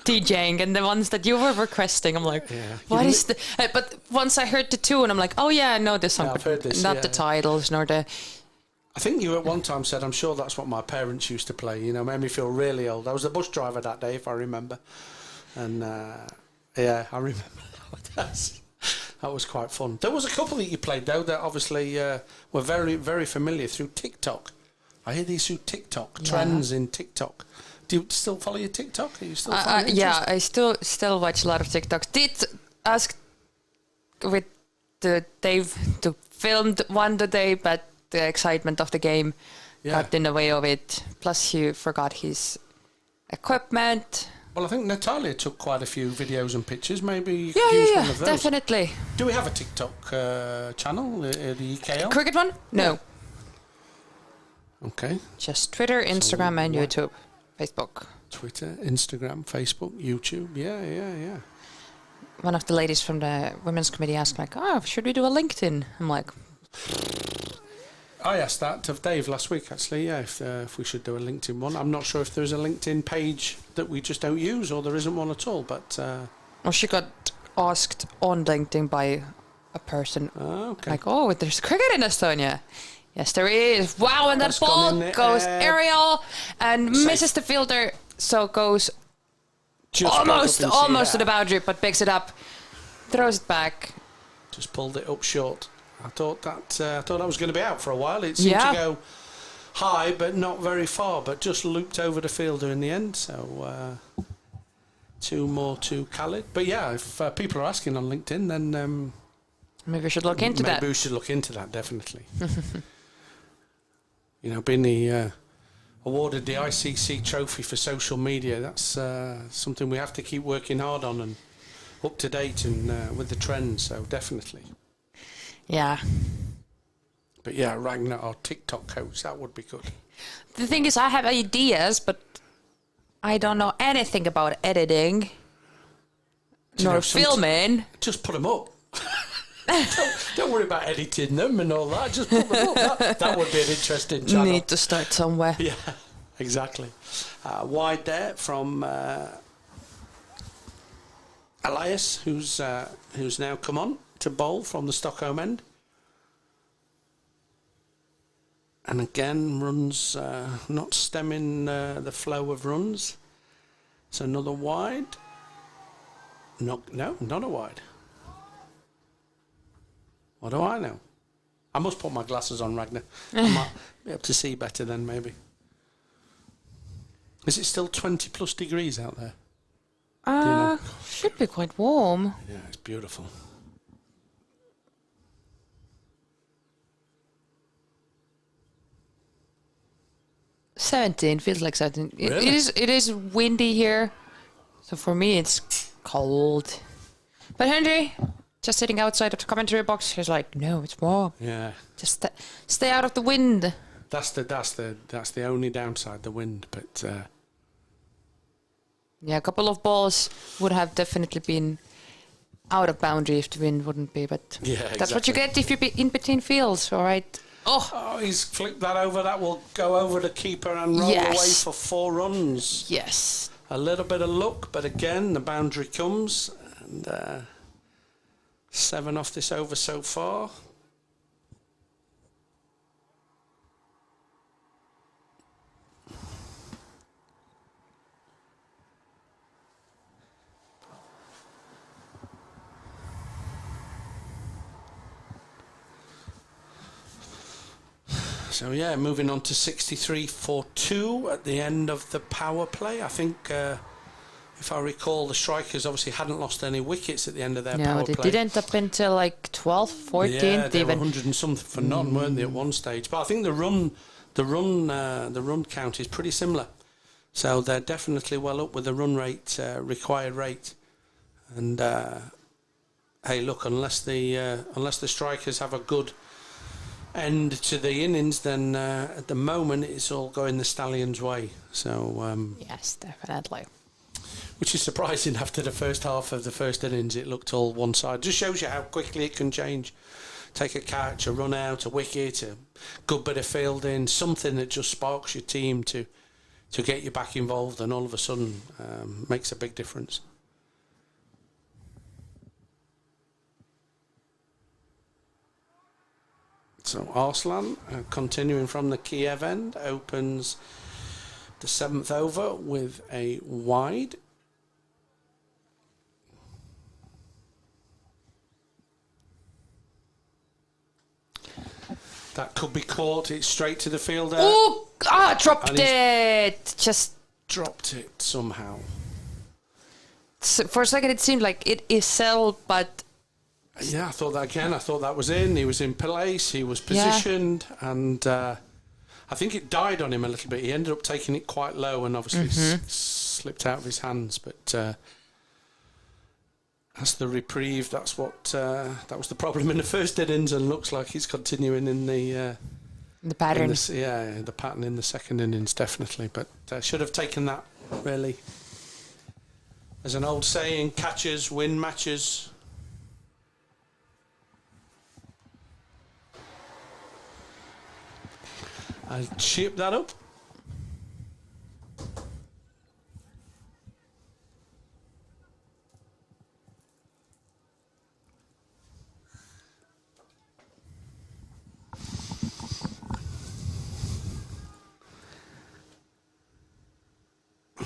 DJing and the ones that you were requesting, I'm like, Yeah. what is the... but once I heard the tune, I'm like, oh yeah, I know this song, Yeah, I've heard this, not yeah. the titles, nor the... I think you at one time said, I'm sure that's what my parents used to play, you know, made me feel really old. I was a bus driver that day, if I remember. And, yeah, I remember that. That was quite fun. There was a couple that you played, though, that obviously were very, very familiar through TikTok. I hear these through TikTok, trends in TikTok. Do you still follow your TikTok? Are you still following it? Yeah, I still watch a lot of TikToks. Did ask with Dave to film one today, but the excitement of the game got in the way of it. Plus, he forgot his equipment. Well, I think Natalia took quite a few videos and pictures. Maybe you could use one of those. Definitely. Do we have a TikTok channel, the EKL? Cricket one? No. Okay. Just Twitter, Instagram, and YouTube. Facebook. Twitter, Instagram, Facebook, YouTube. Yeah. One of the ladies from the women's committee asked, like, oh, should we do a LinkedIn? I'm like... I asked that of Dave last week, actually, if we should do a LinkedIn one. I'm not sure if there's a LinkedIn page that we just don't use or there isn't one at all, but... Well, she got asked on LinkedIn by a person, okay. like, oh, there's cricket in Estonia. Yes, there is. Wow, and that That's ball gone in goes there. aerial and Safe. misses the fielder, so goes Just almost back up and see to the boundary, but picks it up, throws it back. Just pulled it up short. I thought that was going to be out for a while. It seemed to go high, but not very far, but just looped over the fielder in the end. So 2 more to Khalid. But yeah, if people are asking on LinkedIn, then Maybe we should look into that. Maybe we should look into that, definitely. You know, being the awarded the ICC trophy for social media, that's something we have to keep working hard on and up to date and with the trends. So definitely. Yeah. But yeah, Ragnar, our TikTok coach, that would be good. The thing is, I have ideas, but I don't know anything about editing nor filming. Just put them up. don't worry about editing them and all that. Just put them up. That would be an interesting channel. Need to start somewhere. Yeah, exactly. Wide there from Elias, who's now come on to bowl from the Stockholm end. And again, runs not stemming the flow of runs. So another wide. No, not a wide. What do I know? I must put my glasses on, Ragnar. I might be able to see better then, maybe. Is it still 20 plus degrees out there? Should be quite warm. Yeah, it's beautiful. $17 feels like 17. Really? It is windy here, so for me it's cold. But Henry, just sitting outside of the commentary box, he's like, "No, it's warm. Yeah. Just stay out of the wind." That's the only downside, the wind. But yeah, a couple of balls would have definitely been out of boundary if the wind wouldn't be. But yeah, that's what you get if you be in between fields. All right. Oh, he's flicked that over. That will go over the keeper and roll away for 4 runs. Yes. A little bit of luck, but again, the boundary comes. And 7 off this over so far. So yeah, moving on to 63-4-2 at the end of the power play. I think, if I recall, the strikers obviously hadn't lost any wickets at the end of their power play. No, they didn't up until like 12th, 14th. Yeah, they were even 100 and something for none, weren't they, at one stage? But I think the run count is pretty similar. So they're definitely well up with the run rate, required rate. And hey, look, unless the strikers have a good end to the innings, then at the moment it's all going the Stallions' way. So yes, definitely. which is surprising after the first half of the first innings. It looked all one side. Just shows you how quickly it can change. Take a catch, a run out, a wicket, a good bit of fielding, something that just sparks your team to get you back involved, and all of a sudden makes a big difference. So Arslan, continuing from the Kiev end, opens the 7th over with a wide. That could be caught. It's straight to the fielder. Oh, dropped it. Just dropped it somehow. For a second, it seemed like it is Sell, but yeah, I thought that again. I thought that was in. He was in place. He was positioned, and I think it died on him a little bit. He ended up taking it quite low, and obviously slipped out of his hands. But that's the reprieve. That's what that was the problem in the first innings, and looks like he's continuing in the pattern. The pattern in the second innings, definitely. But should have taken that, really. As an old saying, catchers win matches. I'll chip that up.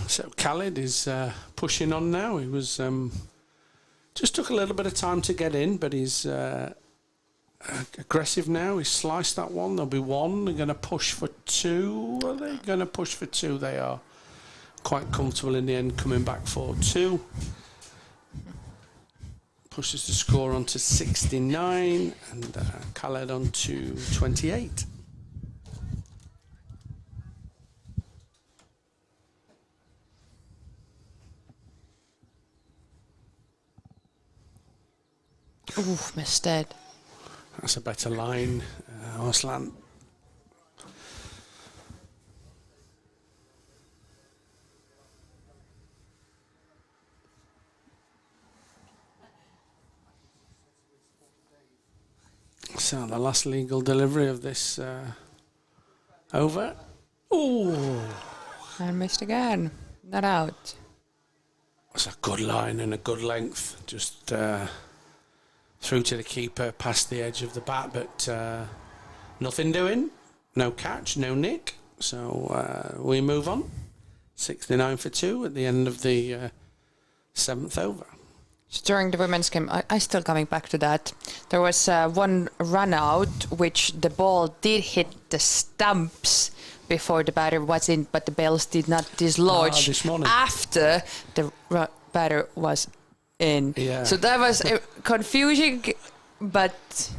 So Khalid is pushing on now. He was just took a little bit of time to get in, but he's aggressive now. He's sliced that one. There'll be one. They're going to push for 2. Are they going to push for 2? They are quite comfortable in the end, coming back for 2. Pushes the score on to 69, and Khaled on to 28. Oof, missed it. That's a better line, Arslan. So the last legal delivery of this over. Ooh, And missed again. Not out. it's a good line and a good length. Just through to the keeper, past the edge of the bat, but nothing doing. No catch, no nick. So we move on. 69 for 2 at the end of the 7th over. During the women's game, I still coming back to that. There was one run out, which the ball did hit the stumps before the batter was in, but the bells did not dislodge this morning. after the batter was in. Yeah. So that was confusing, but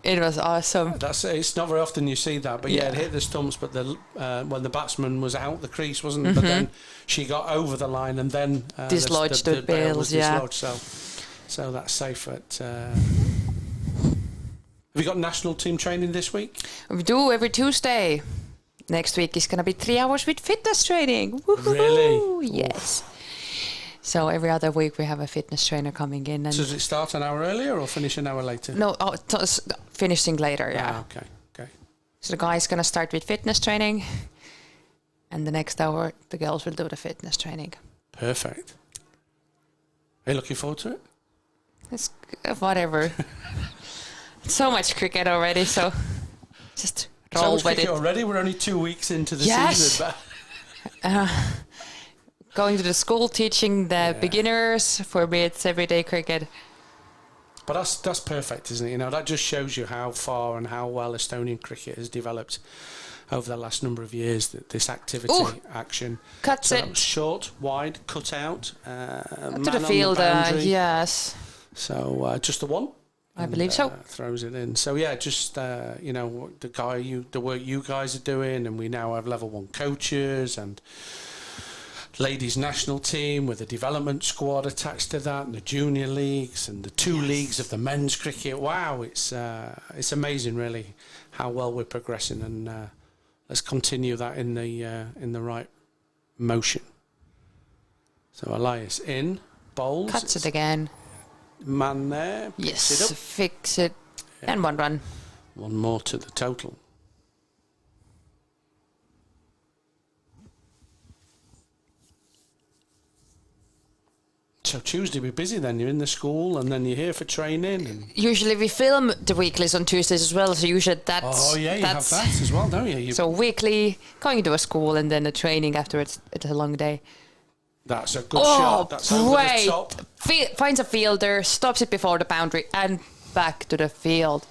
it was awesome. It's not very often you see that, but yeah, it hit the stumps. But when the batsman was out the crease, wasn't it? But then she got over the line and then dislodged the bail bells. was dislodged, so that's safe. Have you got national team training this week? We do every Tuesday. Next week is going to be 3 hours with fitness training. Woo-hoo-hoo. Really? Yes. So every other week we have a fitness trainer coming in. And So does it start an hour earlier or finish an hour later? no, it's finishing later, yeah. Ah, okay. So the guy's going to start with fitness training, and the next hour the girls will do the fitness training. Perfect. Are you looking forward to it? It's whatever. So much cricket already, so just roll So much with cricket it. already? We're only 2 weeks into the Yes. season. But Going to the school, teaching the beginners. For me, it's everyday cricket. But that's perfect, isn't it? You know, that just shows you how far and how well Estonian cricket has developed over the last number of years. This activity, action. Cuts So it that was short, wide, cut out. to the fielder. Yes, So just the one. I believe so. Throws it in. So yeah, just you know, the work you guys are doing, and we now have level 1 coaches and ladies national team with a development squad attached to that, and the junior leagues and the 2 leagues of the men's cricket. Wow, it's amazing really how well we're progressing, and let's continue that in the right motion. So Elias in, bowls, Cuts it again. man there, picks Yes, it up. fix it. And one run. One more to the total. So Tuesday we're busy then. You're in the school and then you're here for training. And Usually we film the weeklies on Tuesdays as well, so usually that's... oh yeah, you that's, have that as well, don't you? So weekly, going to a school and then a training afterwards. It's a long day. That's a good shot. That's over the top. Finds a fielder, stops it before the boundary and back to the field.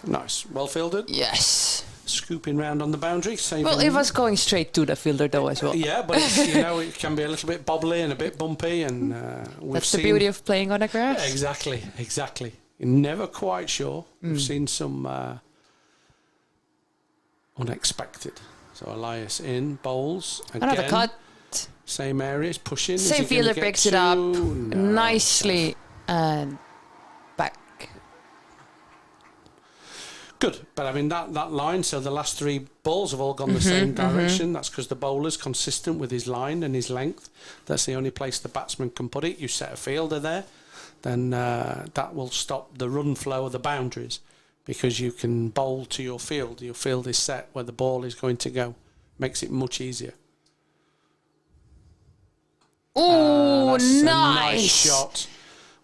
Nice. Well fielded. Yes. Scooping round on the boundary. Saving. Well, it was going straight to the fielder though as well. Yeah, but it's, you know, it can be a little bit bobbly and a bit bumpy, and we've That's seen the beauty of playing on a grass. Exactly. You're never quite sure. We've seen some unexpected. So Elias in, bowls again. Another cut. Same areas, pushing. Is Same he gonna fielder get picks it to? up No. nicely and back. Good, but I mean that line. So the last 3 balls have all gone the same direction. That's because the bowler's consistent with his line and his length. That's the only place the batsman can put it. You set a fielder there, then that will stop the run flow of the boundaries, because you can bowl to your field. Your field is set where the ball is going to go. Makes it much easier. Oh, That's a nice. nice shot.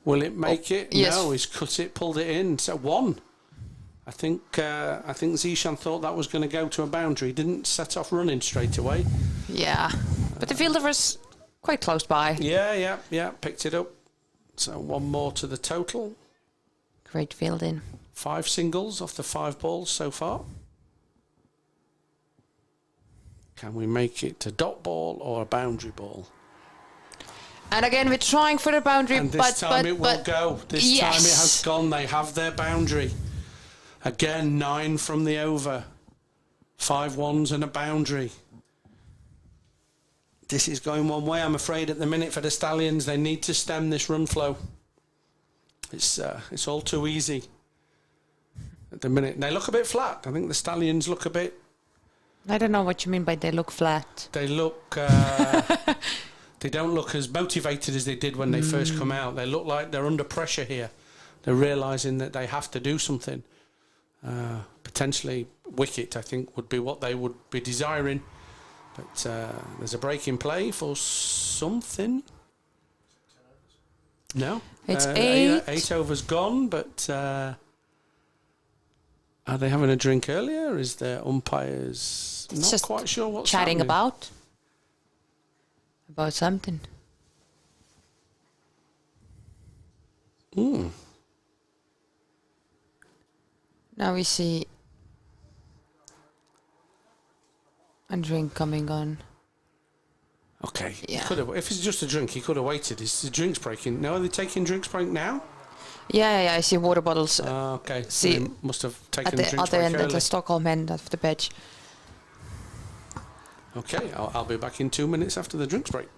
Will it make it? yes. No, he's cut it, pulled it in. So 1. I think Zishan thought that was going to go to a boundary. Didn't set off running straight away. Yeah, but the fielder was quite close by. Yeah. Picked it up. So 1 more to the total. Great fielding. 5 singles off the 5 balls so far. Can we make it a dot ball or a boundary ball? And again, we're trying for the boundary, And this time it will go. This time it has gone. They have their boundary. Again, 9 from the over. 5 ones and a boundary. This is going one way, I'm afraid, at the minute for the Stallions. They need to stem this run flow. It's all too easy at the minute. They look a bit flat. I think the Stallions look a bit... I don't know what you mean by they look flat. They look... they don't look as motivated as they did when they first come out. They look like they're under pressure here. They're realising that they have to do something. Potentially wicket, I think, would be what they would be desiring. But there's a break in play for something. No? It's 8. 8 overs gone, but are they having a drink earlier? Is their umpires It's not just quite sure what's chatting happening? about something. Now we see a drink coming on. Okay. Yeah. If it's just a drink, he could have waited. Is the drinks breaking? No, are they taking drinks break now? Yeah, I see water bottles Okay. see, They must have taken at the drinks other break end of early. the Stockholm end of the pitch. Okay, I'll be back in 2 minutes after the drinks break.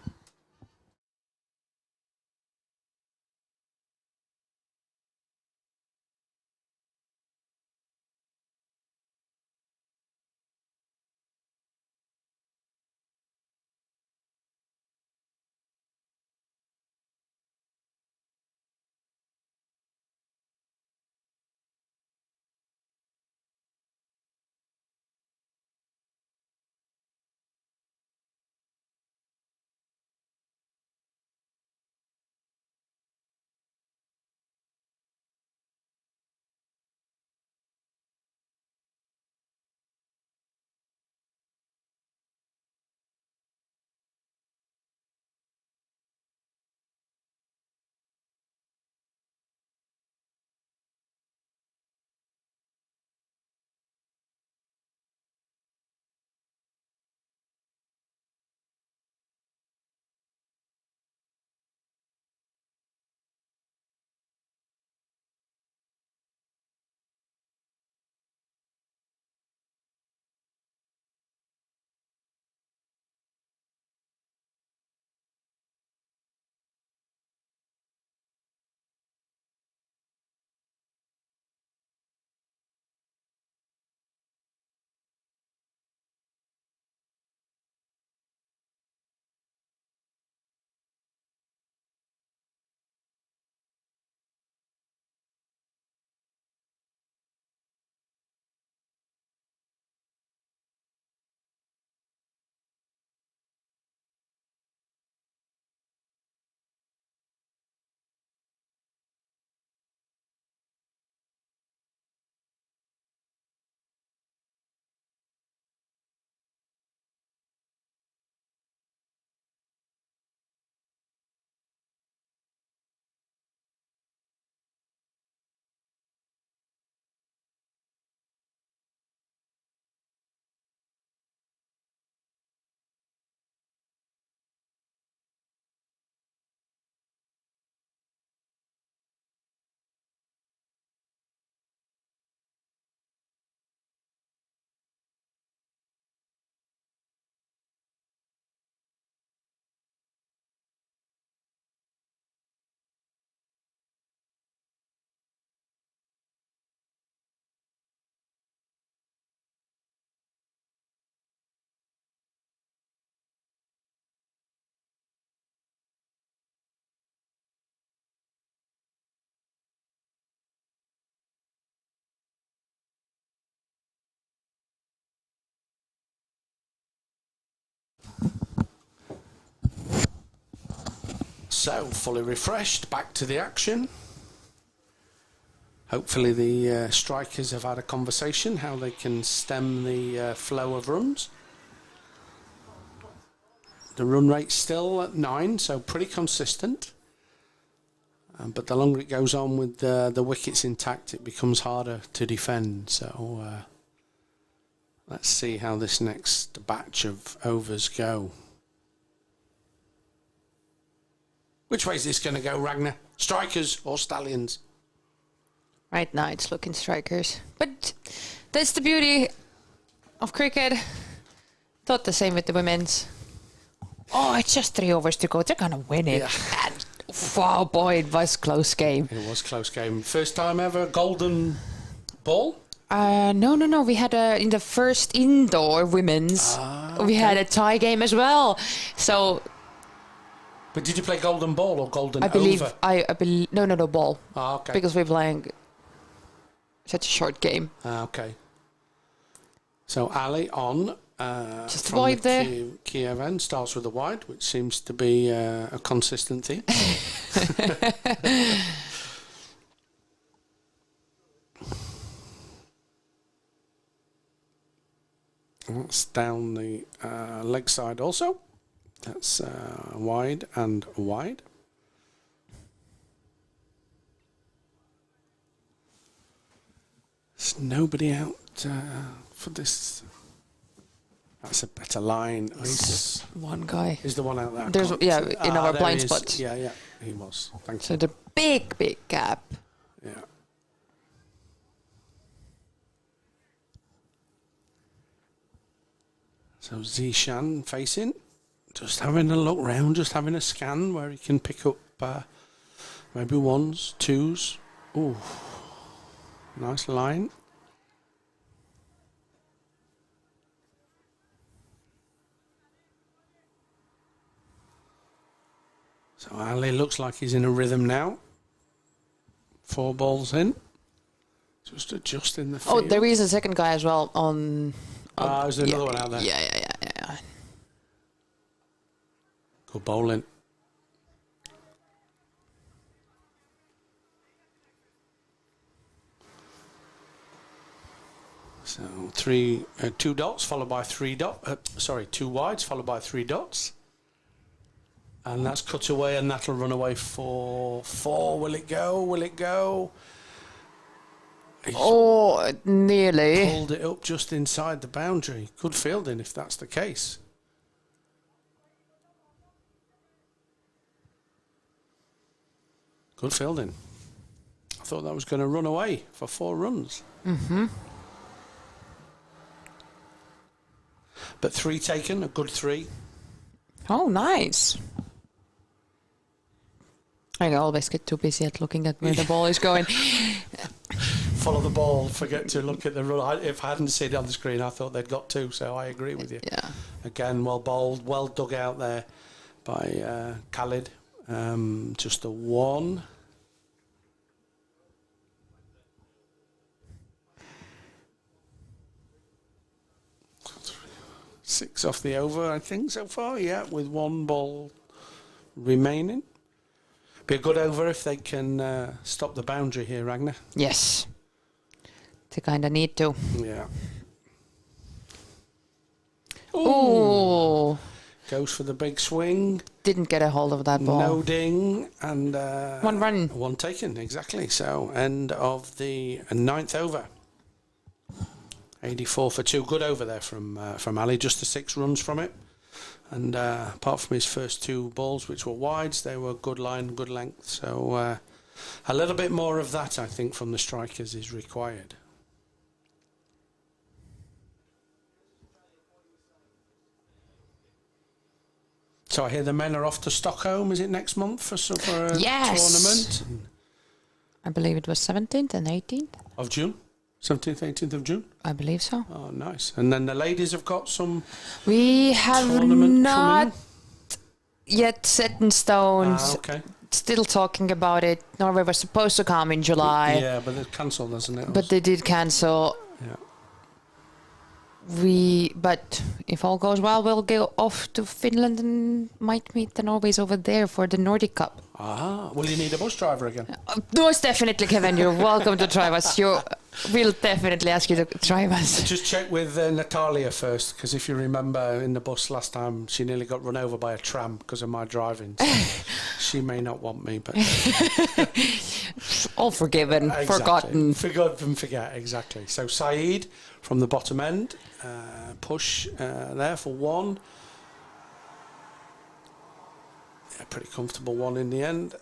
So, fully refreshed, back to the action. Hopefully the strikers have had a conversation how they can stem the flow of runs. The run rate's still at 9, so pretty consistent. But the longer it goes on with the wickets intact, it becomes harder to defend. So let's see how this next batch of overs go. Which way is this going to go, Ragnar? Strikers or Stallions? Right now it's looking strikers. But that's the beauty of cricket. Thought the same with the women's. Oh, it's just 3 overs to go. They're going to win it. Yeah. And, wow, boy, it was a close game. It was a close game. First time ever golden ball? No. We had in the first indoor women's, we had a tie game as well. So... But did you play golden ball or golden I believe over? I believe no ball. Okay. Because we're playing such a short game. Okay. So Ali on Just from wide the there. Kiev end starts with a wide, which seems to be a consistent theme. That's down the leg side also. That's wide and wide. There's nobody out for this. That's a better line. It's one guy. Is the one out there? There's in our there blind he is. spots. Yeah, he was. Thank So you. the big gap. Yeah. So Zishan facing, just having a look round, just having a scan where he can pick up maybe ones, twos. Ooh, nice line. So Ali looks like he's in a rhythm now. 4 balls in. Just adjusting the field. Oh, there is a second guy as well on. There's another one out there. Yeah. Good bowling. So 2 dots followed by 3 dots. 2 wides followed by 3 dots. And that's cut away, and that'll run away for 4. Will it go? Will it go? He's nearly. pulled it up just inside the boundary. Good fielding if that's the case. Good fielding. I thought that was going to run away for 4 runs. Mm-hmm. But 3 taken, a good 3. Oh, nice. I always get too busy at looking at where the ball is going. Follow the ball, forget to look at the run. If I hadn't seen it on the screen, I thought they'd got 2, so I agree with you. Yeah. Again, well bowled, well dug out there by Khalid. Just a 1. Six off the over, I think, so far, yeah, with 1 ball remaining. Be a good over if they can stop the boundary here, Ragnar. Yes. They kind of need to. Yeah. Ooh. Goes for the big swing. Didn't get a hold of that ball. No ding. And 1 run. 1 taken, exactly. So, end of the 9th over. 84 for 2. Good over there from Ali. Just the 6 runs from it. And apart from his first 2 balls, which were wides, they were good line, good length. So a little bit more of that, I think, from the strikers is required. So I hear the men are off to Stockholm. Is it next month for a tournament? I believe it was 17th and 18th. Of June? 17th, 18th of June? I believe so. Oh, nice. And then the ladies have got some We have tournament not yet set in stone. Okay. Still talking about it. Norway was supposed to come in July. Yeah, but they've cancelled, hasn't it? But they did cancel. Yeah. But if all goes well, we'll go off to Finland and might meet the Norways over there for the Nordic Cup. Will you need a bus driver again? Most definitely, Kevin. You're welcome to drive us. We'll definitely ask you to drive us. Just check with Natalia first, because if you remember in the bus last time, she nearly got run over by a tram because of my driving. So she may not want me, but all forgiven, exactly. forgotten. Forgotten, forget, exactly. So Saeed from the bottom end, push there for 1. Yeah, pretty comfortable 1 in the end.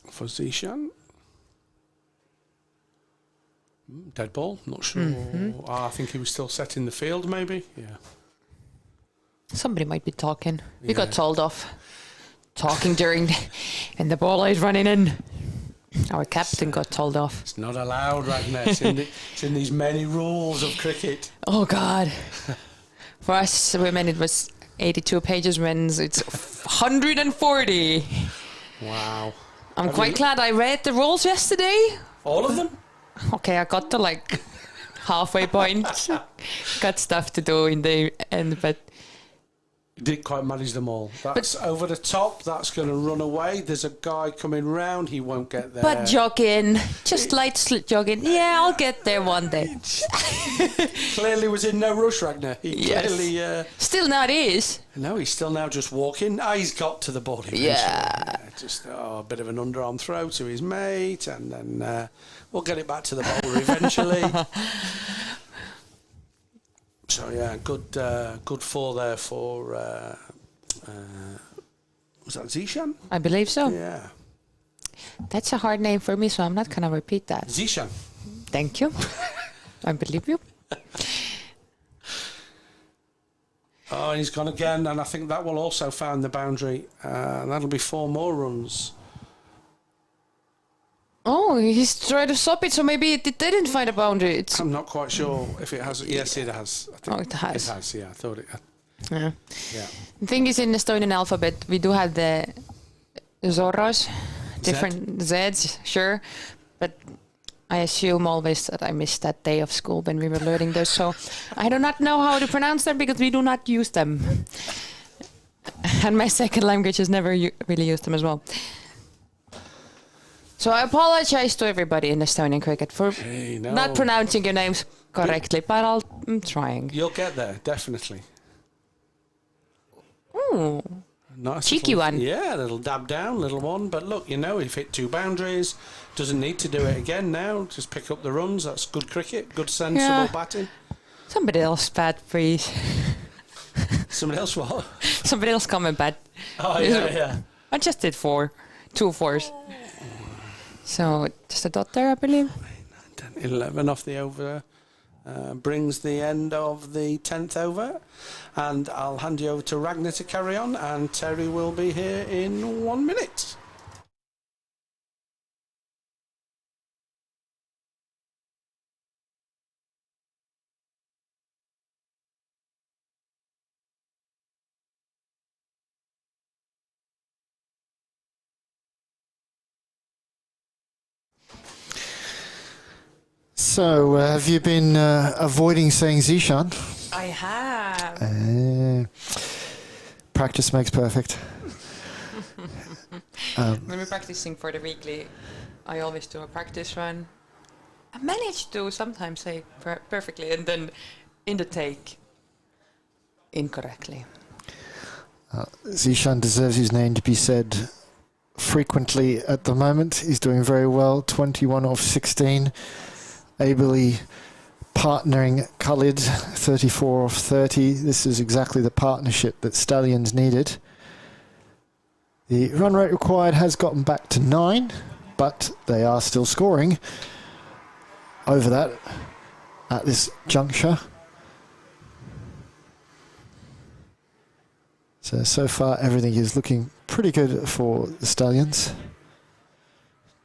For Zishan. Dead ball, not sure. I think he was still setting the field, maybe. Yeah. Somebody might be talking. We got told off. Talking and the ball is running in. Our captain got told off. It's not allowed, Ragnar. It's in these many rules of cricket. Oh, God. For us women, it was 82 pages. Men's, it's 140. Wow. I'm quite glad I read the rules yesterday. All of them? Okay, I got to halfway point. Got stuff to do in the end, but Didn't quite manage them all. That's over the top. That's going to run away. There's a guy coming round. He won't get there. But jogging, just light jogging. Yeah, I'll get there one day. Clearly was in no rush, Ragnar. He Yes. clearly... Still not is. No, he's still now just walking. He's got to the ball eventually. Yeah. Just a bit of an underarm throw to his mate, and then we'll get it back to the bowler eventually. So yeah, good four there for was that Zishan? I believe so. Yeah, That's a hard name for me, so I'm not going to repeat that. Zishan. Thank you. I believe you. Oh, he's gone again, and I think that will also find the boundary. That'll be 4 more runs. Oh, he's trying to stop it, so maybe it didn't find a boundary. I'm not quite sure if it has. Yes, it has. I think It has. It has. Yeah, I thought it had. Yeah. Yeah. The thing is, in the Estonian alphabet, we do have the Zorros, different Zs, sure, but I assume always that I missed that day of school when we were learning those, so I do not know how to pronounce them because we do not use them. And my second language has never really used them as well. So I apologize to everybody in Estonian cricket for not pronouncing your names correctly, but I'm trying. You'll get there, definitely. Ooh. Nice Cheeky little, one. Yeah, little dab down, little one. But look, you've hit 2 boundaries. Doesn't need to do it again now. Just pick up the runs. That's good cricket. Good sensible batting. Somebody else bat, please. Somebody else what? Somebody else come and bat. Oh, yeah. I just did 4. 2 fours. So, just a dot there, I believe. 10, 11 off the over. Brings the end of the 10th over. And I'll hand you over to Ragnar to carry on. And Terry will be here in 1 minute. So, have you been avoiding saying Zishan? I have. Practice makes perfect. When we're practicing for the weekly, I always do a practice run. I manage to sometimes say perfectly and then in the take incorrectly. Zishan deserves his name to be said frequently at the moment. He's doing very well, 21 off 16. Ably partnering Khalid, 34 off 30. This is exactly the partnership that Stallions needed. The run rate required has gotten back to 9, but they are still scoring over that at this juncture. So far everything is looking pretty good for the Stallions.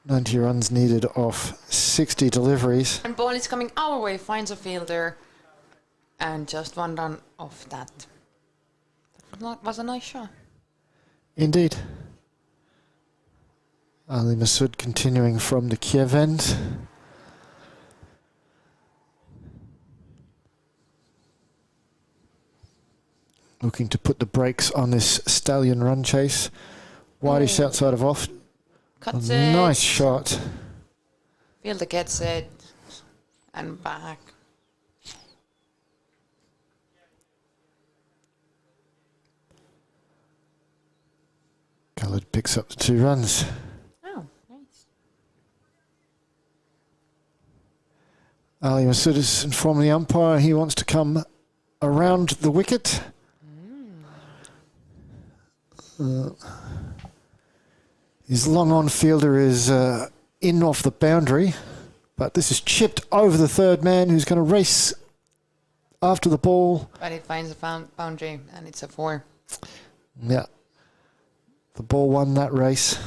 90 runs needed off 60 deliveries. And ball is coming our way, finds a fielder, and just 1 run off that. That was a nice shot. Indeed. Ali Masood continuing from the Kiev end. Looking to put the brakes on this Stallion run chase. Wideish outside of off. Cuts it. Nice shot. Fielder gets it. And back. Khalid picks up the 2 runs. Oh, nice. Ali Masood is informing the umpire he wants to come around the wicket. His long-on fielder is in off the boundary, but this is chipped over the 3rd man who's going to race after the ball. But it finds a boundary and it's a 4. Yeah. The ball won that race.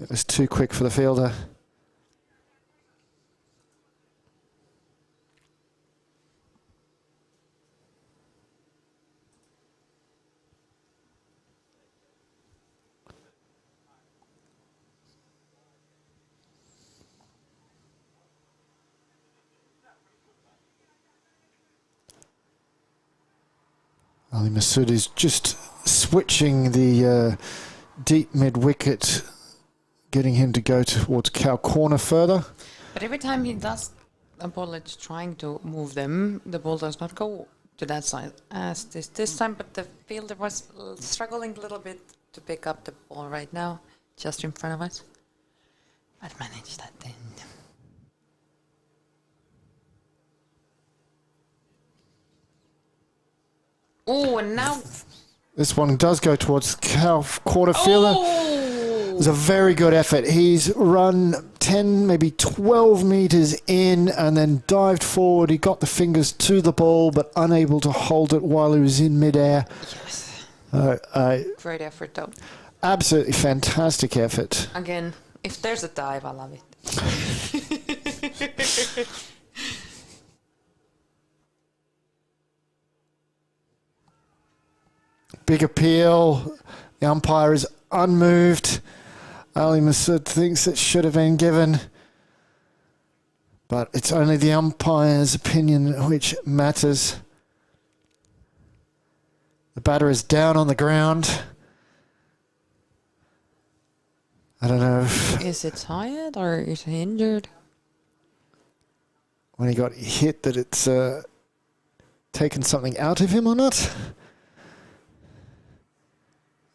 It was too quick for the fielder. Ali Masood is just switching the deep mid-wicket, getting him to go towards cow corner further. But every time he does a ball that's trying to move them, the ball does not go to that side as this time, but the fielder was struggling a little bit to pick up the ball right now, just in front of us. But managed that then. Oh, and now... This one does go towards cow quarter fielder. It was a very good effort. He's run 10, maybe 12 metres in and then dived forward. He got the fingers to the ball but unable to hold it while he was in midair. Yes. Great effort, though. Absolutely fantastic effort. Again, if there's a dive, I love it. Big appeal. The umpire is unmoved. Ali Masood thinks it should have been given. But it's only the umpire's opinion which matters. The batter is down on the ground. I don't know if... Is it tired or is he injured? When he got hit that it's taken something out of him or not.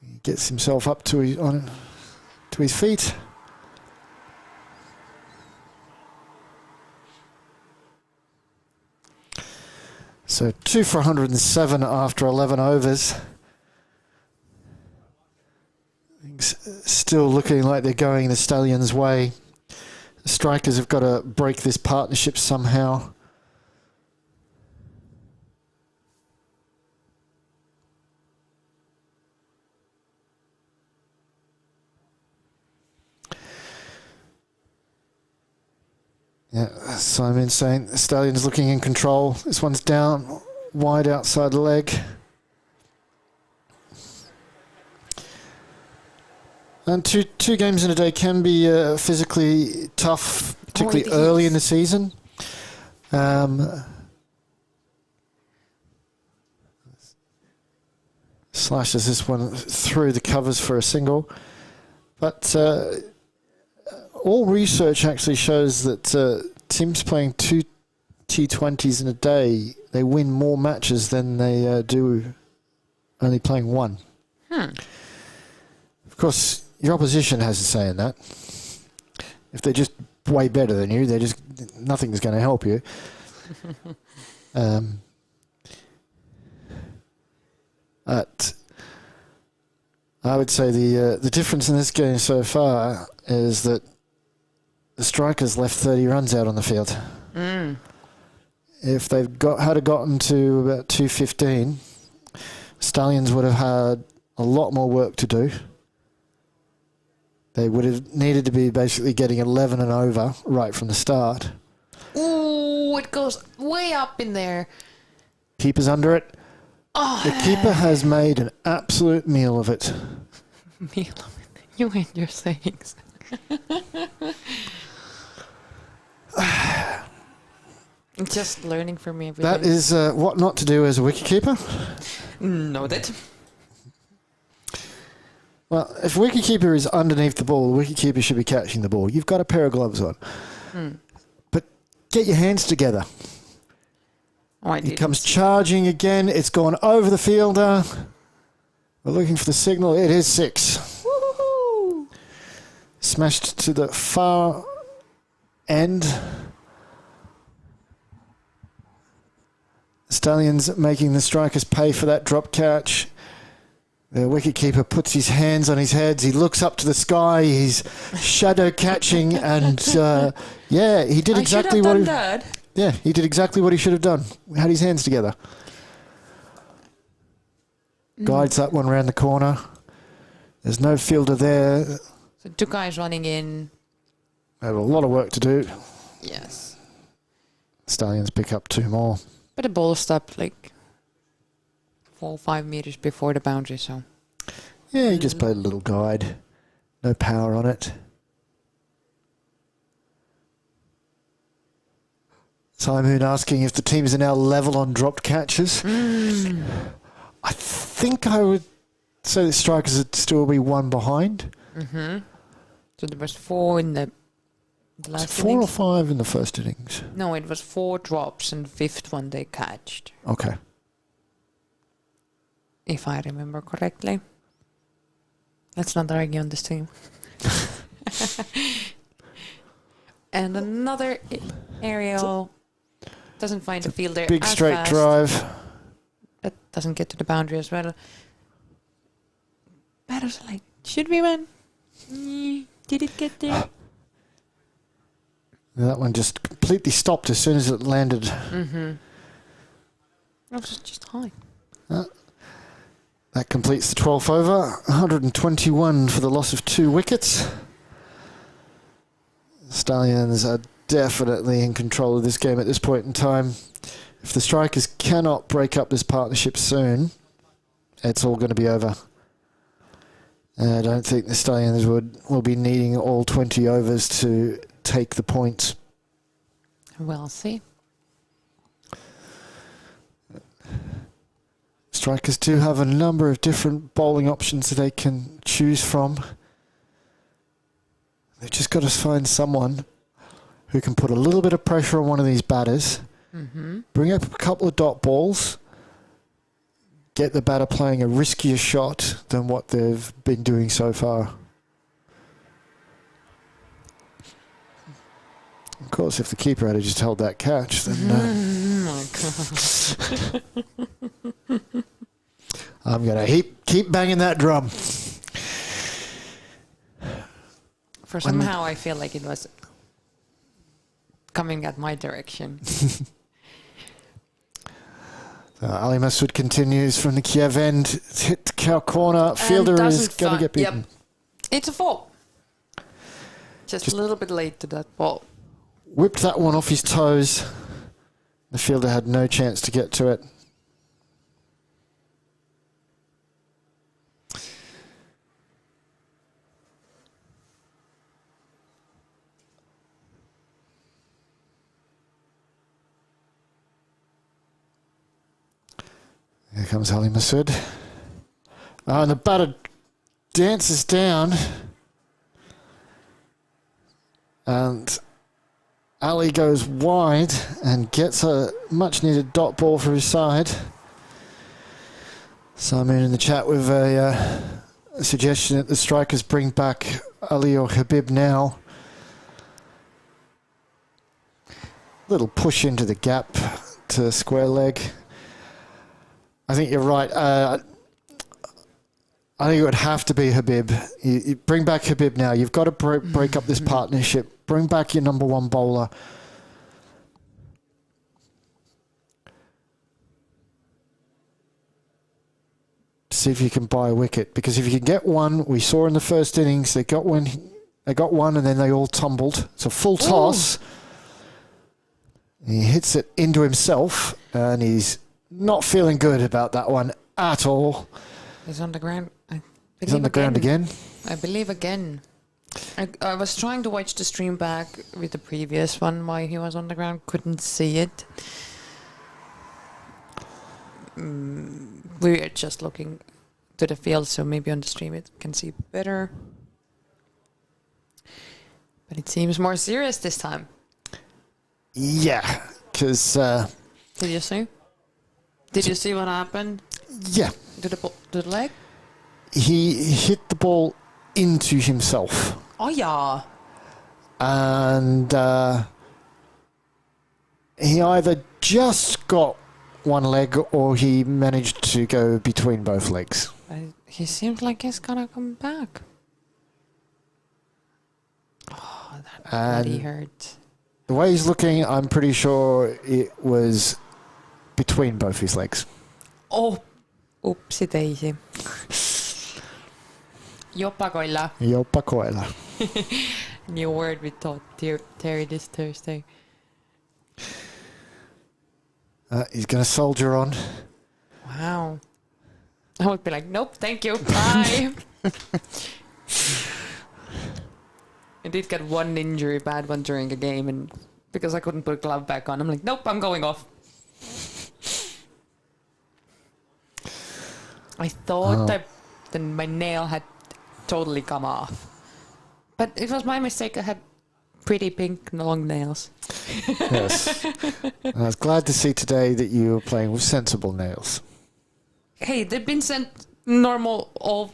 He gets himself up to his feet. So 2 for 107 after 11 overs. Things still looking like they're going the Stallions' way. The strikers have got to break this partnership somehow. Yeah, Simon saying the Stallions looking in control. This one's down, wide outside the leg. And two games in a day can be physically tough, particularly early in the season. Slashes this one through the covers for a single. But all research actually shows that teams playing 2 T20s in a day, they win more matches than they do only playing one. Of course, your opposition has a say in that. If they're just way better than you, nothing's going to help you. But I would say the difference in this game so far is that the strikers left 30 runs out on the field. If they've gotten to about 215, Stallions would have had a lot more work to do. They would have needed to be basically getting 11 and over right from the start. Ooh, it goes way up in there. Keeper's under it. Oh, the keeper has made an absolute meal of it. Meal of it. You and your sayings. Just learning from me every That day. is what not to do as a wicketkeeper. Noted. Well, if a wicketkeeper is underneath the ball, the wicketkeeper should be catching the ball. You've got a pair of gloves on. But get your hands together. Oh, he comes charging again. It's gone over the fielder. We're looking for the signal. It is 6. Woo-hoo-hoo. Smashed to the far end. Stallions making the strikers pay for that drop catch. The wicketkeeper puts his hands on his head. He looks up to the sky. He's shadow catching, and he did exactly what he. Yeah, he did exactly what he should have done. Had his hands together. Guides that one around the corner. There's no fielder there. So 2 guys running in. They have a lot of work to do. Yes. Stallions pick up 2 more. But the ball stopped like 4 or 5 meters before the boundary, so. Yeah, he just played a little guide. No power on it. Simon asking if the teams are now level on dropped catches. I think I would say the strikers would still be one behind. Mm-hmm. So there was 4 in the last Was it 4 innings. or 5 in the first innings? No, it was 4 drops and 5th one they catched, Okay. if I remember correctly. Let's not argue on this team. And another aerial doesn't find a fielder Big as straight fast. drive. That doesn't get to the boundary as well. Batters are like, should we run? Did it get there? That one just completely stopped as soon as it landed. Mm-hmm. That was just high. That completes the 12th over. 121 for the loss of 2 wickets. Stallions are definitely in control of this game at this point in time. If the strikers cannot break up this partnership soon, it's all going to be over. I don't think the Stallions will be needing all 20 overs to take the points. We'll see. Strikers do have a number of different bowling options that they can choose from. They've just got to find someone who can put a little bit of pressure on one of these batters, bring up a couple of dot balls, get the batter playing a riskier shot than what they've been doing so far. Of course, if the keeper had just held that catch, then I'm going to keep banging that drum. For somehow I feel like it was coming at my direction. Ali Masood continues from the Kiev end. It's hit the cow corner. Fielder is going to get beaten. Yep. It's a 4. Just a little bit late to that ball. Whipped that one off his toes. The fielder had no chance to get to it. Here comes Ali Masood. And the batter dances down. And Ali goes wide and gets a much needed dot ball for his side. Simon in the chat with a suggestion that the strikers bring back Ali or Habib now. Little push into the gap to square leg. I think you're right. I think it would have to be Habib. You bring back Habib now. You've got to break up this partnership. Bring back your number 1 bowler. See if you can buy a wicket. Because if you can get one, we saw in the first innings, they got one, and then they all tumbled. It's a full toss. He hits it into himself, and he's not feeling good about that one at all. He's on the ground. He's on the ground again. I believe again. I was trying to watch the stream back with the previous one while he was on the ground. Couldn't see it. We are just looking to the field, so maybe on the stream it can see better. But it seems more serious this time. Yeah, because... Did you see? Did you see what happened? Yeah. To the leg? He hit the ball into himself. Oh, yeah. And he either just got one leg or he managed to go between both legs. He seems like he's gonna come back. Oh, that really hurt. The way he's looking, I'm pretty sure it was between both his legs. Oh, oopsie daisy. Jopakoilla. Jopakoilla. New word we taught Terry this Thursday. He's going to soldier on. Wow. I would be like, nope, thank you, bye. I did get one injury, bad one during a game, and because I couldn't put a glove back on, I'm like, nope, I'm going off. I thought that my nail had totally come off. But it was my mistake. I had pretty pink long nails. Yes. And I was glad to see today that you were playing with sensible nails. Hey, they've been sent normal all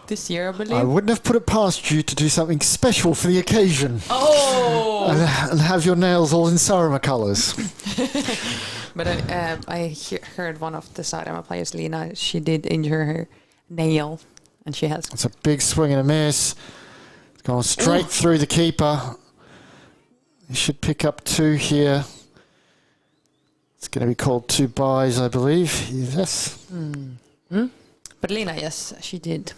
this year, I believe. I wouldn't have put it past you to do something special for the occasion. Oh! And have your nails all in Sarama colours. But I heard one of the Sarama players, Lina, she did injure her nail. And she has... It's a big swing and a miss. It's going straight through the keeper. He should pick up 2 here. It's going to be called 2 byes, I believe. Yes. But Lina, yes, she did